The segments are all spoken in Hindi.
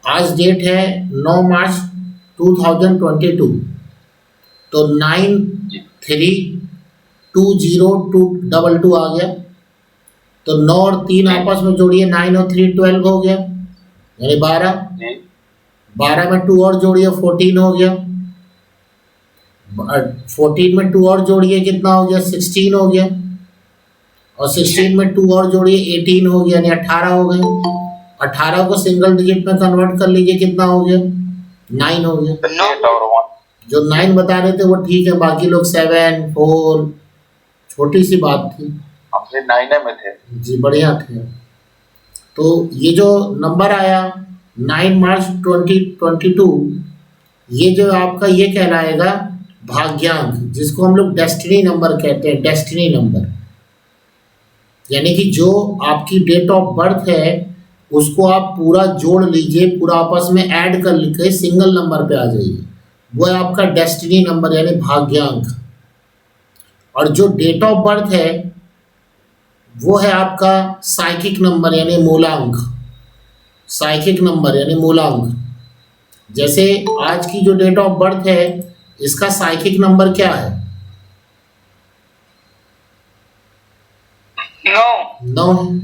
आज डेट है 9 मार्च 2022, तो 932022 आ गया। तो 9 और 3 आपस में जोड़िए, 9 और 3 12 हो गया, यानी 12। 12 में 2 और जोड़िए 14 हो गया। 14 में 2 और जोड़िए कितना हो गया, 16 हो गया। और 16 में 2 और जोड़िए 18 हो गया, यानी 18 हो गए। 18 को सिंगल डिजिट में कन्वर्ट कर लीजिए, कितना हो गया, 9 हो गया। जो 9 बता रहे थे वो ठीक है, बाकी लोग 7 4, छोटी सी बात थी, हमसे 9 में थे जी, बढ़िया थे। तो ये जो नंबर आया 9 मार्च 2022, ये जो आपका ये कहलाएगा भाग्यांक, जिसको हम लोग डेस्टिनी नंबर कहते हैं। डेस्टिनी नंबर यानी कि जो आपकी डेट ऑफ बर्थ है उसको आप पूरा जोड़ लीजिए, पूरा आपस में ऐड कर लिखे सिंगल नंबर पे आ जाइए, वो है आपका डेस्टिनी नंबर यानी भाग्यांक। और जो डेट ऑफ बर्थ है वो है आपका साइकिक नंबर यानी मूलांक। साइकिक नंबर यानी मूलांक। जैसे आज की जो डेट ऑफ बर्थ है इसका साइकिक नंबर क्या है, 9 है।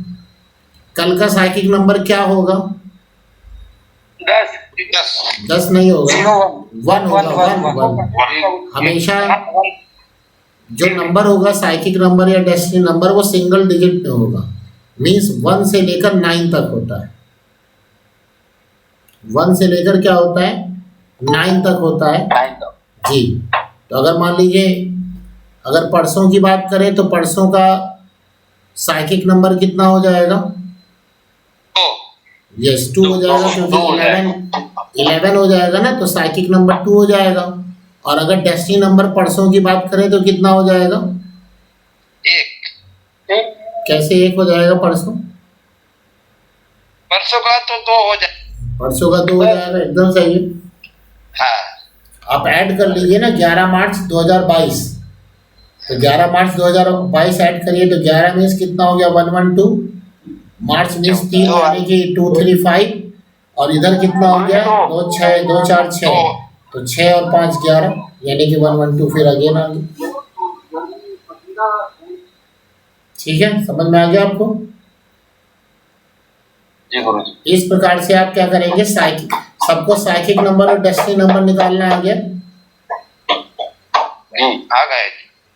कल का साइकिक नंबर क्या होगा, 10 नहीं होगा, 1 होगा। 1 हमेशा जो नंबर होगा साइकिक नंबर या डेस्टिनी नंबर वो सिंगल डिजिट में होगा, मीन्स 1 से लेकर 9 तक होता है। 1 से लेकर क्या होता है, 9 तक होता है जी। तो अगर मान लीजिए अगर परसों की बात करें तो परसों का साइकिक नंबर कितना हो जाएगा, यस 2 हो जाएगा, क्योंकि 11 हो जाएगा ना, तो साइकिक नंबर 2 हो जाएगा। और अगर डेस्टिनी नंबर परसों की बात करें तो कितना हो जाएगा, 1। कैसे 1 हो जाएगा, परसों का तो 2 हो जाएगा, परसों का 2 हो जाएगा, एकदम सही है। हाँ, आप ऐड कर लीजिए ना 11 मार्च 2022, तो 11 मार्च 2022 ऐड करिए तो 11 मीन्स कितना हो गया, 112, मार्च मीन्स 3 यानी कि 2 3 5, और इधर कितना हो गया, 2 6 2 4 6, तो 6 और 5 11, यानी कि 112 फिर अगेन आ गया। ठीक है, समझ में आ गया आपको। जी गुरुजी। इस प्रकार से आप क्या करेंगे, साइकिक, सबको साइकिक नंबर और डेस्टिनी नंबर निकालना आ गया जी, आ गए।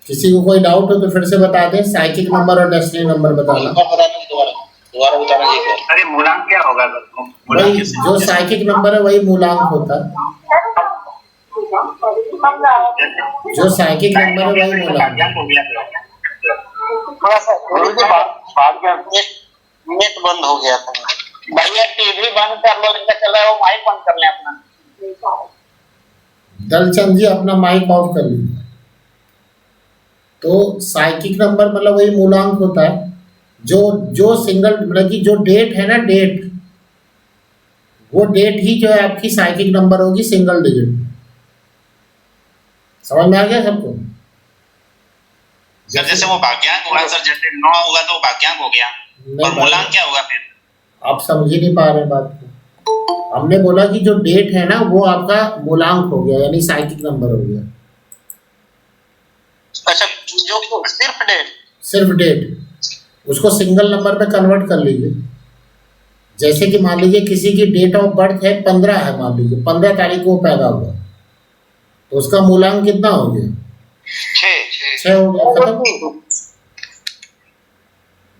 किसी को कोई डाउट हो तो फिर से बता दें, साइकिक नंबर और डेस्टिनी नंबर बताना। दोबारा बताना जी। अरे मूलांक क्या होगा, वही जो साइकिक नंबर है वही मूलांक होता है, जो साइकिक नंबर है वही मूलांक। थोड़ा सा नेट बंद हो गया था, बढ़िया टीवी बंद कर लो, इनका चल रहा है वो माइक बंद कर लें अपना। दलचंद जी अपना माइक ऑफ कर लीजिए। तो साइकिक नंबर मतलब वही मूलांक होता है, जो सिंगल मतलब कि जो डेट है ना, डेट, वो डेट ही जो है आपकी साइकिक नंबर होगी, सिंगल डिजिट। समझ में आ गया सबको। सर जैसे वो भाग्यांक होगा सर, जैसे 9 होगा तो भाग्यांक हो गया, और मूलांक क्या होगा फिर, आप समझ ही नहीं पा रहे बात को। हमने बोला कि जो डेट है ना वो आपका मूलांक हो गया, यानी साइकिक नंबर हो गया। अच्छा, जो सिर्फ डेट, उसको सिंगल नंबर पे कन्वर्ट कर लीजिए। जैसे कि मान लीजिए किसी की डेट ऑफ बर्थ है 15 है, मान लीजिए 15 तारीख को पैदा हुआ, तो उसका मूलांक कितना हो गया, 6 हो गया, खत्म।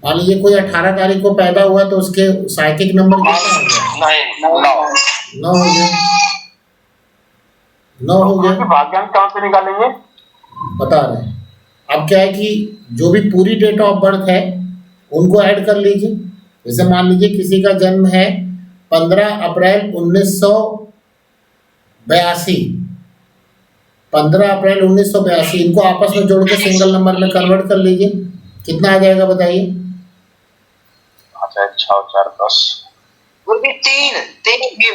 मान लीजिए कोई 18 तारीख को पैदा हुआ तो उसके साइकिक नंबर कितना हो गया, 9 हो गया, 9 हो गया। भाग्यांक कहाँ से निकालेंगे, बता रहे हैं। अब क्या है कि जो भी पूरी डेट ऑफ बर्थ है उनको ऐड कर लीजिए। जैसे मान लीजिए किसी का जन्म है 15 अप्रैल 1982, 15 अप्रैल 1982, इनको आपस में जोड़ के सिंगल नंबर में कन्वर्ट कर लीजिए, कितना आ जाएगा बताइए। अच्छा, 6 4 10, देखिए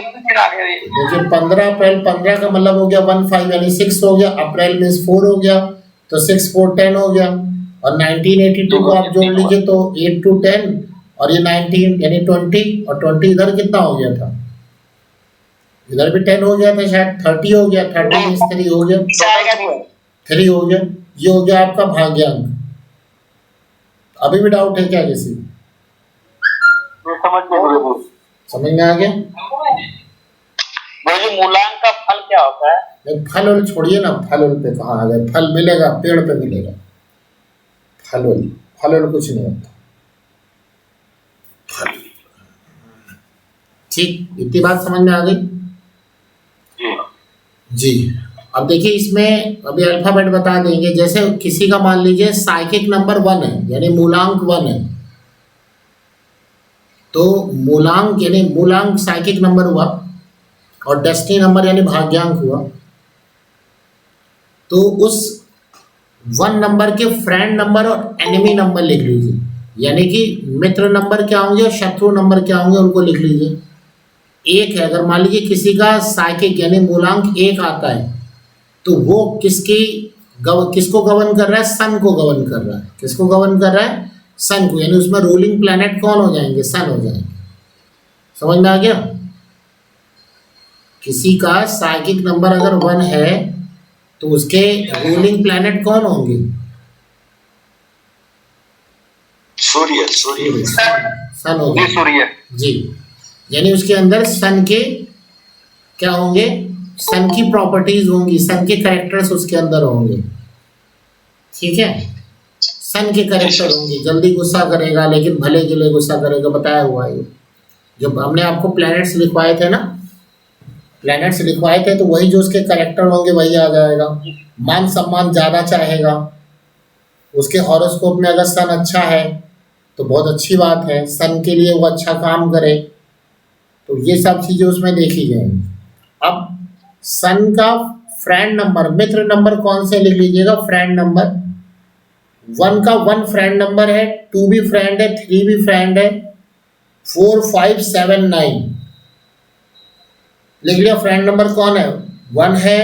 15 अप्रैल, 15 का मतलब हो गया 15 यानी 6 हो गया, अप्रैल मीन्स 4 हो गया, तो 6 4 10 हो गया। और 1982 को आप जोड़ लीजिए तो 8 to 10, और ये 19 यानी 20, और 20 इधर कितना हो गया था, इधर भी 10 हो गया था शायद, 30 हो गया, 30 इस 3 हो गया, इसे आएगा नहीं। 3 हो गया। ये हो गया आपका भाग्यांक। अभी भी डाउट है क्या किसी? ये समझ में गुरुजी। समझ में आ गया? गुरुजी मूलांक का फल क्या होता है? नहीं, फल और छोड़िए ना, फल उल पे कहाँ आ गए? फल मिलेगा पेड़ पे मिलेगा, फल और कुछ नहीं होता। फल, ठीक, इतनी बात समझ में आ गई जी। जी। अब देखिए इसमें अभी अल्फाबेट बता देंगे। जैसे किसी का मान लीजिए साइकिक नंबर 1 है, यानी मूलांक 1 है, तो मूलांक यानी मूलांक साइकिक नंबर हुआ और डेस्टिनी नंबर यानी भाग्यांक हुआ। तो उस 1 नंबर के फ्रेंड नंबर और एनिमी नंबर लिख लीजिए, यानी कि मित्र नंबर क्या होंगे और शत्रु नंबर क्या होंगे उनको लिख लीजिए। एक है, अगर मान लीजिए किसी का साइकिक यानी मूलांक 1 आता है, तो वो किसको गवर्न कर रहा है? सन को गवर्न कर रहा है। किसको गवर्न कर रहा है? सन को, यानी उसमें रूलिंग प्लैनेट कौन हो जाएंगे? सन हो जाएंगे। समझ में आ गया? किसी का साइकिक नंबर अगर 1 है तो उसके रूलिंग प्लैनेट कौन होंगे? सूर्य सन हो जी जाएंगे सूर्य। जी, यानी उसके अंदर सन के क्या होंगे? सन की प्रॉपर्टीज होंगी, सन के कैरेक्टर्स उसके अंदर होंगे। ठीक है, सन के कैरेक्टर होंगे। जल्दी गुस्सा करेगा लेकिन भले के लिए गुस्सा करेगा, बताया हुआ है। जब हमने आपको प्लैनेट्स लिखवाए थे ना, प्लैनेट्स लिखवाए थे, तो वही जो उसके कैरेक्टर होंगे वही आ जाएगा। मान सम्मान ज़्यादा चाहेगा, उसके हॉरोस्कोप में अगर सन अच्छा है तो बहुत अच्छी बात है, सन के लिए वो अच्छा काम करे, तो ये सब चीज़ें उसमें देखी जाएंगी। अब सन का फ्रेंड नंबर, मित्र नंबर कौन से लिख लीजिएगा? फ्रेंड नंबर 1 का 1 फ्रेंड नंबर है, 2 भी फ्रेंड है, 3 भी फ्रेंड है, 4, 5, 7, 9 लिख लिया। फ्रेंड नंबर कौन है? 1 है,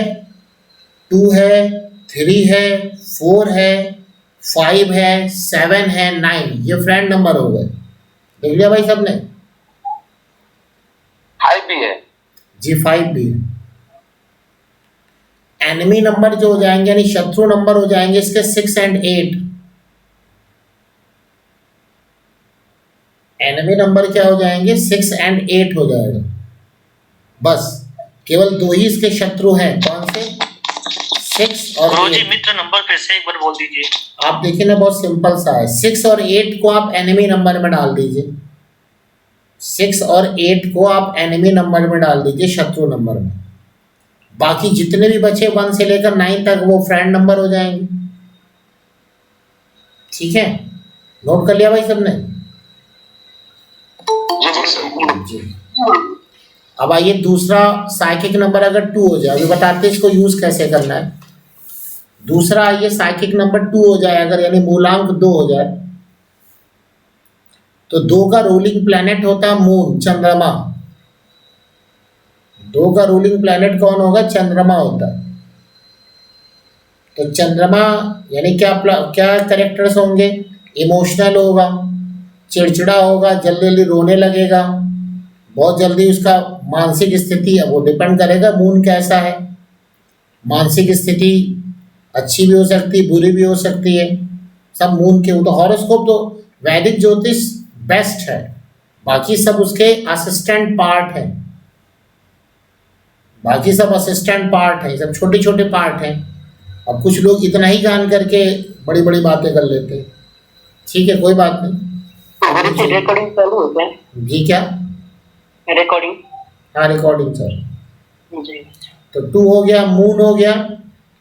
2 है, 3 है, 4 है, 5 है, 7 है, 9, ये फ्रेंड नंबर हो गए। देख लिया भाई सबने? 5 भी है जी, 5 भी है। एनिमी नंबर जो हो जाएंगे यानी शत्रु नंबर हो जाएंगे इसके 6 और 8। एनिमी नंबर क्या हो जाएंगे? 6 और 8 हो जाएगा। बस केवल 2 ही इसके शत्रु हैं, कौन से? 6 और 8। मित्र नंबर फिर से एक बार बोल दीजिए। आप देखिए ना, बहुत सिंपल सा है। 6 और 8 को आप एनिमी नंबर में डाल दीजिए, 6 और 8 को आप एनिमी नंबर में डाल दीजिए, शत्रु नंबर में। बाकी जितने भी बचे 1 से लेकर 9 तक वो फ्रेंड नंबर हो जाएंगे। ठीक है, नोट कर लिया भाई सबने? जी। अब आइए दूसरा साइकिक नंबर अगर 2 हो जाए, अभी बताते हैं इसको यूज कैसे करना है। दूसरा आइए साइकिक नंबर 2 हो जाए अगर, यानी मूलांक 2 हो जाए, तो 2 का रूलिंग प्लैनेट होता है मून, चंद्रमा। 2 का रूलिंग प्लैनेट कौन होगा? चंद्रमा होता है। तो चंद्रमा यानी क्या क्या कैरेक्टर्स होंगे? इमोशनल होगा, चिड़चिड़ा होगा, जल्दी जल्दी रोने लगेगा, बहुत जल्दी उसका मानसिक स्थिति है, वो डिपेंड करेगा मून कैसा है। मानसिक स्थिति अच्छी भी हो सकती है, बुरी भी हो सकती है, सब मून के। तो हॉरोस्कोप तो वैदिक ज्योतिष बेस्ट है, बाकी सब उसके असिस्टेंट पार्ट हैं। बाकी सब असिस्टेंट पार्ट हैं, सब छोटे छोटे पार्ट हैं। अब कुछ लोग इतना ही जान करके बड़ी बड़ी बातें कर लेते हैं। ठीक है, कोई बात नहीं। रिकॉर्डिंग चालू होता है जी क्या? रिकॉर्डिंग? हाँ, रिकॉर्डिंग सर। जी। तो 2 हो गया, मून हो गया।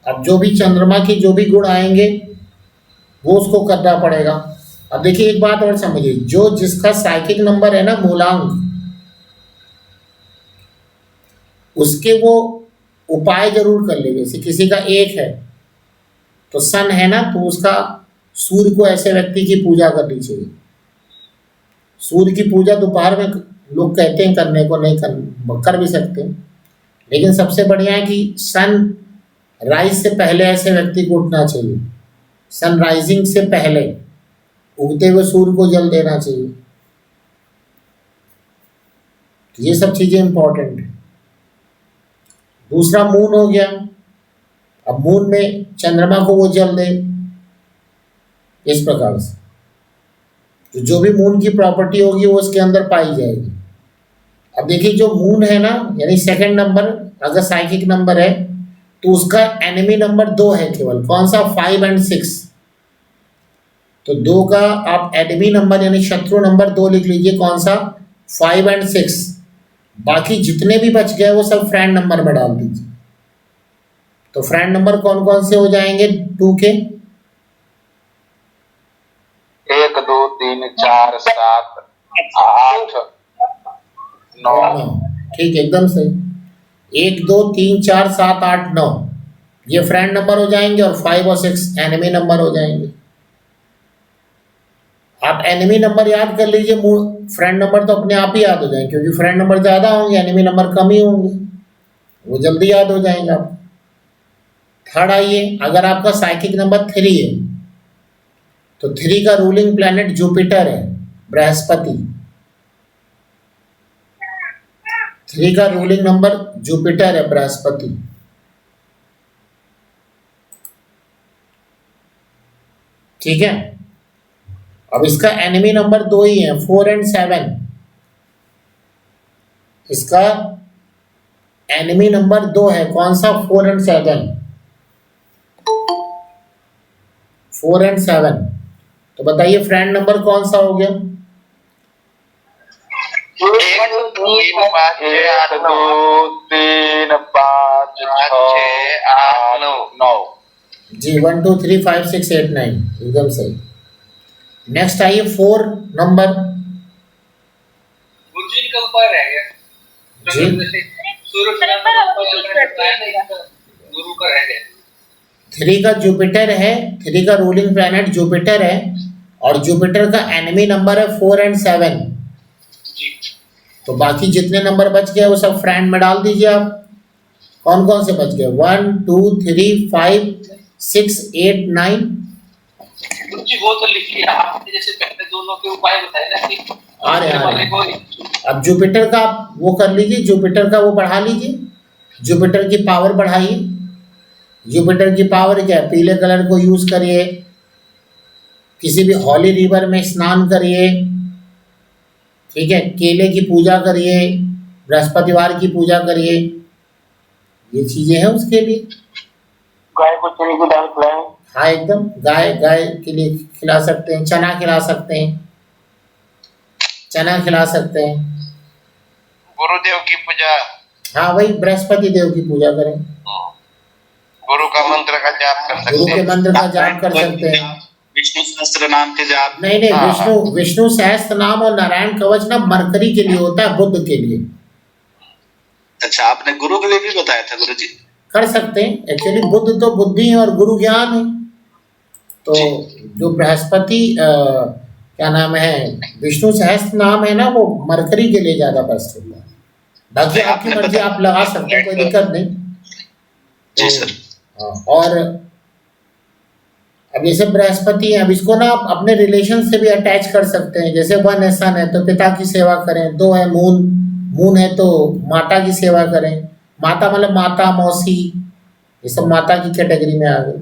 अब जो भी चंद्रमा के जो भी गुण आएंगे वो उसको करना पड़ेगा। अब देखिए एक बात और समझिए, जो जिसका साइकिक नंबर है ना मूलांक, उसके वो उपाय जरूर कर ले। जैसे किसी का 1 है तो सन है ना, तो उसका सूर्य को ऐसे व्यक्ति की पूजा करनी चाहिए। सूर्य की पूजा दोपहर में लोग कहते हैं करने को, नहीं कर भी सकते हैं, लेकिन सबसे बढ़िया है कि सन राइज से पहले ऐसे व्यक्ति को उठना चाहिए। सन राइजिंग से पहले उगते हुए सूर्य को जल देना चाहिए। तो ये सब चीज़ें इंपॉर्टेंट है। दूसरा मून हो गया, अब मून में चंद्रमा को वो जल दे, इस प्रकार से तो जो भी मून की प्रॉपर्टी होगी वो उसके अंदर पाई जाएगी। अब देखिए जो मून है ना, यानी सेकंड नंबर अगर साइकिक नंबर है तो उसका एनिमी नंबर 2 है केवल, कौन सा, 5 और 6। तो 2 का आप एनिमी नंबर यानी शत्रु नंबर 2 लिख लीजिए, कौन सा, 5 और 6। बाकी जितने भी बच गए वो सब फ्रेंड नंबर में डाल दीजिए। तो फ्रेंड नंबर कौन कौन से हो जाएंगे 2 के, 1 2 3 4 7 8 9। 9, ठीक, एकदम सही। 1 2 3 4 7 8 9 ये फ्रेंड नंबर हो जाएंगे और 5 और 6 एनिमी नंबर हो जाएंगे। आप एनिमी नंबर याद कर लीजिए, फ्रेंड नंबर तो अपने आप ही याद हो जाएंगे, क्योंकि फ्रेंड नंबर ज़्यादा होंगे, एनिमी नंबर कम ही होंगे, वो जल्दी याद हो जाएंगे आपको। थर्ड आइए, अगर आपका साइकिक नंबर 3 है तो 3 का रूलिंग प्लैनेट जुपिटर है, बृहस्पति। 3 का रूलिंग नंबर जुपिटर है, बृहस्पति। ठीक है, अब इसका एनिमी नंबर 2 ही है, 4 और 7। इसका एनिमी नंबर 2 है, कौन सा, 4 और 7, 4 और 7। तो बताइए फ्रेंड नंबर कौन सा हो गया, 1 3 5 6 8 2 3 5 6 8 9। जी, 1 2 3 5 6 8 9, एकदम सही। नेक्स्ट आइए 4 नंबर। गुरुजी का ऊपर रह गया जी, गुरु का रह गया। 3 का जुपिटर है, 3 का रूलिंग प्लैनेट जुपिटर है और जुपिटर का एनिमी नंबर है 4 और 7। जी, तो बाकी जितने नंबर बच गए वो सब फ्रेंड में डाल दीजिए आप। कौन कौन से बच गए, 1 2 3 5 6 8 9। गुरुजी वो तो लिख लिया आपने, जैसे पहले दोनों के उपाय बताए ना कि आ रहे। अब जुपिटर का आप वो कर लीजिए, जुपिटर का वो बढ़ा लीजिए, जुपिटर की पावर बढ़ाइए। जुपिटर की पावर क्या है, पीले कलर को यूज करिए, किसी भी हॉली रिवर में स्नान करिए, ठीक है, केले की पूजा करिए, बृहस्पतिवार की पूजा करिए, ये चीजें हैं उसके लिए। गाय को चने की दाल खिलाएं। हाँ एकदम, गाय गाय के लिए खिला सकते हैं, चना खिला सकते हैं, चना खिला सकते हैं। गुरुदेव की पूजा, हाँ वही, बृहस्पति देव की पूजा करें, गुरु का मंत्र का जाप कर गुरु सकते के हैं, मंत्र का जाप कर सकते हैं। विष्णु सहस्त्र नाम के जाप। नहीं नहीं, विष्णु सहस्त्र नाम और नारायण कवच ना मरकरी के लिए होता है, बुध के लिए। अच्छा, आपने गुरु के लिए भी बताया था गुरुजी? कर सकते हैं, एक्चुअली बुध तो बुद्धि है और गुरु ज्ञान है। तो जो बृहस्पति क्या नाम है, विष्णु सहस्त्र नाम है ना, वो मरकरी के लिए ज्यादा बेस्ट होता है। बाकी आपकी मर्जी, आप लगा सकते हैं, कोई दिक्कत नहीं। जी सर। और अब जैसे बृहस्पति है, अब इसको ना आप अपने रिलेशन से भी अटैच कर सकते हैं। जैसे 1 है सन है तो पिता की सेवा करें, 2 है मून, मून है तो माता की सेवा करें। माता मतलब माता, मौसी, ये सब माता की कैटेगरी में आ गए।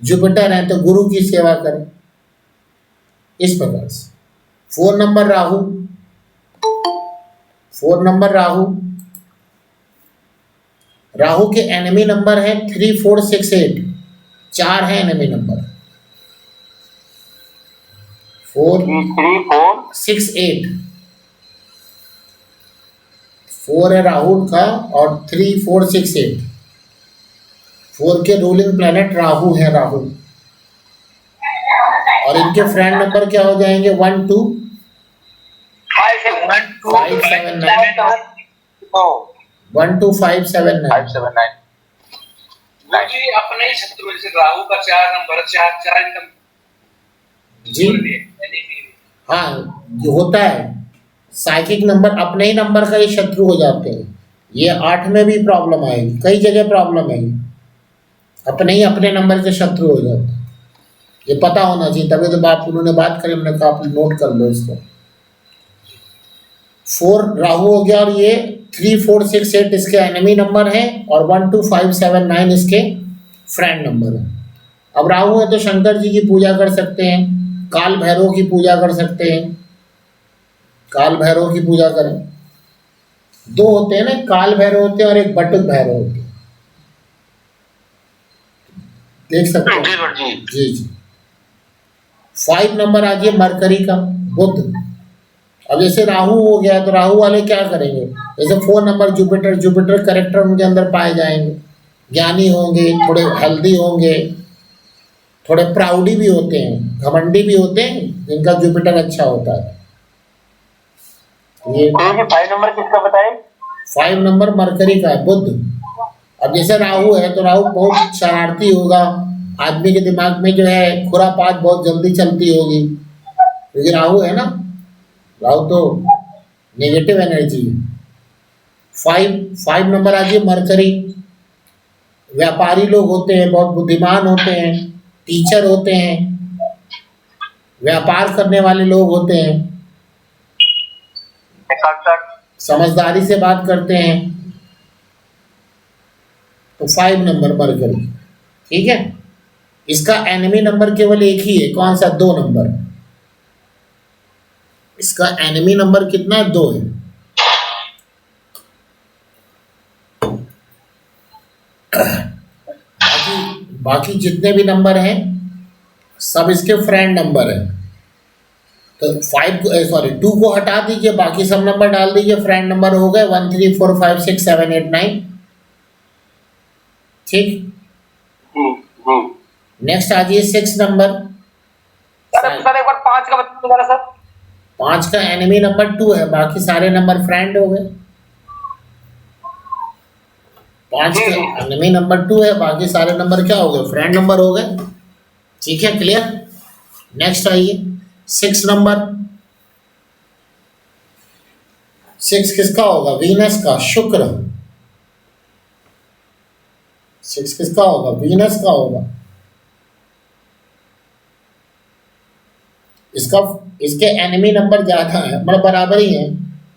जुपिटर है तो गुरु की सेवा करें, इस प्रकार से। 4 नंबर राहु, 4 नंबर राहु, राहु के एनिमी नंबर है 3 4 6 8, 4 है एनिमी नंबर, 4 3 4 6 8। 4 है राहुल का और 3 4 6 8। 4 के रूलिंग प्लैनेट राहु है, राहु। और इनके फ्रेंड नंबर क्या हो जाएंगे, 1 2 5 7 9, 1 2 5 7 9। 5 7 9। गुरुजी अपने ही शत्रु, जैसे राहु का 4 नंबर, 4 एकदम जी हाँ, ये होता है, साइकिक नंबर अपने ही नंबर का ये शत्रु हो जाते हैं। ये 8 में भी प्रॉब्लम आएगी, कई जगह प्रॉब्लम है, अपने ही अपने नंबर के शत्रु हो जाते हैं। ये पता होना चाहिए, तभी तो उन्होंने बात करी, हमने कहा आप नोट कर लो इसको। 4 राहु हो गया, और ये 3 4 6 8 इसके एनिमी नंबर हैं, और 1 2 5 7 9 इसके फ्रेंड नंबर हैं। अब राहु है तो शंकर जी की पूजा कर सकते हैं, काल भैरव की पूजा कर सकते हैं, काल भैरव की पूजा करें। दो होते हैं ना, काल भैरव होते हैं और एक बटुक भैरव होते हैं, देख सकते हैं। जी गुरुजी। जी जी। 5 नंबर आ गया मरकरी का, बुध। अब जैसे राहु हो गया तो राहु वाले क्या करेंगे, जैसे 4 नंबर जुपिटर, जुपिटर करेक्टर उनके अंदर पाए जाएंगे, ज्ञानी होंगे, थोड़े हेल्दी होंगे, थोड़े प्राउडी भी होते हैं, घमंडी भी होते हैं, जिनका जुपिटर अच्छा होता है। ये 5 नंबर किसका बताए? 5 नंबर मरकरी का है, बुध। अब जैसे राहु है तो राहु बहुत शरारती होगा, आदमी के दिमाग में जो है खुरापात बहुत जल्दी चलती होगी, क्योंकि राहु है ना, राहु तो नेगेटिव एनर्जी है। 5 नंबर आ गया मरकरी। व्यापारी लोग होते हैं, बहुत बुद्धिमान होते हैं, टीचर होते हैं, व्यापार करने वाले लोग होते हैं, समझदारी से बात करते हैं। तो 5 नंबर मरकरी, ठीक है। इसका एनिमी नंबर केवल एक ही है, कौन सा? 2 नंबर। इसका एनिमी नंबर कितना है? 2 है। बाकी जितने भी नंबर हैं सब इसके फ्रेंड नंबर हैं। तो 2 को हटा दीजिए, बाकी सब नंबर डाल दीजिए, फ्रेंड नंबर हो गए 1 3 4 5 6 7 8 9, ठीक। नेक्स्ट आ जाइए 6 नंबर। सर एक बार 5 का बता दोबारा सर। 5 का एनिमी नंबर 2 है, बाकी सारे नंबर फ्रेंड हो गए। 5 का एनिमी नंबर 2 है, बाकी सारे नंबर क्या हो गए? फ्रेंड नंबर हो गए, ठीक है, क्लियर। नेक्स्ट आइए 6 नंबर। 6 किसका होगा? वीनस का, शुक्र। 6 किसका होगा? वीनस का होगा। इसके एनिमी नंबर ज्यादा है, मतलब बराबर ही है।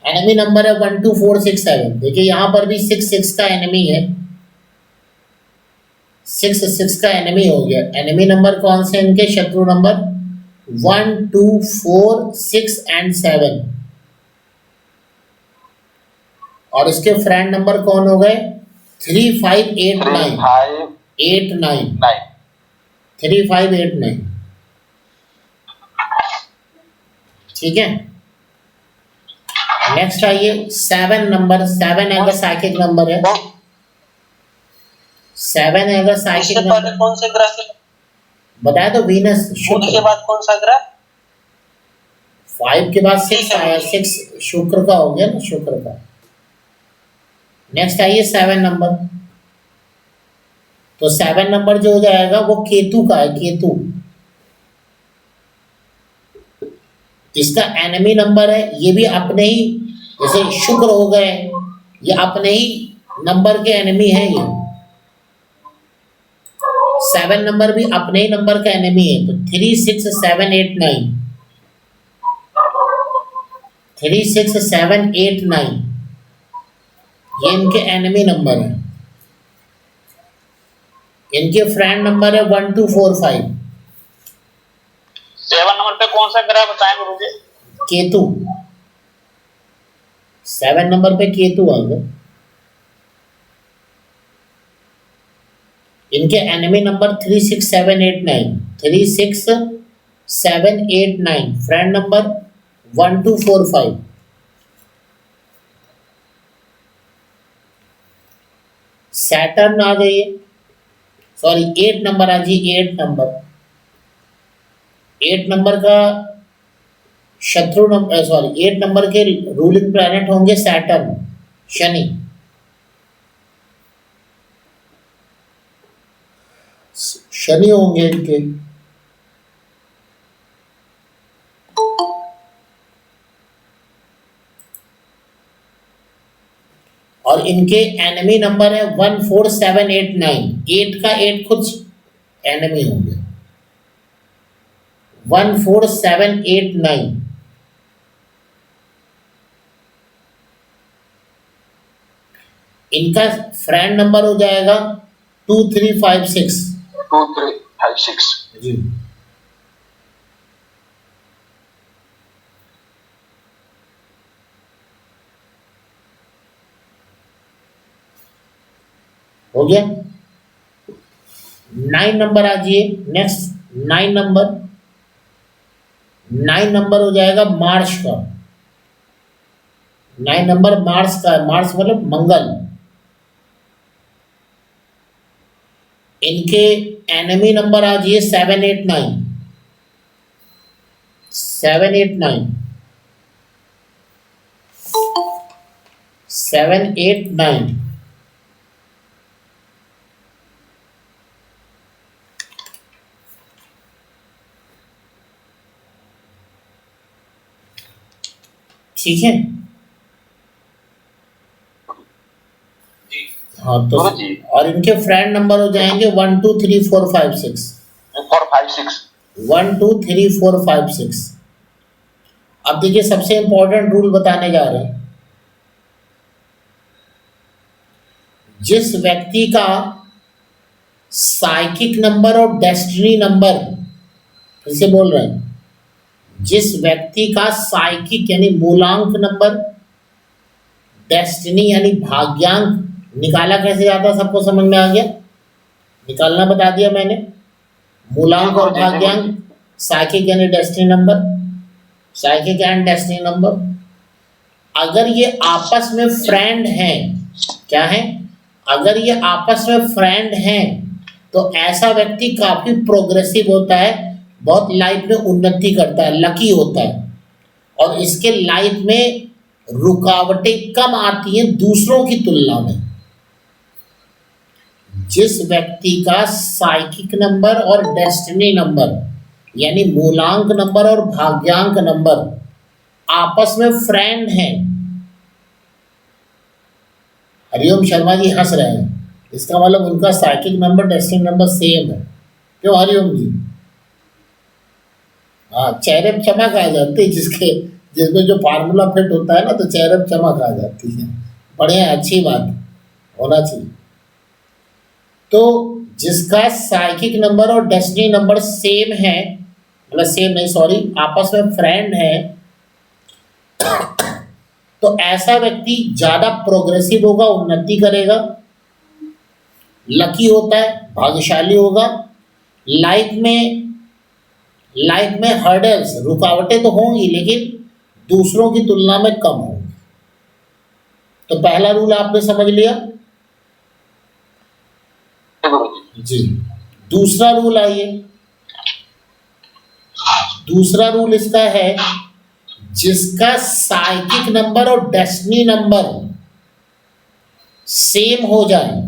एनिमी नंबर है 1 2 4 6 7। देखिए यहाँ पर भी 6 का एनिमी है, 6 का एनिमी हो गया। एनिमी नंबर कौन से इनके? शत्रु नंबर 1 2 4 6 एंड 7। और इसके फ्रेंड नंबर कौन हो गए? 3 5 8 9 8 9 3 5 8 9, ठीक है। नेक्स्ट आइए 7 नंबर। 7 अगर साइकिक नंबर है, 7 अगर साइकिक नंबर, कौन से ग्रह से बताया तो वीनस, शुक्र के बाद कौन सा ग्रह? 5 के बाद 6 आया, 6 शुक्र का हो गया ना, शुक्र का। नेक्स्ट आइए 7 नंबर। तो 7 नंबर जो हो जाएगा वो केतु का है, केतु। इसका एनिमी नंबर है, ये भी अपने ही, जैसे शुक्र हो गए, ये अपने ही नंबर के एनिमी है। ये 7 नंबर भी अपने ही नंबर का एनिमी है। तो 3 6 7 8 9 3 6 7 8 9 ये इनके एनिमी नंबर है। इनके फ्रेंड नंबर है 1 2 4 5। 7 नंबर पे कौन सा ग्रह बताएं गुरुजी? केतु। 7 नंबर पे केतु आ गए। इनके enemy number 3 6 7 8 9 3 6 7 8 9, friend number 1 2 4 5। Saturn आ जाइए, सॉरी 8 नंबर आ जाइए। 8 नंबर, 8 नंबर का शत्रु नंबर, सॉरी 8 नंबर के रूलिंग प्लैनेट होंगे सैटर्न, शनि। शनि होंगे इनके। और इनके एनिमी नंबर है 1 4 7 8 9। 8 का 8 खुद एनिमी होंगे। 1 4 7 8 9 इनका फ्रेंड नंबर हो जाएगा 2356। 2356। जी हो गया। 9 नंबर आ जाइए नेक्स्ट। 9 नंबर, 9 नंबर हो जाएगा मार्च का। 9 नंबर मार्च का है, मार्च मतलब मंगल। इनके एनिमी नंबर आ जाइए 789। 789 789। ठीक है। जी हाँ तो गुरु जी। और इनके फ्रेंड नंबर हो जाएंगे 1 2 3 4 5 6। 456। 1 2 3 4 5 6। अब देखिए सबसे इंपॉर्टेंट रूल बताने जा रहे हैं। जिस व्यक्ति का साइकिक नंबर और डेस्टिनी नंबर, फिर से बोल रहे हैं, जिस व्यक्ति का साइकिक यानी मूलांक नंबर, डेस्टिनी यानी भाग्यांक, निकाला कैसे जाता है सबको समझ में आ गया? निकालना बता दिया मैंने। मूलांक और भाग्यांक, साइकिक यानी destiny number, psychic and destiny number. अगर ये आपस में फ्रेंड हैं, क्या है? अगर ये आपस में फ्रेंड हैं तो ऐसा व्यक्ति काफी प्रोग्रेसिव होता है, बहुत लाइफ में उन्नति करता है, लकी होता है, और इसके लाइफ में रुकावटें कम आती हैं दूसरों की तुलना में। जिस व्यक्ति का साइकिक नंबर और डेस्टिनी नंबर यानी मूलांक नंबर और भाग्यांक नंबर आपस में फ्रेंड हैं। हरिओम शर्मा जी हंस रहे हैं, इसका मतलब उनका psychic number destiny number same है। क्यों हरिओम जी? हाँ, चेहरे पर चमक आ जाती है, जिसमें जो फार्मूला फिट होता है ना, तो चेहरे पर चमक आ जाती है। बढ़िया, अच्छी बात होना चाहिए। तो जिसका साइकिक नंबर और डेस्टिनी नंबर सेम है, मतलब सेम नहीं सॉरी, आपस में फ्रेंड है, तो ऐसा व्यक्ति ज्यादा प्रोग्रेसिव होगा, उन्नति करेगा, लकी होता है, भाग्यशाली होगा। लाइफ में हर्डल्स, रुकावटें तो होंगी लेकिन दूसरों की तुलना में कम होंगी। तो पहला रूल आपने समझ लिया जी। दूसरा रूल आइए, दूसरा रूल इसका है, जिसका साइकिक नंबर और डेस्टिनी नंबर सेम हो जाए,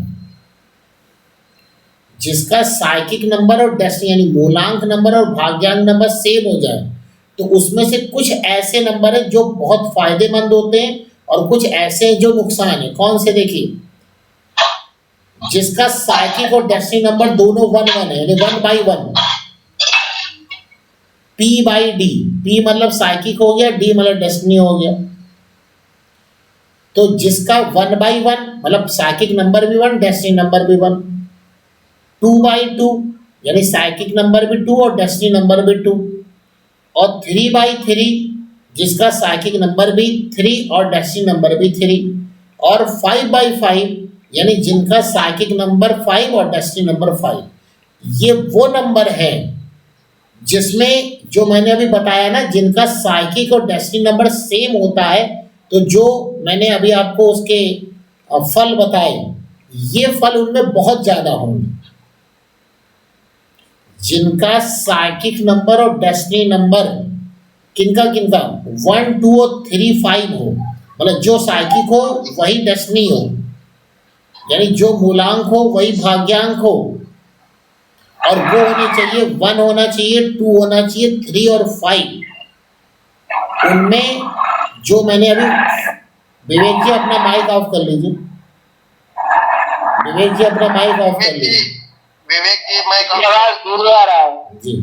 जिसका साइकिक नंबर और डेस्टिनी यानी मूलांक नंबर और भाग्यांक नंबर सेम हो जाए, तो उसमें से कुछ ऐसे नंबर हैं जो बहुत फायदेमंद होते हैं और कुछ ऐसे हैं जो नुकसान है। कौन से? देखिए, जिसका साइकिक और डेस्टिनी नंबर दोनों 1 1 है, यानी 1/1, P/D, P मतलब साइकिक हो गया, D मतलब डेस्टिनी हो गया। तो जिसका 1/1 मतलब साइकिक नंबर भी 1, डेस्टिनी नंबर भी 1, 2/2 यानी साइकिक नंबर भी 2 और डेस्टिनी नंबर भी 2, और 3/3 जिसका साइकिक नंबर भी 3 और डेस्टिनी नंबर भी 3, और 5/5 यानी जिनका साइकिक नंबर 5 और डेस्टिनी नंबर 5। ये वो नंबर है जिसमें जो मैंने अभी बताया ना, जिनका साइकिक और डेस्टिनी नंबर सेम होता है, तो जो मैंने अभी आपको उसके फल बताए, ये फल उनमें बहुत ज्यादा होंगे। जिनका साइकिक नंबर और डेस्टिनी नंबर किनका 1 2 और 3 5 हो, मतलब जो साइकिक हो वही डेस्टिनी हो, यानी जो मूलांक हो वही भाग्यांक हो, और वो होने चाहिए 1 होना चाहिए, 2 होना चाहिए, 3 और 5। उनमें जो मैंने अभी, विवेक जी अपना माइक ऑफ कर लीजिए, विवेक जी अपना माइक ऑफ कर लीजिए। विवेक जी माइक आवाज दूर आ रहा है जी।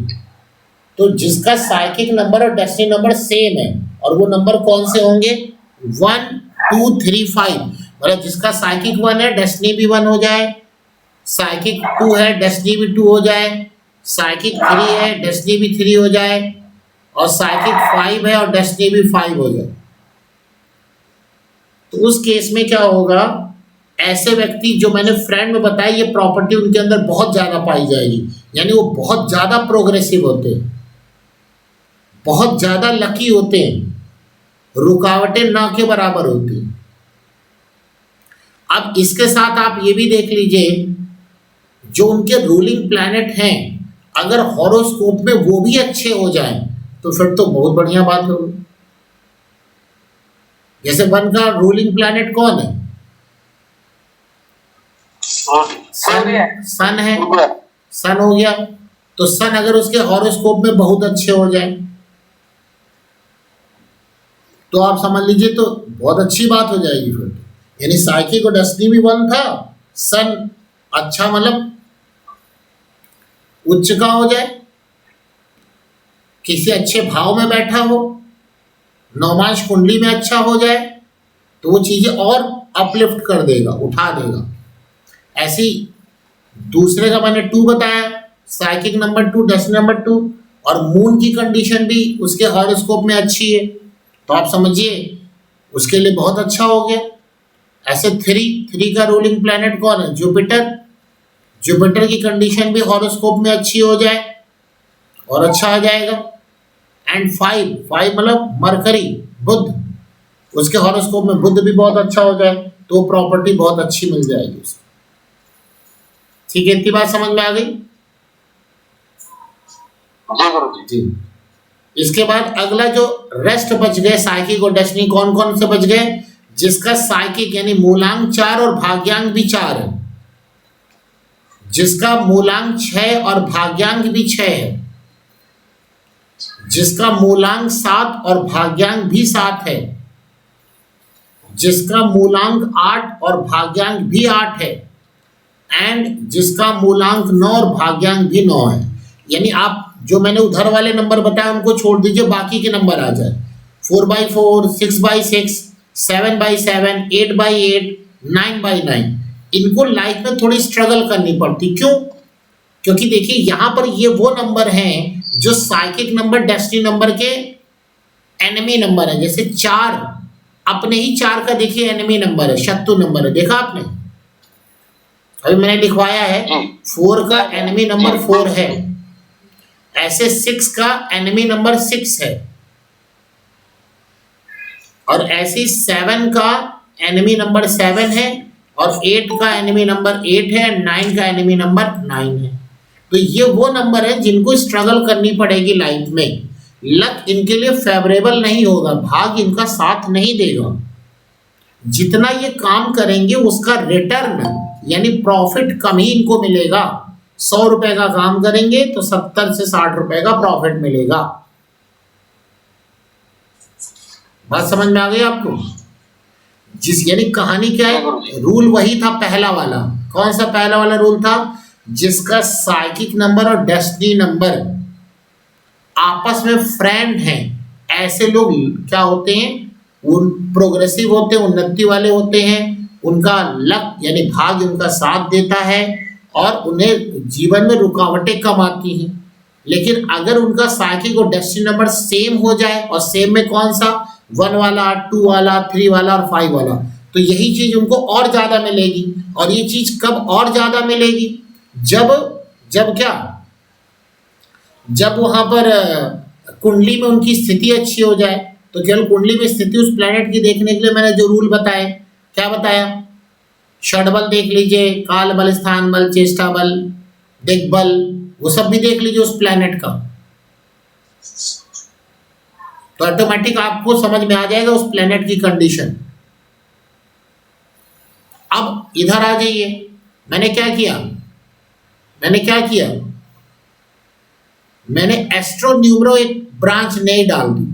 तो जिसका साइकिक नंबर और डेस्टिनी नंबर सेम है, और वो नंबर कौन से होंगे? 1 2 3 5। मतलब जिसका साइकिक 1 है डेस्टिनी भी 1 हो जाए, साइकिक 2 है डेस्टिनी भी 2 हो जाए, साइकिक 3 है डेस्टिनी भी 3 हो जाए, और साइकिक 5 है और डेस्टिनी भी 5 हो जाए। तो उस केस में क्या होगा, ऐसे व्यक्ति जो मैंने फ्रेंड में बताया ये प्रॉपर्टी उनके अंदर बहुत ज़्यादा पाई जाएगी, यानी वो बहुत ज़्यादा प्रोग्रेसिव होते हैं, बहुत ज़्यादा लकी होते हैं, रुकावटें ना के बराबर होती हैं। अब इसके साथ आप ये भी देख लीजिए, जो उनके रूलिंग प्लैनेट हैं अगर हॉरोस्कोप में वो भी अच्छे हो जाएं तो फिर तो बहुत बढ़िया बात होगी। जैसे 1 का रूलिंग प्लैनेट कौन है? सन है, सन हो गया। तो सन अगर उसके हॉरोस्कोप में बहुत अच्छे हो जाए तो आप समझ लीजिए तो बहुत अच्छी बात हो जाएगी फिर। यानी साइकिक और डेस्टिनी भी 1 था, सन अच्छा मतलब उच्च का हो जाए, किसी अच्छे भाव में बैठा हो, नवमांश कुंडली में अच्छा हो जाए तो वो चीजें और अपलिफ्ट कर देगा, उठा देगा। ऐसी दूसरे का मैंने 2 बताया, साइकिक नंबर 2 डेस्टिनी नंबर 2, और मून की कंडीशन भी उसके हॉरोस्कोप में अच्छी है तो आप समझिए उसके लिए बहुत अच्छा हो गया। ऐसे 3 का रूलिंग प्लैनेट कौन है? जुपिटर। जुपिटर की कंडीशन भी हॉरोस्कोप में अच्छी हो जाए और अच्छा आ जाएगा। एंड 5 मतलब मरकरी, बुध, उसके हॉरोस्कोप में बुध भी बहुत अच्छा हो जाए तो प्रॉपर्टी बहुत अच्छी मिल जाएगी उसको। ठीक है, इतनी बात समझ में आ गई? जी गुरुजी। जी। इसके बाद अगला जो रेस्ट बच गए साइकिक और डेस्टिनी, कौन कौन से बच गए? जिसका साइकिक यानी मूलांक 4 और भाग्यांक भी 4 है, जिसका मूलांक 6 और भाग्यांक भी 6 है, जिसका मूलांक 7 और भाग्यांक भी 7 है, जिसका मूलांक 8 और भाग्यांक भी 8 है, एंड जिसका मूलांक 9 और भाग्यांक भी 9 है। यानी आप जो मैंने उधर वाले नंबर बताए उनको छोड़ दीजिए, बाकी के नंबर आ जाए 4/4, 6/6, 7/7, 8/8, 9/9। इनको लाइफ में थोड़ी स्ट्रगल करनी पड़ती, क्यों? क्योंकि देखिए यहाँ पर ये वो नंबर हैं जो साइकिक नंबर डेस्टिनी नंबर के एनिमी नंबर है। जैसे 4 अपने ही 4 का देखिए एनिमी नंबर है, शत्रु नंबर है, देखा आपने? अभी मैंने लिखवाया है 4 का एनिमी नंबर 4 है, ऐसे 6 का एनिमी नंबर 6 है, और ऐसे 7 का एनिमी नंबर 7 है, और 8 का एनिमी नंबर 8 है, 9 का एनिमी नंबर 9 है। तो ये वो नंबर है जिनको स्ट्रगल करनी पड़ेगी लाइफ में। लक इनके लिए फेवरेबल नहीं होगा, भाग इनका साथ नहीं देगा। जितना ये काम करेंगे उसका रिटर्न यानी प्रॉफिट कम ही इनको मिलेगा। 100 रुपए का काम करेंगे तो 70 से 60 रुपए का प्रॉफिट मिलेगा। बात समझ में आ गई आपको? यानी कहानी क्या है, रूल वही था पहला वाला। कौन सा पहला वाला रूल था? जिसका साइकिक नंबर और डेस्टिनी नंबर आपस में फ्रेंड हैं, ऐसे लोग क्या होते हैं, वो प्रोग्रेसिव होते हैं, उन्नति वाले होते हैं, उनका लक यानी भाग्य उनका साथ देता है और उन्हें जीवन में रुकावटें कम आती हैं। लेकिन अगर उनका साइकिक और डेस्टिनी नंबर सेम हो जाए, और सेम में कौन सा? 1 वाला, 2 वाला, 3 वाला और 5 वाला, तो यही चीज उनको और ज्यादा मिलेगी। और ये चीज कब और ज्यादा मिलेगी? जब क्या, जब वहां पर कुंडली में उनकी स्थिति अच्छी हो जाए। तो केवल कुंडली में स्थिति उस प्लेनेट की देखने के लिए मैंने जो रूल बताए, क्या बताया? षडबल देख लीजिए, काल बल, स्थान बल, चेष्टा बल, दिग्बल, वो सब भी देख लीजिए उस प्लेनेट का, तो ऑटोमेटिक आपको समझ में आ जाएगा उस प्लेनेट की कंडीशन। अब इधर आ जाइए, मैंने क्या किया, मैंने एस्ट्रो न्यूमरो एक ब्रांच नई डाल दी,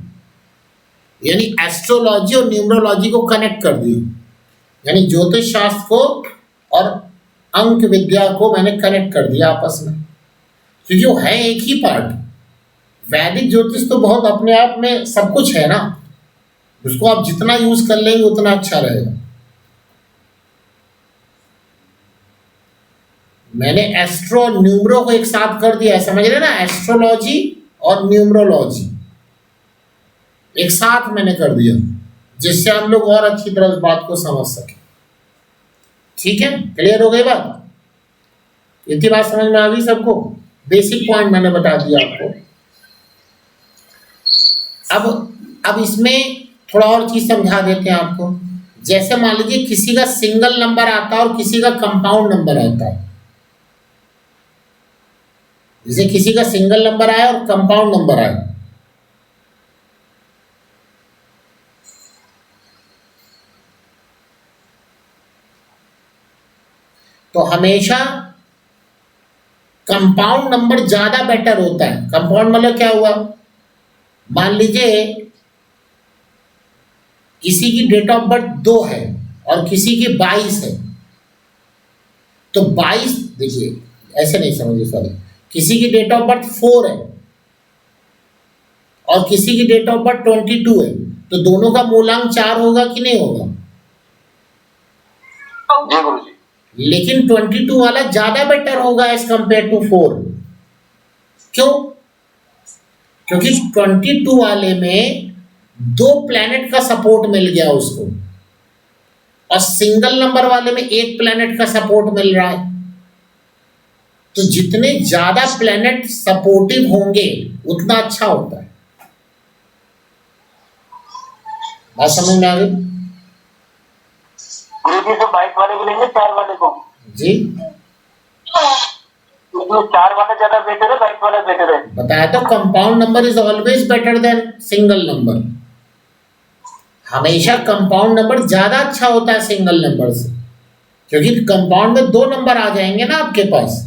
यानी एस्ट्रोलॉजी और न्यूमरोलॉजी को कनेक्ट कर दी, यानी ज्योतिष शास्त्र को और अंक विद्या को मैंने कनेक्ट कर दिया आपस में, क्योंकि वो है एक ही पार्ट। वैदिक ज्योतिष तो बहुत अपने आप में सब कुछ है ना, उसको आप जितना यूज कर लेंगे उतना अच्छा रहेगा। मैंने एस्ट्रो न्यूमरो को एक साथ कर दिया है, समझ रहे ना, एस्ट्रोलॉजी और न्यूमरोलॉजी एक साथ मैंने कर दिया, जिससे हम लोग और अच्छी तरह इस बात को समझ सके। ठीक है, क्लियर हो गई बात? इतनी बात समझ में आ गई सबको? बेसिक पॉइंट मैंने बता दिया आपको। अब इसमें थोड़ा और चीज समझा देते हैं आपको। जैसे मान लीजिए किसी का सिंगल नंबर आता है और किसी का कंपाउंड नंबर आता है। जैसे किसी का सिंगल नंबर आया और कंपाउंड नंबर आया, तो हमेशा कंपाउंड नंबर ज्यादा बेटर होता है। कंपाउंड मतलब क्या हुआ, मान लीजिए किसी की डेट ऑफ बर्थ 2 है और किसी की 22 है, तो 22, देखिए ऐसे नहीं समझिए, सॉरी, किसी की डेट ऑफ बर्थ 4 है और किसी की डेट ऑफ बर्थ 22 है, तो दोनों का मूलांक 4 होगा कि नहीं होगा? जी गुरुजी। लेकिन 22 वाला ज्यादा बेटर होगा एज कंपेयर टू 4। क्यों? क्योंकि 22 वाले में 2 प्लैनेट का सपोर्ट मिल गया उसको, और सिंगल नंबर वाले में 1 प्लैनेट का सपोर्ट मिल रहा है। तो जितने ज्यादा प्लैनेट सपोर्टिव होंगे उतना अच्छा होता है। बात समझ में आ गई? गुरुजी तो 22 वाले को लेंगे 4 वाले को? जी, तो 4 वाला ज्यादा बेटर है, 22 वाला बेटर है? बताया तो, compound number is always better than single number. हमेशा कंपाउंड नंबर ज्यादा अच्छा होता है सिंगल नंबर से, क्योंकि कंपाउंड में 2 नंबर आ जाएंगे ना आपके पास,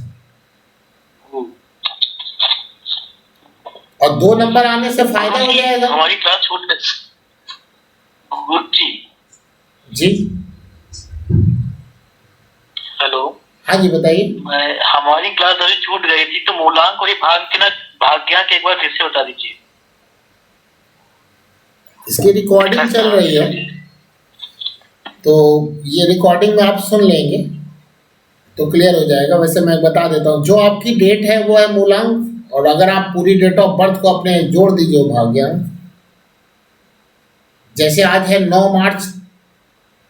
और 2 नंबर आने से फायदा हो जाएगा। हमारी क्लास छूट गई गुरुजी। जी, हेलो, हाँ जी बताइए। हमारी क्लास अभी छूट गई थी, तो मूलांक और भाग्यांक एक बार फिर से बता दीजिए। इसकी रिकॉर्डिंग चल रही है, तो ये रिकॉर्डिंग में आप सुन लेंगे तो क्लियर हो जाएगा। वैसे मैं बता देता हूँ, जो आपकी डेट है वो है मूलांक, और अगर आप पूरी डेट ऑफ बर्थ को अपने जोड़ दीजिए भाग्यांक। जैसे आज है 9 मार्च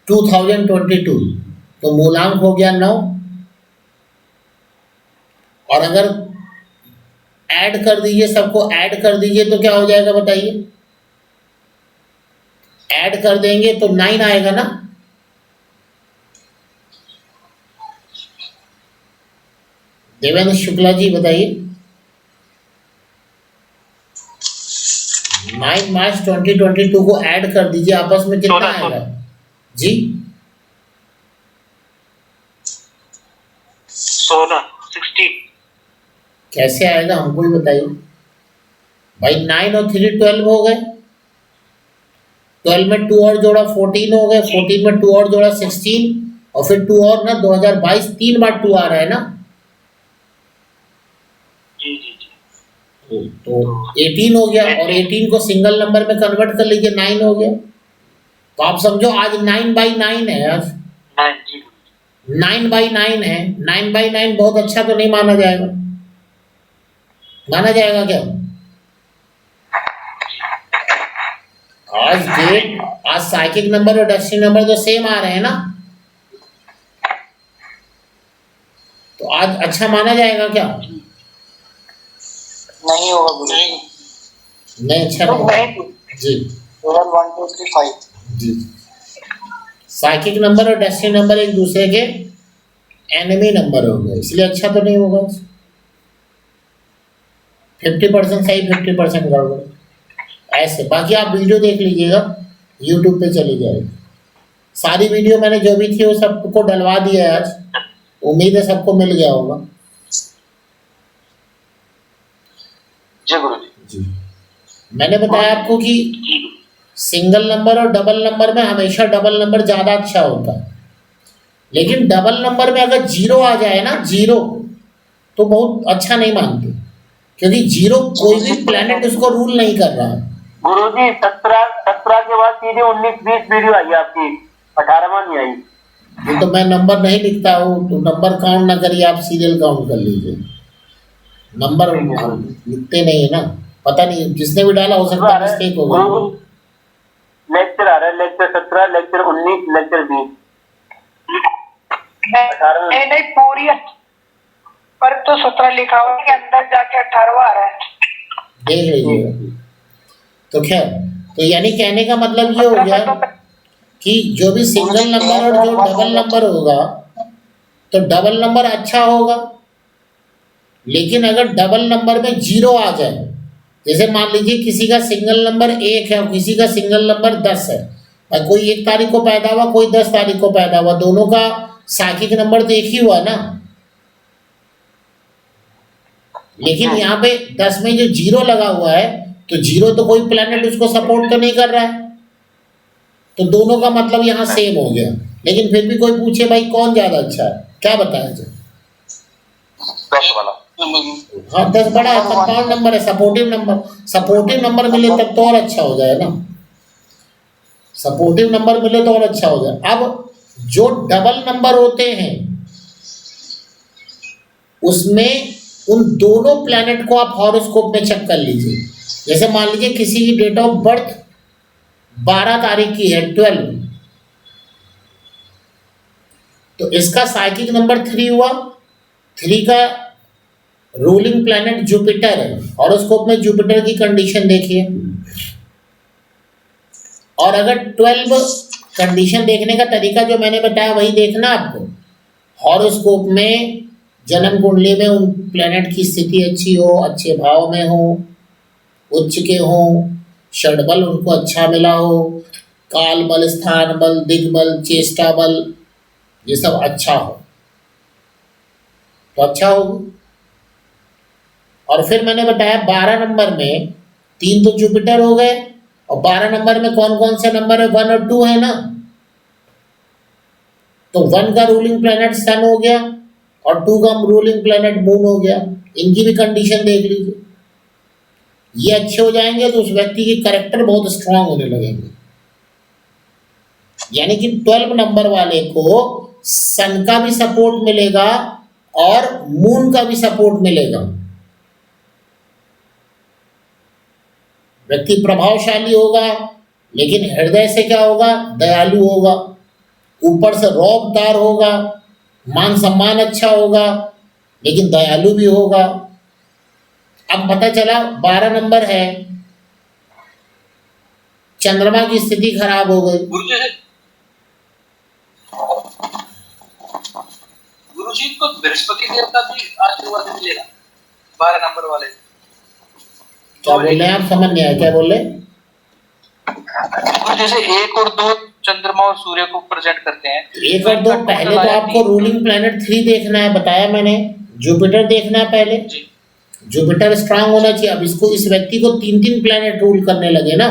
2022, तो मूलांक हो गया 9, और अगर ऐड कर दीजिए, सबको ऐड कर दीजिए तो क्या हो जाएगा बताइए? ऐड कर देंगे तो 9 आएगा ना। देवेंद्र शुक्ला जी बताइए, 9 मार्च 2022 को ऐड कर दीजिए, आपस में कितना आएगा? जी 16 कैसे आएगा हमको ही बताइए भाई। 9 और 3 12 हो गए, 12 में 2 और जोड़ा 14 हो गए, 14 में 2 और जोड़ा 16, और फिर 2 और ना 2022 3 बार 2 आ रहा है ना। जी जी जी। तो 18 हो गया, और 18 को सिंगल नंबर में कन्वर्ट कर लीजिए, 9 हो गया। तो आप समझो आज 9/9 है, आज 9/9 है। 9/9 बहुत अच्छा तो नहीं माना जाएगा, माना जाएगा क्या? आज डेट, आज साइकिक नंबर और डेस्टिनी नंबर तो सेम आ रहे हैं ना, तो आज अच्छा माना जाएगा क्या? नहीं होगा गुरुजी, नहीं अच्छा नहीं जी। 1 2 3 5 जी, साइकिक नंबर और डेस्टिनी नंबर एक दूसरे के एनिमी नंबर हो गए, इसलिए अच्छा तो नहीं होगा। 50% सही, 50% गड़बड़, ऐसे। बाकी आप वीडियो देख लीजिएगा, यूट्यूब पे चली जाएगी सारी वीडियो। मैंने जो भी थी वो सबको डलवा दिया है आज, उम्मीद है सबको मिल गया होगा। जी गुरुजी। जी, मैंने बताया आपको कि सिंगल नंबर और डबल नंबर में हमेशा डबल नंबर ज़्यादा अच्छा होता है, लेकिन डबल नंबर में अगर 0 आ जाए ना, 0, तो बहुत अच्छा नहीं मानते, क्योंकि 0 कोई भी प्लेनेट उसको रूल नहीं कर रहा है। गुरुजी 17 के बाद सीधे 19 20 वीडियो आई आपकी, 18वां नहीं आई। ये तो मैं नंबर नहीं लिखता हूँ, तो नंबर काउंट ना करिए, आप सीरियल काउंट कर लीजिए। नंबर हम लिखते नहीं है ना, पता नहीं जिसने भी डाला हो सकता है मिस्टेक हो गई। लेक्चर आ रहा है, लेक्चर 17, लेक्चर 19, लेक्चर 20। नहीं नहीं पूरी पर तो 17 लिखा हुआ है कि अंदर जाके 18वां आ रहा है। देख लीजिए। तो खैर, तो यानी कहने का मतलब ये हो गया कि जो भी सिंगल नंबर और जो डबल नंबर होगा, तो डबल नंबर अच्छा होगा, लेकिन अगर डबल नंबर में 0 आ जाए, जैसे मान लीजिए किसी का सिंगल नंबर 1 है और किसी का सिंगल नंबर 10 है, और कोई 1 तारीख को पैदा हुआ, कोई 10 तारीख को पैदा हुआ, दोनों का साखिक नंबर तो एक ही हुआ ना, लेकिन यहाँ पे 10 में जो 0 लगा हुआ है, तो 0 तो कोई प्लैनेट उसको सपोर्ट तो नहीं कर रहा है, तो दोनों का मतलब यहाँ सेम हो गया। लेकिन फिर भी कोई पूछे भाई कौन ज्यादा अच्छा है, क्या बताया जाए? 10 वाला। हाँ 10 बड़ा है, कंपाउंड नंबर है, सपोर्टिव नंबर, सपोर्टिव नंबर मिले तब तो और अच्छा हो जाए ना, सपोर्टिव नंबर मिले तो और अच्छा हो जाए। अब जो डबल नंबर होते हैं उसमें उन दोनों प्लैनेट को आप हॉरोस्कोप में चेक कर लीजिए। जैसे मान लीजिए किसी की डेट ऑफ बर्थ 12 तारीख की है, 12, तो इसका साइकिक नंबर 3 हुआ, 3 का रूलिंग प्लैनेट जुपिटर है, हॉरोस्कोप में जुपिटर की कंडीशन देखिए। और अगर 12 कंडीशन देखने का तरीका जो मैंने बताया वही देखना आपको, हॉरोस्कोप में जन्म कुंडली में उन प्लैनेट की स्थिति अच्छी हो, अच्छे भाव में हो, उच्च के हो, षडबल उनको अच्छा मिला हो, काल बल, स्थान बल, दिग्बल, चेष्टा बल, ये सब अच्छा हो तो अच्छा होगा। और फिर मैंने बताया 12 नंबर में 3 तो जुपिटर हो गए, और 12 नंबर में कौन कौन से नंबर है, 1 और 2 है ना, तो 1 का रूलिंग प्लैनेट सन हो गया और 2 का रूलिंग प्लैनेट मून हो गया। इनकी भी कंडीशन देख लीजिए, ये अच्छे हो जाएंगे तो उस व्यक्ति की कैरेक्टर बहुत स्ट्रांग होने लगेंगे। यानी कि 12 नंबर वाले को सन का भी सपोर्ट मिलेगा और मून का भी सपोर्ट मिलेगा। व्यक्ति प्रभावशाली होगा, लेकिन हृदय से क्या होगा, दयालु होगा, ऊपर से रौबदार होगा, मान सम्मान अच्छा होगा, लेकिन दयालु भी होगा। अब पता चला 12 नंबर है, चंद्रमा की स्थिति खराब हो गई। गुरुजी को बृहस्पति देवता भी आशीर्वाद मिलेगा 12 नंबर वाले। क्या बोल रहे हैं आप, समझ नहीं आया क्या बोल रहे? जैसे 1 और 2 चंद्रमा और सूर्य को प्रेजेंट करते हैं। 1 और 2 पहले तो आपको रूलिंग प्लैनेट 3 देखना है, बताया मैंने, जुपिटर देखना है पहले, जुपिटर स्ट्रांग होना चाहिए। अब इसको, इस व्यक्ति को 3-3 प्लैनेट रूल करने लगे ना,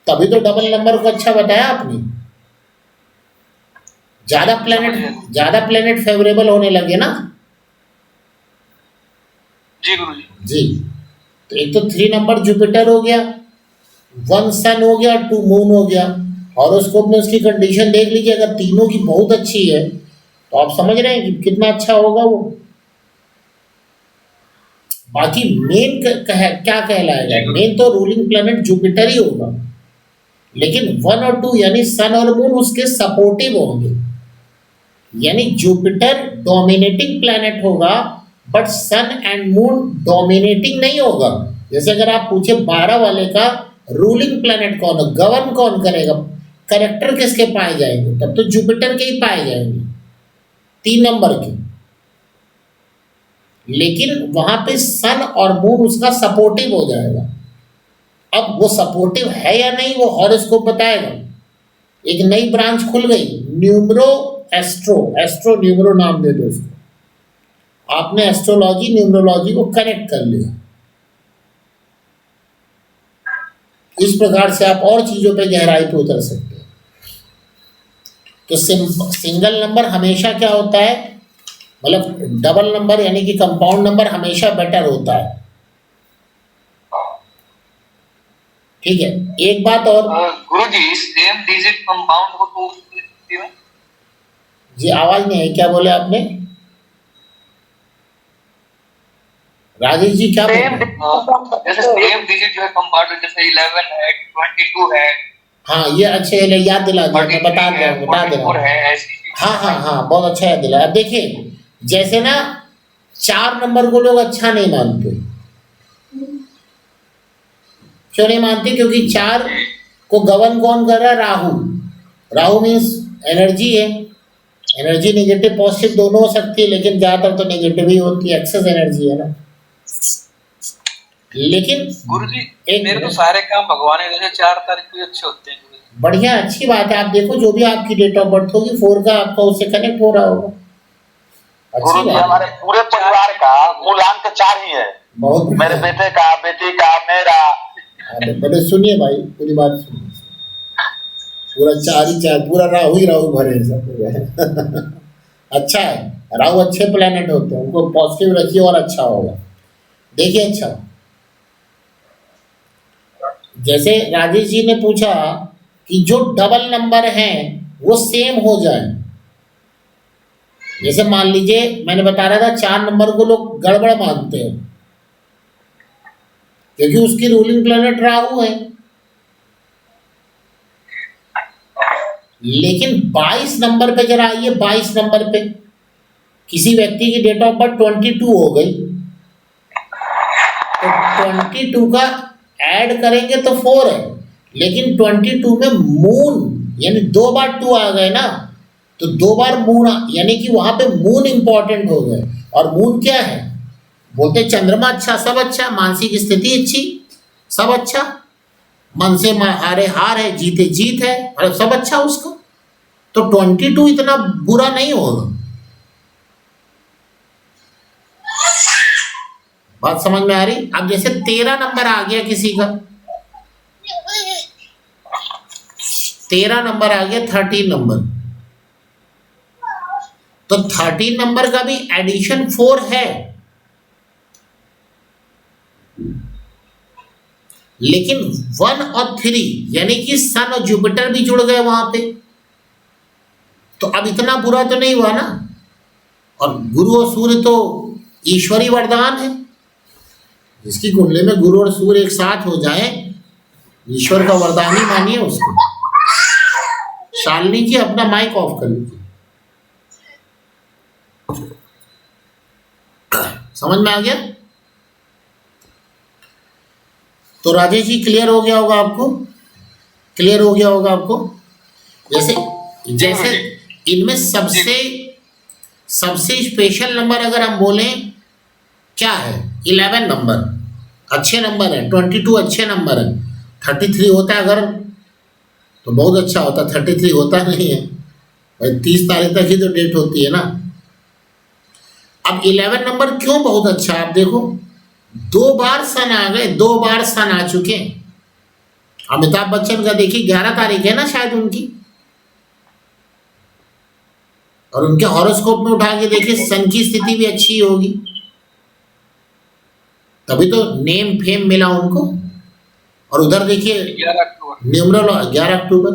तभी तो डबल नंबर को अच्छा बताया आपने। ज्यादा प्लैनेट फेवरेबल होने लगे ना जी गुरुजी जी। तो एक तो 3 नंबर जुपिटर हो गया, 1 सन हो गया, 2 मून हो गया। हॉरोस्कोप में उसकी कंडीशन देख लीजिए, अगर तीनों की बहुत अच्छी है तो आप समझ रहे हैं कि कितना अच्छा होगा वो। बाकी मेन क्या कहलाएगा, मेन तो रूलिंग प्लैनेट जुपिटर ही होगा, लेकिन 1 और 2 यानी सन और मून उसके सपोर्टिव होंगे। यानी जुपिटर डोमिनेटिंग प्लैनेट होगा, but sun and moon dominating नहीं होगा। जैसे अगर आप पूछे 12 वाले का रूलिंग प्लैनेट कौन है, गवर्न कौन करेगा, कैरेक्टर किसके पाए जाएंगे, तब तो जुपिटर के ही पाए जाएंगे, 3 नंबर के। लेकिन वहां पे सन और मून उसका सपोर्टिव हो जाएगा। अब वो सपोर्टिव है या नहीं वो हॉरोस्कोप बताएगा। एक नई ब्रांच खुल गई, न्यूमरो एस्ट्रो, एस्ट्रो न्यूमरो नाम दे दो उसको। आपने एस्ट्रोलॉजी न्यूमरोलॉजी को कनेक्ट कर लिया। इस प्रकार से आप और चीजों पे गहराई पे उतर सकते हैं। तो सिंगल नंबर हमेशा क्या होता है, मतलब डबल नंबर यानी कि कंपाउंड नंबर हमेशा बेटर होता है। ठीक है, एक बात और गुरुजी सेम डिजिट कंपाउंड हो तो जी आवाज नहीं आई, क्या बोले आपने? राजेश जी क्या बोल रहे हैं? जैसे सेम डिजिट जो है कंपाउंड, जैसे 11 है, 22 है, हाँ ये अच्छे है, याद दिला दिया, मैं बता दे रहा हूँ। 44 है, ऐसी हाँ बहुत अच्छा याद दिलाया। अब देखिए जैसे ना 4 नंबर को लोग अच्छा नहीं मानते। क्यों नहीं मानते? क्योंकि 4 को गवर्न कौन कर रहा है? राहु। राहु मीन्स एनर्जी है। एनर्जी नेगेटिव पॉजिटिव दोनों हो सकती है, लेकिन ज़्यादातर तो नेगेटिव ही होती है, एक्सेस एनर्जी है ना। लेकिन गुरुजी एक मेरे तो मिनट, सारे काम भगवान ने जैसे 4 तारीख को ही अच्छे होते हैं गुरुजी। बढ़िया अच्छी बात है। आप देखो जो भी आपकी डेट ऑफ बर्थ होगी 4 का आपका उससे कनेक्ट हो रहा होगा। अच्छी गुरु जी बात है, हमारे पूरे परिवार का मूलांक 4 ही है। बहुत मेरे बढ़िया। बेटे का, बेटी का, मेरा। अरे पहले सुनिए भाई, पूरी बात सुनिए। पूरा 4 ही 4, पूरा राहु ही राहु भरे हैं सब पूरे। अच्छा है, राहु अच्छे प्लेनेट होते हैं, उनको पॉजिटिव रखिए और अच्छा होगा। देखिए अच्छा, जैसे राजेश जी ने पूछा कि जो डबल नंबर हैं वो सेम हो जाए। जैसे मान लीजिए मैंने बता रहा था 4 नंबर को लोग गड़बड़ मानते हैं क्योंकि उसकी रूलिंग प्लेनेट राहु है। लेकिन 22 नंबर पे जरा आइए, 22 नंबर पे किसी व्यक्ति की डेट ऑफ बर्थ 22 हो गई, तो 22 का ऐड करेंगे तो 4 है, लेकिन 22 में मून यानी 2 बार 2 आ गए ना, तो 2 बार मून यानी कि वहां पे मून इंपॉर्टेंट हो गए। और मून क्या है? बोलते चंद्रमा अच्छा, सब अच्छा, मानसिक स्थिति अच्छी, सब अच्छा, मन से हारे हार है, जीते जीत है, और सब अच्छा उसका। तो 22 इतना बुरा नहीं होगा। बात समझ में आ रही? अब जैसे 13 नंबर आ गया किसी का, 13 नंबर आ गया, 13 नंबर, तो 13 नंबर का भी एडिशन 4 है, लेकिन 1 और 3 यानी कि सन और जुपिटर भी जुड़ गए वहां पे, तो अब इतना बुरा तो नहीं हुआ ना। और गुरु और सूर्य तो ईश्वरी वरदान है, जिसकी कुंडली में गुरु और सूर्य एक साथ हो जाए, ईश्वर का वरदान ही मानिए उसको। शालिनी जी अपना माइक ऑफ कर लीजिए। समझ में आ गया? तो राजेश जी क्लियर हो गया होगा आपको? क्लियर हो गया होगा आपको? जैसे जैसे इनमें सबसे स्पेशल नंबर अगर हम बोलें क्या है? 11 नंबर अच्छे नंबर है, 22 अच्छे नंबर है, 33 होता है अगर तो बहुत अच्छा होता, 33 होता नहीं है भाई, 30 तारीख तक ही तो डेट होती है ना। अब 11 नंबर क्यों बहुत अच्छा है? आप देखो 2 बार सन आ गए, 2 बार सन आ चुके। अमिताभ बच्चन का देखिए 11 तारीख है ना शायद उनकी, और उनके हॉरोस्कोप में उठा के देखिए सन की स्थिति भी अच्छी होगी, तभी तो नेम फेम मिला उनको। और उधर देखिए 11 अक्टूबर, न्यूमरल 11 अक्टूबर,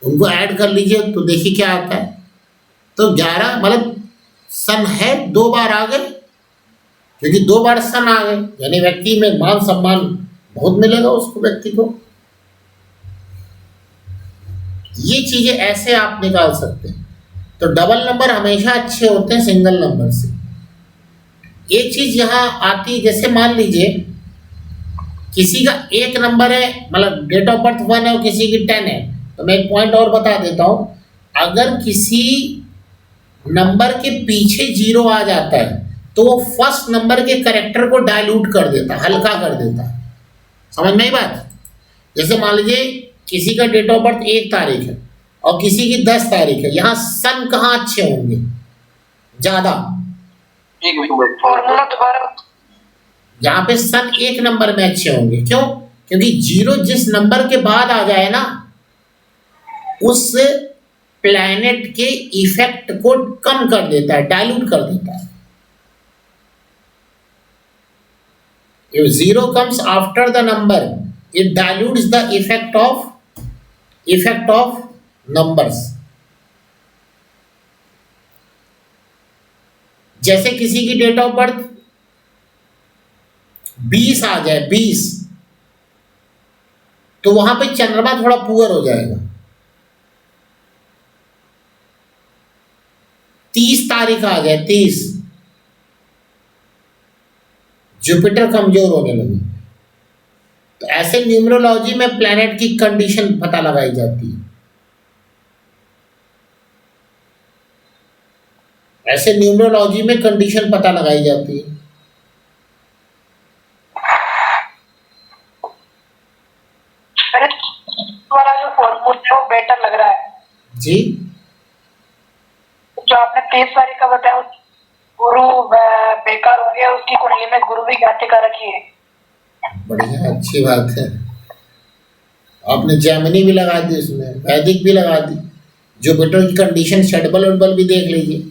उनको ऐड कर लीजिए तो देखिए क्या आता है। तो 11 मतलब सन है, 2 बार आ गए, क्योंकि 2 बार सन आ गए यानी व्यक्ति में मान सम्मान बहुत मिलेगा उसको, व्यक्ति को। ये चीजें ऐसे आप निकाल सकते हैं। तो डबल नंबर हमेशा अच्छे होते हैं सिंगल नंबर से। एक चीज यहां आती, जैसे मान लीजिए किसी का 1 नंबर है, मतलब डेट ऑफ बर्थ 1 है और किसी की 10 है, तो मैं एक पॉइंट और बता देता हूं, अगर किसी नंबर के पीछे 0 आ जाता है तो वो फर्स्ट नंबर के कैरेक्टर को डाइल्यूट कर देता है, हल्का कर देता है। समझ में आई बात? जैसे मान लीजिए किसी का डेट ऑफ बर्थ 1 तारीख है और किसी की 10 तारीख है, यहां सन कहाँ अच्छे होंगे ज्यादा? एक मिनट, फॉर्मूला दोबारा। यहाँ पे सन 1 नंबर में अच्छे होंगे। क्यों? क्योंकि 0 जिस नंबर के बाद आ जाए ना, उस प्लैनेट के इफेक्ट को कम कर देता है, डाइल्यूट कर देता है। If 0 comes after the number, it dilutes the effect of numbers. जैसे किसी की डेट ऑफ बर्थ 20 आ जाए 20, तो वहां पे चंद्रमा थोड़ा पुअर हो जाएगा। 30 तारीख आ जाए 30, जुपिटर कमजोर होने लगे। तो ऐसे न्यूमरोलॉजी में प्लैनेट की कंडीशन पता लगाई जाती है। ऐसे न्यूमरोलॉजी में कंडीशन पता लगाई जाती है। वाला जो फॉर्मूला है वो बेटर लग रहा है जी, जो आपने 23 तारीख का बताया, गुरु बेकार हो गया, उसकी कुंडली में गुरु भी ज्ञाति का रखी है। बढ़िया, अच्छी बात है। आपने जैमिनी भी लगा दी, उसमें वैदिक भी लगा दी, जुपिटर की कंडीशन शेडबल वेडबल भी देख लीजिए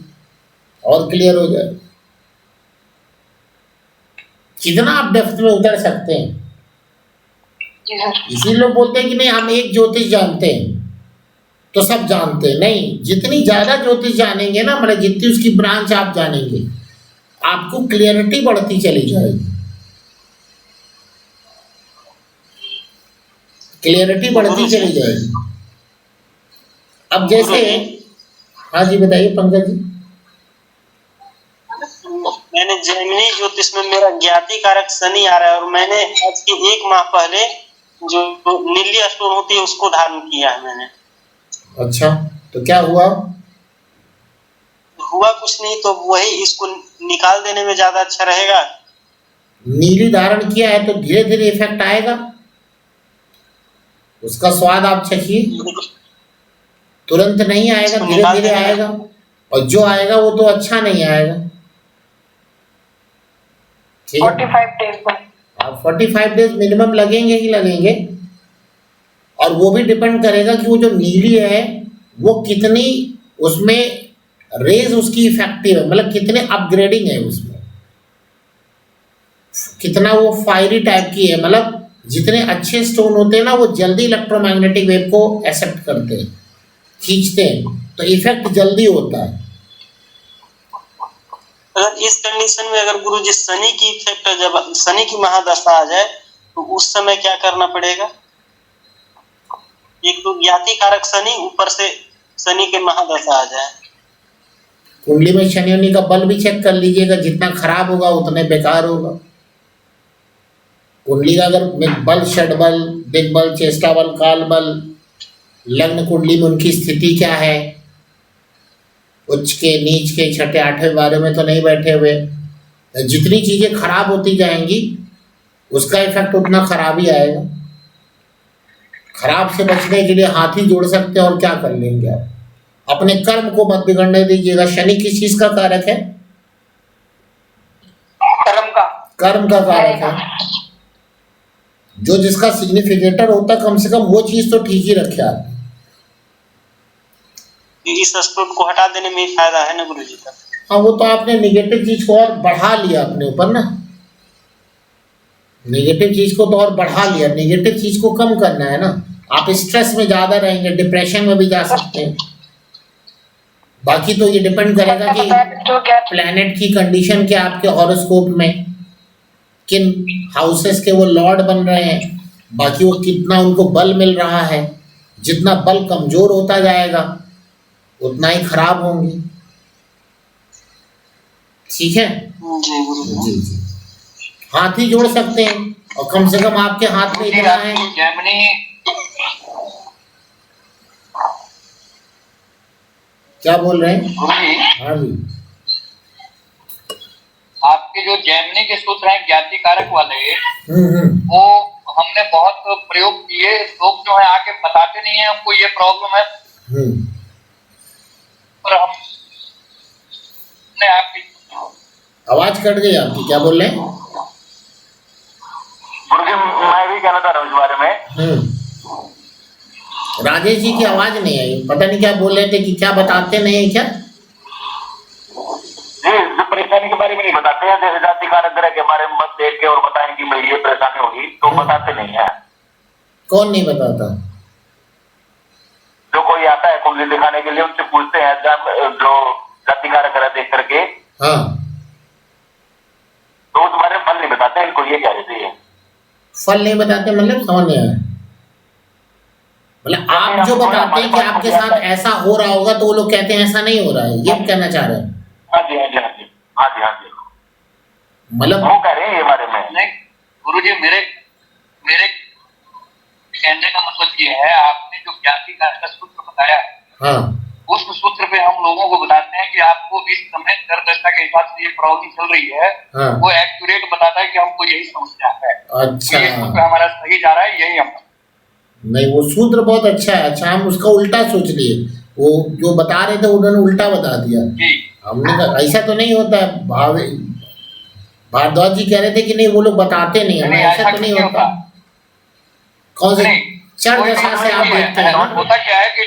और क्लियर हो जाए। कितना आप डेप्थ में उतर सकते हैं। जी सर। इसीलिए लोग बोलते हैं कि नहीं हम एक ज्योतिष जानते हैं तो सब जानते हैं। नहीं, जितनी ज्यादा ज्योतिष जानेंगे ना, मतलब जितनी उसकी ब्रांच आप जानेंगे, आपको क्लियरिटी बढ़ती चली जाएगी। क्लियरिटी बढ़ती चली जाएगी। अब जैसे, हाँ जी बताइए पंकज जी। मैंने जैमिनी ज्योतिष में मेरा ज्ञाति कारक शनि आ रहा है, और मैंने आज के 1 माह पहले जो नीली स्टोन होती है उसको धारण किया है मैंने। अच्छा, तो क्या हुआ? हुआ कुछ नहीं, तो वही इसको निकाल देने में ज्यादा अच्छा रहेगा। नीली धारण किया है तो धीरे धीरे इफेक्ट आएगा, उसका स्वाद आप चखिए। तुरंत नहीं आएगा, धीरे धीरे आएगा, और जो आएगा वो तो अच्छा नहीं आएगा। ठीक है, 45 डेज में। 45 डेज मिनिमम लगेंगे ही लगेंगे। और वो भी डिपेंड करेगा कि वो जो नीली है वो कितनी उसमें रेज उसकी इफेक्टिव है, मतलब कितने अपग्रेडिंग है उसमें, कितना वो फायरी टाइप की है। मतलब जितने अच्छे स्टोन होते हैं ना, वो जल्दी इलेक्ट्रोमैग्नेटिक वेव को एक्सेप्ट करते हैं, खींचते हैं, तो इफेक्ट जल्दी होता है। अगर इस कंडीशन में अगर गुरुजी शनि की इफेक्ट, जब शनि की महादशा आ जाए तो उस समय क्या करना पड़ेगा? एक तो ज्ञाति कारक शनि, ऊपर से शनि के महादशा आ जाए। कुंडली में शनि उनी का बल भी चेक कर लीजिएगा, जितना खराब होगा उतने बेकार होगा। कुंडली का अगर बल, षडबल, दिग्बल, चेष्टा बल, काल बल, लग्न कुंडली में उनकी स्थिति क्या है, उच्च के, नीच के, छठे, आठवें, 12वें में तो नहीं बैठे हुए, जितनी चीजें खराब होती जाएंगी उसका इफेक्ट उतना खराब ही आएगा। खराब से बचने के लिए हाथ ही जोड़ सकते हैं, और क्या कर लेंगे आप। अपने कर्म को मत बिगड़ने दीजिएगा। शनि किस चीज का कारक है? कर्म का। कर्म का कारक है। जो जिसका सिग्निफिकेटर होता, कम से कम वो चीज तो ठीक ही रखे आप। इस स्टोन को हटा देने में ही फायदा है ना गुरुजी का? हाँ, वो तो आपने निगेटिव चीज को और बढ़ा लिया अपने ऊपर ना, नेगेटिव चीज को तो और बढ़ा लिया। नेगेटिव चीज को कम करना है ना। आप स्ट्रेस में ज्यादा रहेंगे, डिप्रेशन में भी जा सकते हैं। बाकी तो ये डिपेंड करेगा कि प्लैनेट की कंडीशन क्या, आपके हॉरोस्कोप में किन हाउसेस के वो लॉर्ड बन रहे हैं, बाकी वो कितना उनको बल मिल रहा है। जितना बल कमजोर होता जाएगा उतना ही खराब होंगे। ठीक है जी गुरुजी। जी जी, हाथ ही जोड़ सकते हैं, और कम से कम आपके हाथ में इतना है। जैमिनी क्या बोल रहे हैं? गुरुजी, हाँ जी, आपके जो जैमिनी के सूत्र हैं ज्ञाति कारक वाले, हम्म, वो हमने बहुत प्रयोग किए। लोग जो है आके बताते नहीं है हमको ये प्रॉब्लम है, पर हमने आपकी आवाज कट गई आपकी, क्या बोल रहे हैं? गुरुजी मैं भी कहना चाह रहा हूँ इस बारे में। राजेश जी की आवाज नहीं आई, पता नहीं क्या बोल रहे थे कि क्या बताते नहीं है क्या? जी, जो परेशानी के बारे में नहीं बताते हैं, जैसे जाति कारक ग्रह के बारे में मत देख के और बताएं कि भाई ये परेशानी होगी, तो बताते नहीं है। कौन नहीं बताता? जो कोई आता है कुंडली दिखाने के लिए, उनसे पूछते हैं जो जाति कारक ग्रह देख करके, हाँ, फल नहीं बताते मतलब समझ नहीं आया। मतलब आप जो बताते हैं कि आपके साथ ऐसा हो रहा होगा तो वो लोग कहते हैं ऐसा नहीं हो रहा है, ये आप कहना चाह रहे हैं? हाँ जी हाँ जी हाँ जी हाँ जी हाँ जी, मतलब वो कह रहे हैं ये बारे में। नहीं गुरुजी, मेरे मेरे कहने का मतलब ये है, आपने जो ज्ञाति का सूत्र बताया है, हाँ उस सूत्र पे हम लोगों को बताते हैं कि आपको इस समय दशा के हिसाब से ये प्रॉब्लम चल रही है, हाँ वो एक्यूरेट बताता है कि हमको यही समस्या है। अच्छा, तो ये सूत्र हमारा सही जा रहा है, यही हम नहीं वो सूत्र बहुत अच्छा है। अच्छा, हम उसका उल्टा सोच लिए, वो जो बता रहे थे उन्होंने उल्टा बता दिया। जी। हमने कहा ऐसा तो नहीं होता है। भारद्वाज जी कह रहे थे कि नहीं वो लोग बताते नहीं हमें, ऐसा तो नहीं होता। कौन से चर दशा से आप देखते हैं ना? होता क्या है कि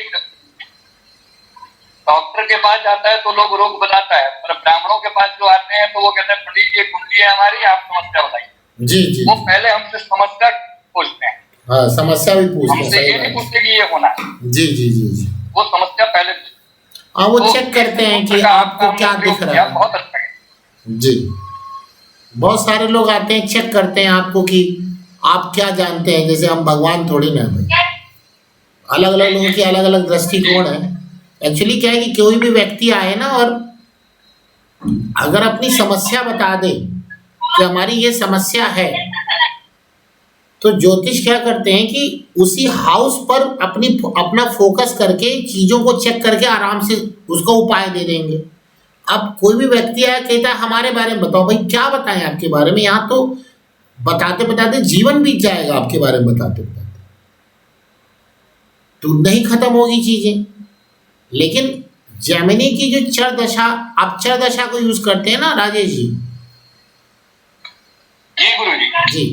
डॉक्टर के पास जाता है तो लोग रोग बताता है, पर ब्राह्मणों के पास जो आते हैं तो वो कहते हैं पंडित जी कुंडली है हमारी, आप समस्या बताइए। जी जी, वो पहले हमसे समस्या पूछते हैं। हाँ समस्या भी पूछते हैं, हमसे सही ये नहीं बात पूछते कि ये होना है। है। जी जी जी जी, वो समस्या पहले हाँ वो तो चेक करते हैं कि इसका आपको क्या हमने दिख प्रयोग रहा किया, है। बहुत अच्छा है। जी, बहुत सारे लोग आते हैं चेक करते हैं आपको कि आप क्या जानते हैं। जैसे हम भगवान थोड़ी ना हैं भाई, अलग अलग लोगों की अलग अलग दृष्टिकोण है। एक्चुअली क्या है कि कोई भी व्यक्ति आए ना और अगर अपनी समस्या बता दे कि हमारी ये समस्या है, तो ज्योतिष क्या करते हैं कि उसी हाउस पर अपना फोकस करके चीज़ों को चेक करके आराम से उसका उपाय दे देंगे। अब कोई भी व्यक्ति आया कहता है हमारे बारे में बताओ, भाई क्या बताएं आपके बारे में, यहाँ तो बताते बताते जीवन बीत जाएगा आपके बारे में बताते बताते, तो नहीं खत्म होगी चीजें। लेकिन जेमिनी की जो चर दशा, आप चर दशा को यूज करते हैं ना राजेश जी? जी गुरुजी। जी,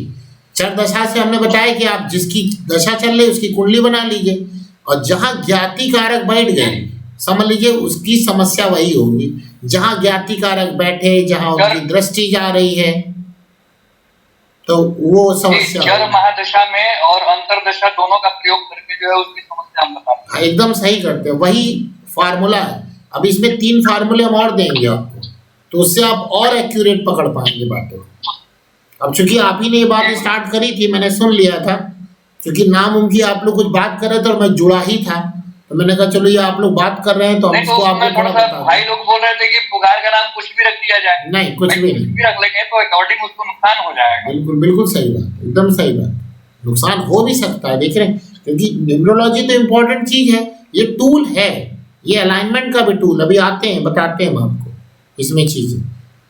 चर दशा से हमने बताया कि आप जिसकी दशा चल रही उसकी कुंडली बना लीजिए, और जहां ज्ञाति कारक बैठ गए समझ लीजिए उसकी समस्या वही होगी। जहां ज्ञाति कारक बैठे, जहां उनकी दृष्टि जा रही है, तो वो समस्या चर महादशा में और अंतरदशा दोनों का प्रयोग करके जो है उसकी समस्या हम बताते हैं। एकदम सही करते हैं, वही फार्मूला है। अब इसमें 3 फार्मूले हम और देंगे आपको, तो उससे आप और एक्यूरेट पकड़ पाएंगे बातों को। अब चूंकि आप ही ने ये बात स्टार्ट करी थी, मैंने सुन लिया था, क्योंकि नाम उनकी आप लोग कुछ बात कर रहे थे और मैं जुड़ा ही था, तो मैंने कहा चलो ये आप लोग बात कर रहे हैं तो हम इसको आपको थोड़ा बता भाई लोग बोल रहे थे कि पुकार का नाम कुछ भी रख दिया जाए। नहीं, कुछ भी नहीं, कुछ भी रख लेंगे तो अकॉर्डिंग उसको नुकसान हो जाएगा। बिल्कुल बिल्कुल सही बात, एकदम सही बात। नुकसान हो भी सकता है, देख रहे हैं, क्योंकि न्यूमरोलॉजी तो इम्पोर्टेंट चीज है, ये टूल है, ये अलाइनमेंट का भी टूल, अभी आते हैं बताते हैं हम आपको इसमें चीजें।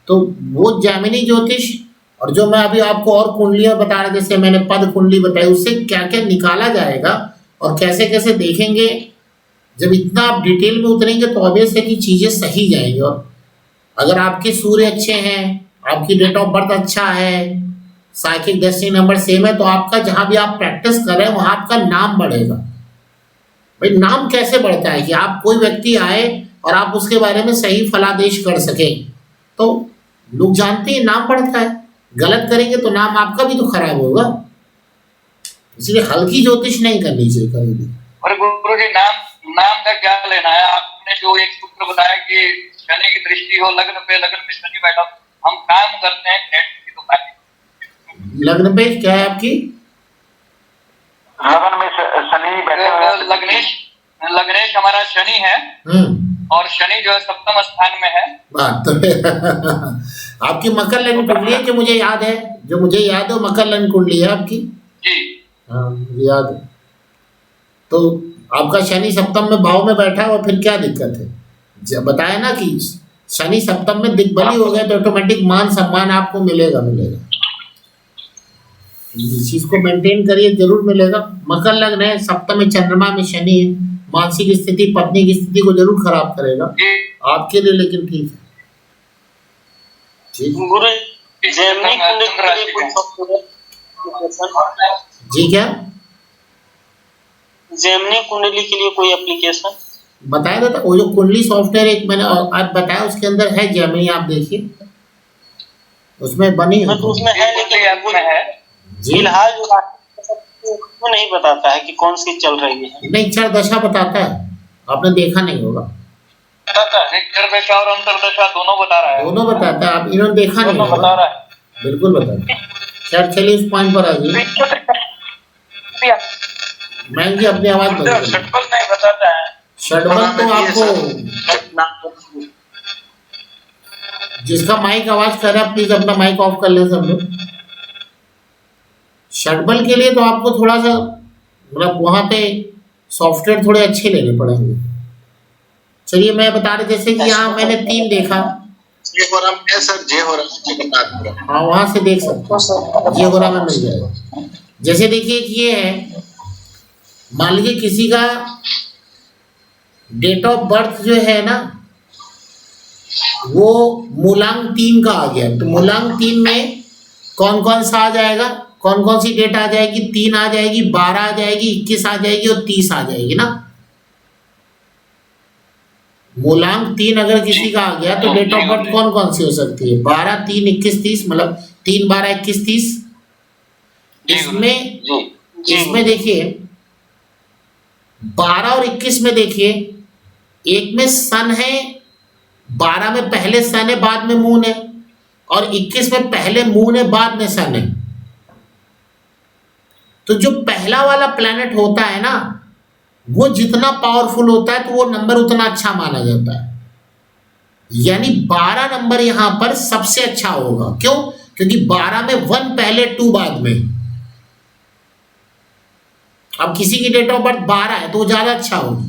तो वो जेमिनी ज्योतिष, और जो मैं अभी आपको और कुंडलियां बता रहा, जैसे मैंने पद कुंडली बताई, उससे क्या क्या निकाला जाएगा और कैसे कैसे देखेंगे, जब इतना आप डिटेल में उतरेंगे तो ऑब्वियस है कि चीज़ें सही जाएंगी। और अगर आपके सूर्य अच्छे हैं, आपकी डेट ऑफ बर्थ अच्छा है, साइकिक डेस्टिनी नंबर सेम है, तो आपका जहाँ भी आप प्रैक्टिस कर रहे हैं वहाँ आपका नाम बढ़ेगा। भाई नाम कैसे बढ़ता है कि आप कोई व्यक्ति आए और आप उसके बारे में सही फलादेश कर सकें, तो लोग जानते हैं नाम बढ़ता है। गलत करेंगे तो नाम आपका भी तो खराब होगा, इसलिए हल्की ज्योतिष नहीं करनी चाहिए कभी भी। और गुरु जी नाम का क्या लेना है? आपने जो एक सूत्र बताया कि शनि की दृष्टि हो लग्न में शनि बैठा, हम काम करते हैं नेट की दुकान। लग्न पे क्या है आपकी? लगन में शनि बैठे हुए हैं। लग्नेश हमारा शनि है, और शनि जो है 7वें स्थान में है। बात तो आपकी मकर लग्न कुंडली है, जो मुझे याद है, वो मकर लग्न कुंडली है आपकी। जी हाँ मुझे याद है। तो आपका शनि सप्तम में भाव में बैठा और फिर क्या दिक्कत है? जब बताया ना कि शनि सप्तम में दिग्बली हो गया तो ऑटोमेटिक मान सम्मान आपको मिलेगा। इस चीज को मेंटेन करिए, जरूर मिलेगा। मकर लग्न है, सप्तम में चंद्रमा में शनि है, मानसिक स्थिति, पत्नी की स्थिति को जरूर खराब करेगा आपके लिए, लेकिन ठीक है। ठीक गुरु जेमिनी कुंडली के लिए कोई जी, क्या जेमिनी कुंडली के लिए कोई एप्लीकेशन बताया था? वो जो कुंडली सॉफ्टवेयर एक मैंने आज बताया, उसके अंदर है जेमिनी, आप देखिए उसमें बनी है। तो उसमें है, लेकिन फिलहाल जो नहीं बताता है कि कौन सी चल रही है। नहीं, चर दशा बताता है, आपने देखा नहीं होगा। चर दशा और अंतरदशा दोनों बता रहा है। दोनों बताता है, आप इन्होंने देखा नहीं होगा। बता रहा है, बिल्कुल बताता है। खैर चलिए उस पॉइंट पर आ जाइए। भैया मैं जी अपनी आवाज बंद कर, षटबल नहीं बताता है। षटबल तो आपको, जिसका माइक आवाज कर रहा है प्लीज अपना माइक ऑफ कर ले सब लोग। षटबल के लिए तो आपको थोड़ा सा मतलब वहां पे सॉफ्टवेयर थोड़े अच्छे लेने पड़ेंगे। चलिए मैं बता रहा जैसे कि यहाँ मैंने 3 देखा, जे हो रहा है सर, जे हो रहा है। हाँ वहां से देख सकते हो, ये हो रहा में मिल जाएगा। जैसे देखिए कि ये है, मान लीजिए किसी का डेट ऑफ बर्थ जो है ना वो मूलांक 3 का आ गया, तो मूलांक 3 में कौन कौन सा आ जाएगा, कौन कौन सी डेट आ जाएगी, 3 आ जाएगी, 12 आ जाएगी, 21 आ जाएगी और 30 आ जाएगी ना। मूलांक 3 अगर किसी का आ गया तो डेट ऑफ बर्थ कौन कौन सी हो सकती है, 12, 3, 21, 30, मतलब 3, 12, 21, 30। इसमें देखिए 12 और 21 में देखिए, एक में सन है, 12 में पहले सन है बाद में मून है, और 21 में पहले मून है बाद में सन है। तो जो पहला वाला प्लैनेट होता है ना वो जितना पावरफुल होता है तो वो नंबर उतना अच्छा माना जाता है। यानी 12 नंबर यहां पर सबसे अच्छा होगा। क्यों? क्योंकि 12 में 1 पहले 2 बाद में। अब किसी की डेट ऑफ बर्थ 12 है तो वो ज्यादा अच्छा होगा।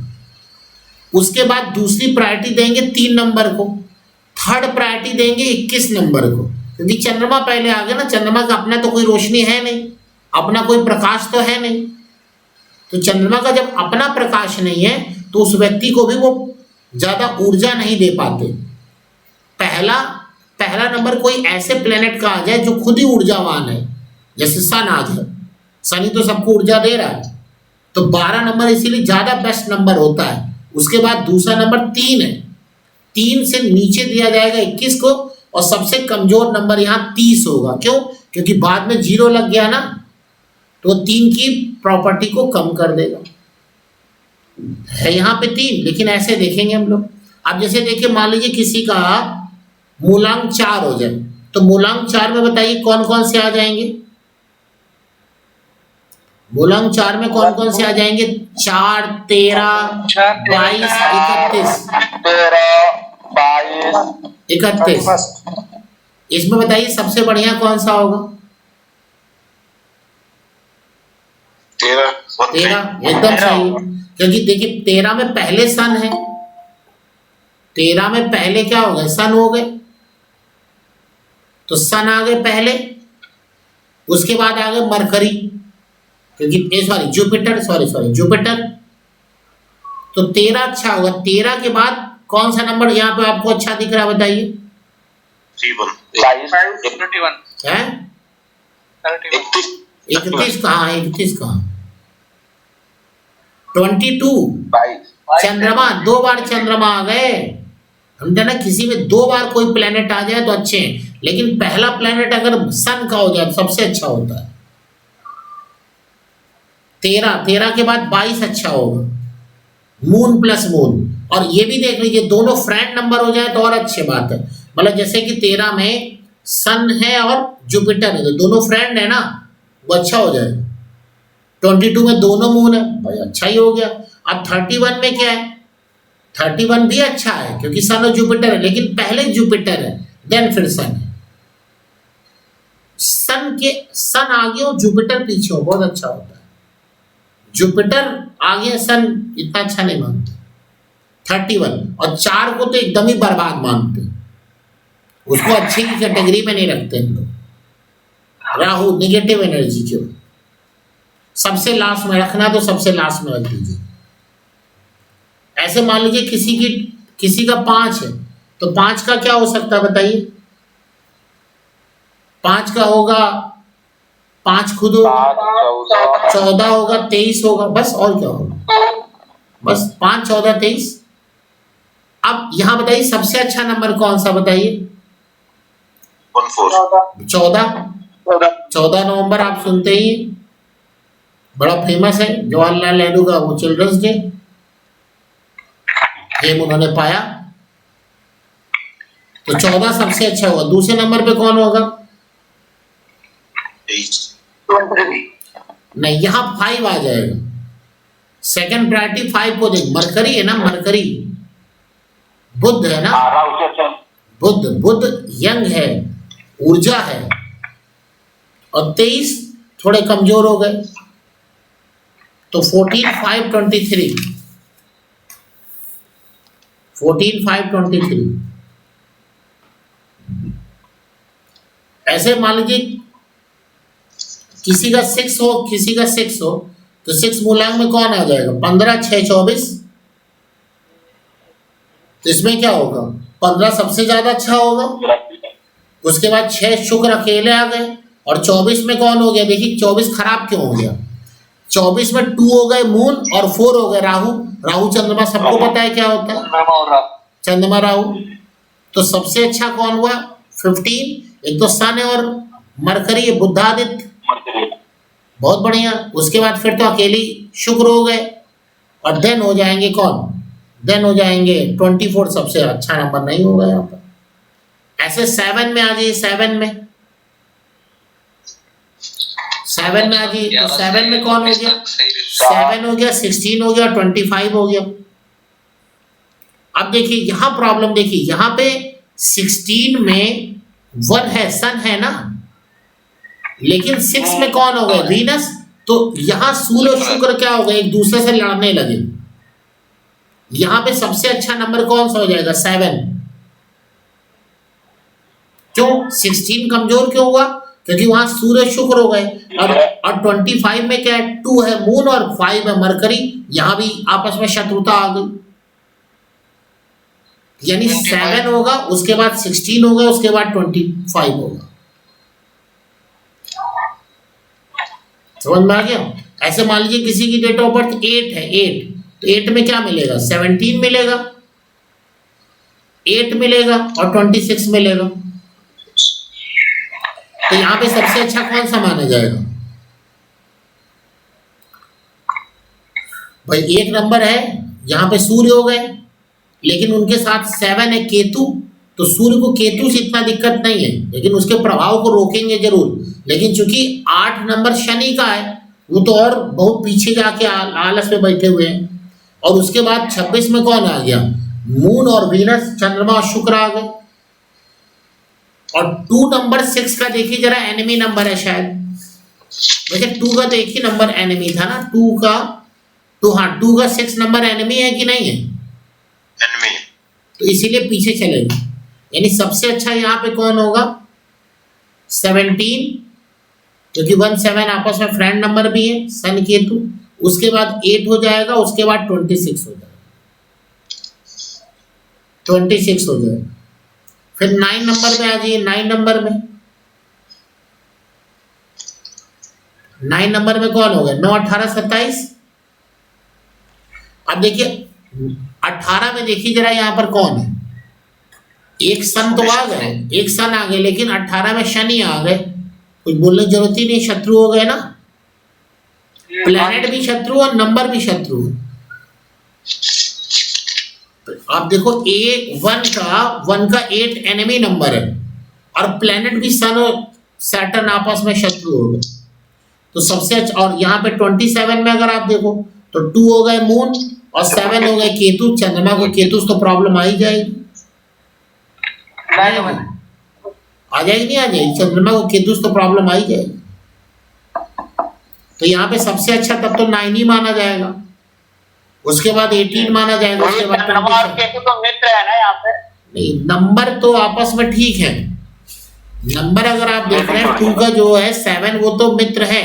उसके बाद दूसरी प्रायोरिटी देंगे 3 नंबर को, थर्ड प्रायोरिटी देंगे 21 नंबर को, क्योंकि चंद्रमा पहले आ गया ना। चंद्रमा का अपना तो कोई रोशनी है नहीं, अपना कोई प्रकाश तो है नहीं, तो चंद्रमा का जब अपना प्रकाश नहीं है तो उस व्यक्ति को भी वो ज्यादा ऊर्जा नहीं दे पाते। पहला नंबर कोई ऐसे प्लेनेट का आ जाए जो खुद ही ऊर्जावान है, जैसे सन आ जाए, शनि तो सबको ऊर्जा दे रहा है, तो 12 नंबर इसीलिए ज्यादा बेस्ट नंबर होता है। उसके बाद दूसरा नंबर 3 है, 3 से नीचे दिया जाएगा 21 को, और सबसे कमजोर नंबर यहाँ 30 होगा। क्यों? क्योंकि बाद में 0 लग गया ना तो 3 की प्रॉपर्टी को कम कर देगा। है यहाँ पे 3, लेकिन ऐसे देखेंगे हम लोग। अब जैसे देखिए मान लीजिए किसी का मूलांक 4 हो जाए, तो मूलांक 4 में बताइए कौन कौन से आ जाएंगे। मूलांक 4 में कौन कौन से आ जाएंगे? 4, 13, 22, 31, 31। इसमें बताइए सबसे बढ़िया कौन सा होगा? 13 एकदम सही है, क्योंकि देखिए 13 में पहले सन है, 13 में पहले क्या हो गए? सन हो गए, तो सन आ गए पहले, उसके बाद आ गए मरकरी, क्योंकि जुपिटर। तो 13 अच्छा होगा। 13 के बाद कौन सा नंबर यहाँ पे आपको अच्छा दिख रहा है बताइए? 31 है 31 कहाँ? 31 कहाँ? 22 चंद्रमा, 2 बार चंद्रमा आ गए। समझे ना? किसी में 2 बार कोई प्लेनेट आ जाए तो अच्छे हैं, लेकिन पहला प्लेनेट अगर सन का हो जाए तो सबसे अच्छा होता है। 13 के बाद 22 अच्छा होगा, मून प्लस मून। और ये भी देख लीजिए दोनों फ्रेंड नंबर हो जाए तो और अच्छी बात है। मतलब जैसे कि 13 में सन है और जुपिटर है, तो दोनों फ्रेंड है ना, वो अच्छा हो जाएगा। 22 में दोनों मून है, भाई अच्छा ही हो गया। अब 31 में क्या है? 31 भी अच्छा है क्योंकि सन और जुपिटर है, लेकिन पहले जुपिटर है देन फिर सन है। सन आगे और जुपिटर पीछे हो, बहुत अच्छा होता है। जुपिटर आगे सन इतना अच्छा नहीं मानते 31, और 4 को तो एकदम ही बर्बाद मानते, उसको अच्छी की कैटेगरी में नहीं रखते हम लोग। राहु निगेटिव एनर्जी के सबसे लास्ट में रखना तो सबसे लास्ट में रख दीजिए। ऐसे मान लीजिए किसी का 5 है, तो 5 का क्या हो सकता है बताइए? 5 का होगा 5 खुद होगा, 14 होगा, 23 होगा, बस और क्या होगा? बस 5, 14, 23। अब यहां बताइए सबसे अच्छा नंबर कौन सा बताइए? 14 नवंबर आप सुनते ही, बड़ा फेमस है जवाहरलाल नेहरू का वो चिल्ड्रंस डे, गेम उन्होंने पाया, तो 14 सबसे अच्छा होगा। दूसरे नंबर पे कौन होगा? 23 नहीं, यहाँ 5 आ जाएगा। सेकंड प्रायोरिटी 5 को देख, मरकरी है ना, मरकरी बुध है ना, बुध यंग है, ऊर्जा है, और 23 थोड़े कमजोर हो गए, तो 14 5 23, 14 5 23। ऐसे मान लीजिए किसी का 6 हो, किसी का 6 हो, तो 6 मूलांक में कौन आ जाएगा? 15 6 24। तो इसमें क्या होगा? 15 सबसे ज्यादा अच्छा होगा, उसके बाद 6 शुक्र अकेले आ गए, और 24 में कौन हो गया? देखिए 24 खराब क्यों हो गया? 24 में 2 हो गए मून, और 4 हो गए राहु। राहु चंद्रमा सबको पता है क्या होता है, चंद्रमा राहु। तो सबसे अच्छा कौन हुआ? 15। एक तो सन है और मरकरी है, बुधादित्य, बहुत बढ़िया। उसके बाद फिर तो अकेली शुक्र हो गए, और देन हो जाएंगे कौन? देन हो जाएंगे 24। सबसे अच्छा नंबर नहीं होगा यहाँ पर। ऐसे 7 में आ जाइए, 7 में, 7 में आ जाइए, तो 7 में कौन हो गया? 7 हो गया, 16 हो गया, 25 हो गया। अब देखिए यहाँ प्रॉब्लम, देखिए यहाँ पे 16 में 1 है, सन है ना, लेकिन 6 में कौन हो गए? वीनस। तो यहाँ सूर्य और शुक्र क्या हो गए? एक दूसरे से लड़ने लगे। यहाँ पे सबसे अच्छा नंबर कौन सा हो जाएगा? 7। क्यों 16 कमजोर क्यों हुआ? क्योंकि वहां सूर्य शुक्र हो गए, और 25 में क्या है? 2 है मून, और 5 है मरकरी। यहां भी आपस में शत्रुता आ गई, यानी 7 होगा, उसके बाद 16 होगा, उसके बाद 25 होगा। समझ में आ गया? ऐसे मान लीजिए किसी की डेट ऑफ बर्थ 8 है, 8, तो 8 में क्या मिलेगा? 17 मिलेगा, 8 मिलेगा, और 26 मिलेगा। तो यहाँ पे सबसे अच्छा कौन सा माना जाएगा? भाई एक नंबर है, यहाँ पे सूर्य हो गए, लेकिन उनके साथ 7 है केतु। तो सूर्य को केतु से इतना दिक्कत नहीं है, लेकिन उसके प्रभाव को रोकेंगे जरूर। लेकिन चूंकि 8 नंबर शनि का है, वो तो और बहुत पीछे जाके आलस में बैठे हुए हैं। और उसके बाद 26 में कौन आ गया? मून और वीनस, चंद्रमा और शुक्र आ गए। और 2 नंबर 6 का देखिए जरा, एनिमी नंबर है शायद। वैसे 2 का तो एक ही नंबर एनिमी था ना, 2 का 6 नंबर एनिमी है कि नहीं है? एनिमी। तो इसीलिए पीछे चलेगा। यानी सबसे अच्छा यहाँ पे कौन होगा? 17, क्योंकि 1 7 आपस में फ्रेंड नंबर भी है, सन केतु। उसके बाद 8 हो जाएगा, उसके बाद 26 हो जाएगा, 26 हो जाएगा। फिर 9 नंबर में आ जाइए, 9 नंबर में, 9 नंबर में कौन होगा? 9 18 27। अब देखिए 18 में देखिए जरा यहाँ पर कौन है? एक सन तो आ गए, एक सन आ गए, लेकिन 18 में शनि आ गए। कुछ बोलने की जरूरत ही नहीं, शत्रु हो गए ना, प्लेनेट भी शत्रु और नंबर भी शत्रु। तो आप देखो 1 का 8 एनिमी नंबर है, और प्लेनेट भी सन और सैटर्न आपस में शत्रु हो गए। तो सबसे अच्छा, और यहाँ पे 27 में अगर आप देखो तो 2 हो गए मून, और 7 हो गए केतु। चंद्रमा को केतु से तो प्रॉब्लम आ ही जाएगी, आ जाएगी नहीं आ जाएगी? चंद्रमा को केतु से तो प्रॉब्लम आ ही जाएगी। तो यहाँ पे सबसे अच्छा तब तो 9 ही माना जाएगा, उसके बाद 18 माना जाएगा, उसके बाद केतु तो मित्र है ना यहाँ पे? नहीं, नंबर तो आपस में ठीक है। नंबर अगर आप देख रहे हैं 2 का जो है 7, वो तो मित्र है,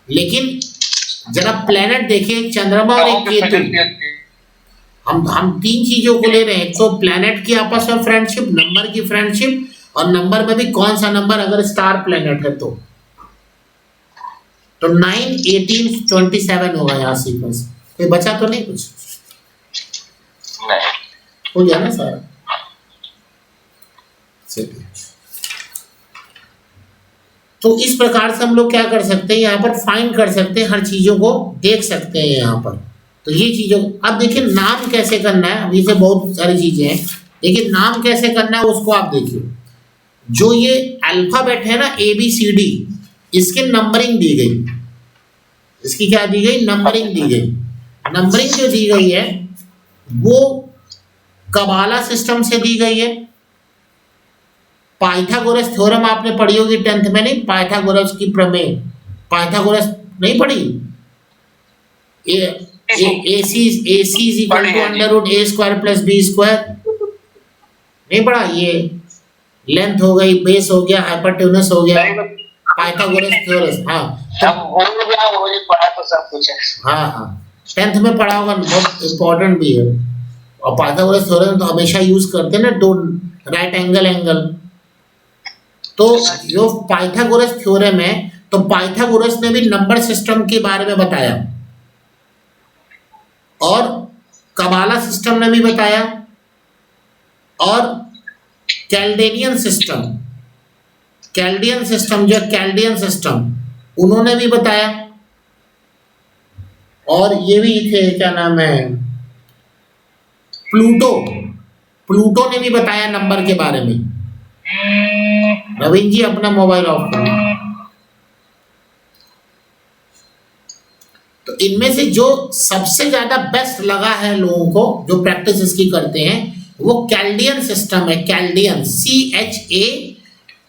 लेकिन जरा प्लेनेट देखिए, चंद्रमा और एक केतु। हम 3 चीजों को ले रहे हैं। तो प्लेनेट की आपस में फ्रेंडशिप, नंबर की फ्रेंडशिप, और नंबर में भी कौन सा नंबर अगर स्टार प्लेनेट है तो 9 18 27 होगा यहाँ सीक्वेंस। कोई बचा तो नहीं कुछ? नहीं, हो गया ना सारा? चलिए, तो इस प्रकार से हम लोग क्या कर सकते हैं, यहाँ पर फाइंड कर सकते हैं, हर चीजों को देख सकते हैं यहाँ पर। तो ये चीजों, अब देखिए नाम कैसे करना है। अभी से बहुत सारी चीजें हैं, देखिए नाम कैसे करना है उसको आप देखिए। जो ये अल्फाबेट है ना, ABCD, इसकी नंबरिंग दी गई, इसकी क्या दी गई, नंबरिंग दी गई। नंबरिंग जो दी गई है वो कबाला सिस्टम से दी गई है। पाइथागोरस थ्योरम आपने पढ़ी होगी 10th में, नहीं, पाइथागोरस की प्रमेय, पाइथागोरस नहीं पढ़ी, AC is equal to under root A square plus B square, नहीं पढ़ा? ये लेंथ हो गई, बेस हो गया, हाइपोटेन्यूस हो गया, पाइथागोरस थ्योरम। हाँ पढ़ा तो सब कुछ है। हाँ 10th में पढ़ा होगा, बहुत इंपॉर्टेंट भी है। और पाइथागोरस थ्योरम तो हमेशा यूज करते हैं ना, दो राइट एंगल। तो जो पाइथागोरस थ्योरम है, तो पाइथागोरस ने भी नंबर सिस्टम के बारे में बताया और कबाला सिस्टम ने भी बताया और कैल्डेनियन सिस्टम उन्होंने भी बताया। और ये भी थे, क्या नाम है, प्लूटो ने भी बताया नंबर के बारे में। रविंद्र जी अपना मोबाइल ऑफ करो। तो इनमें से जो सबसे ज्यादा बेस्ट लगा है लोगों को, जो प्रैक्टिस इसकी करते हैं, वो कैल्डियन सिस्टम है। Chaldean,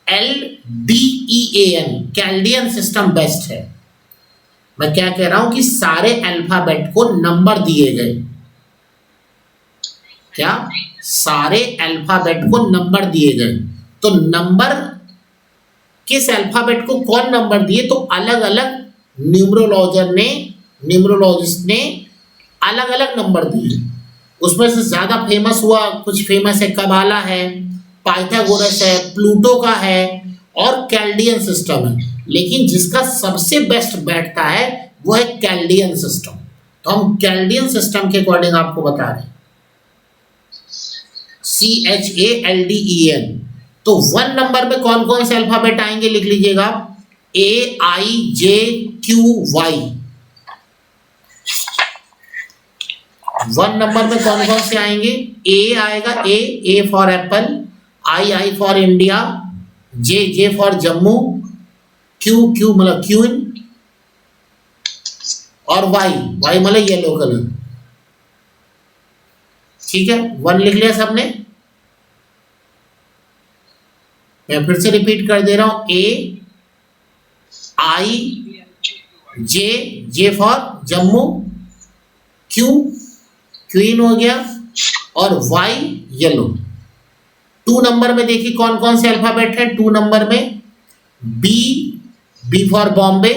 CHALDEAN, Chaldean system best है। मैं क्या कह रहा हूं कि सारे अल्फाबेट को नंबर दिए गए, क्या सारे अल्फाबेट को नंबर दिए गए। तो नंबर किस अल्फाबेट को कौन नंबर दिए, तो अलग अलग न्यूमरोलॉजिस्ट ने अलग अलग नंबर दिए। उसमें से ज्यादा फेमस हुआ, कुछ फेमस है, कबाला है, पाइथागोरस है, प्लूटो का है और कैल्डियन सिस्टम है। लेकिन जिसका सबसे बेस्ट बैठता है वो है कैल्डियन सिस्टम। तो हम कैल्डियन सिस्टम के अकॉर्डिंग आपको बता रहे हैं, CHALDEN। तो 1 नंबर में कौन कौन से अल्फाबेट आएंगे, लिख लीजिएगा, AIJQY। 1 नंबर में कौन कौन से आएंगे, A आएगा, A for Apple, I for India, J for Jammu, Q मतलब क्वीन, और Y मतलब येलो कलर। ठीक है, 1 लिख लिया सबने। मैं फिर से रिपीट कर दे रहा हूं, AIJ फॉर जम्मू, क्वीन हो गया, और Y येलो। 2 नंबर में देखिए कौन कौन से अल्फाबेट है। 2 नंबर में B for Bombay,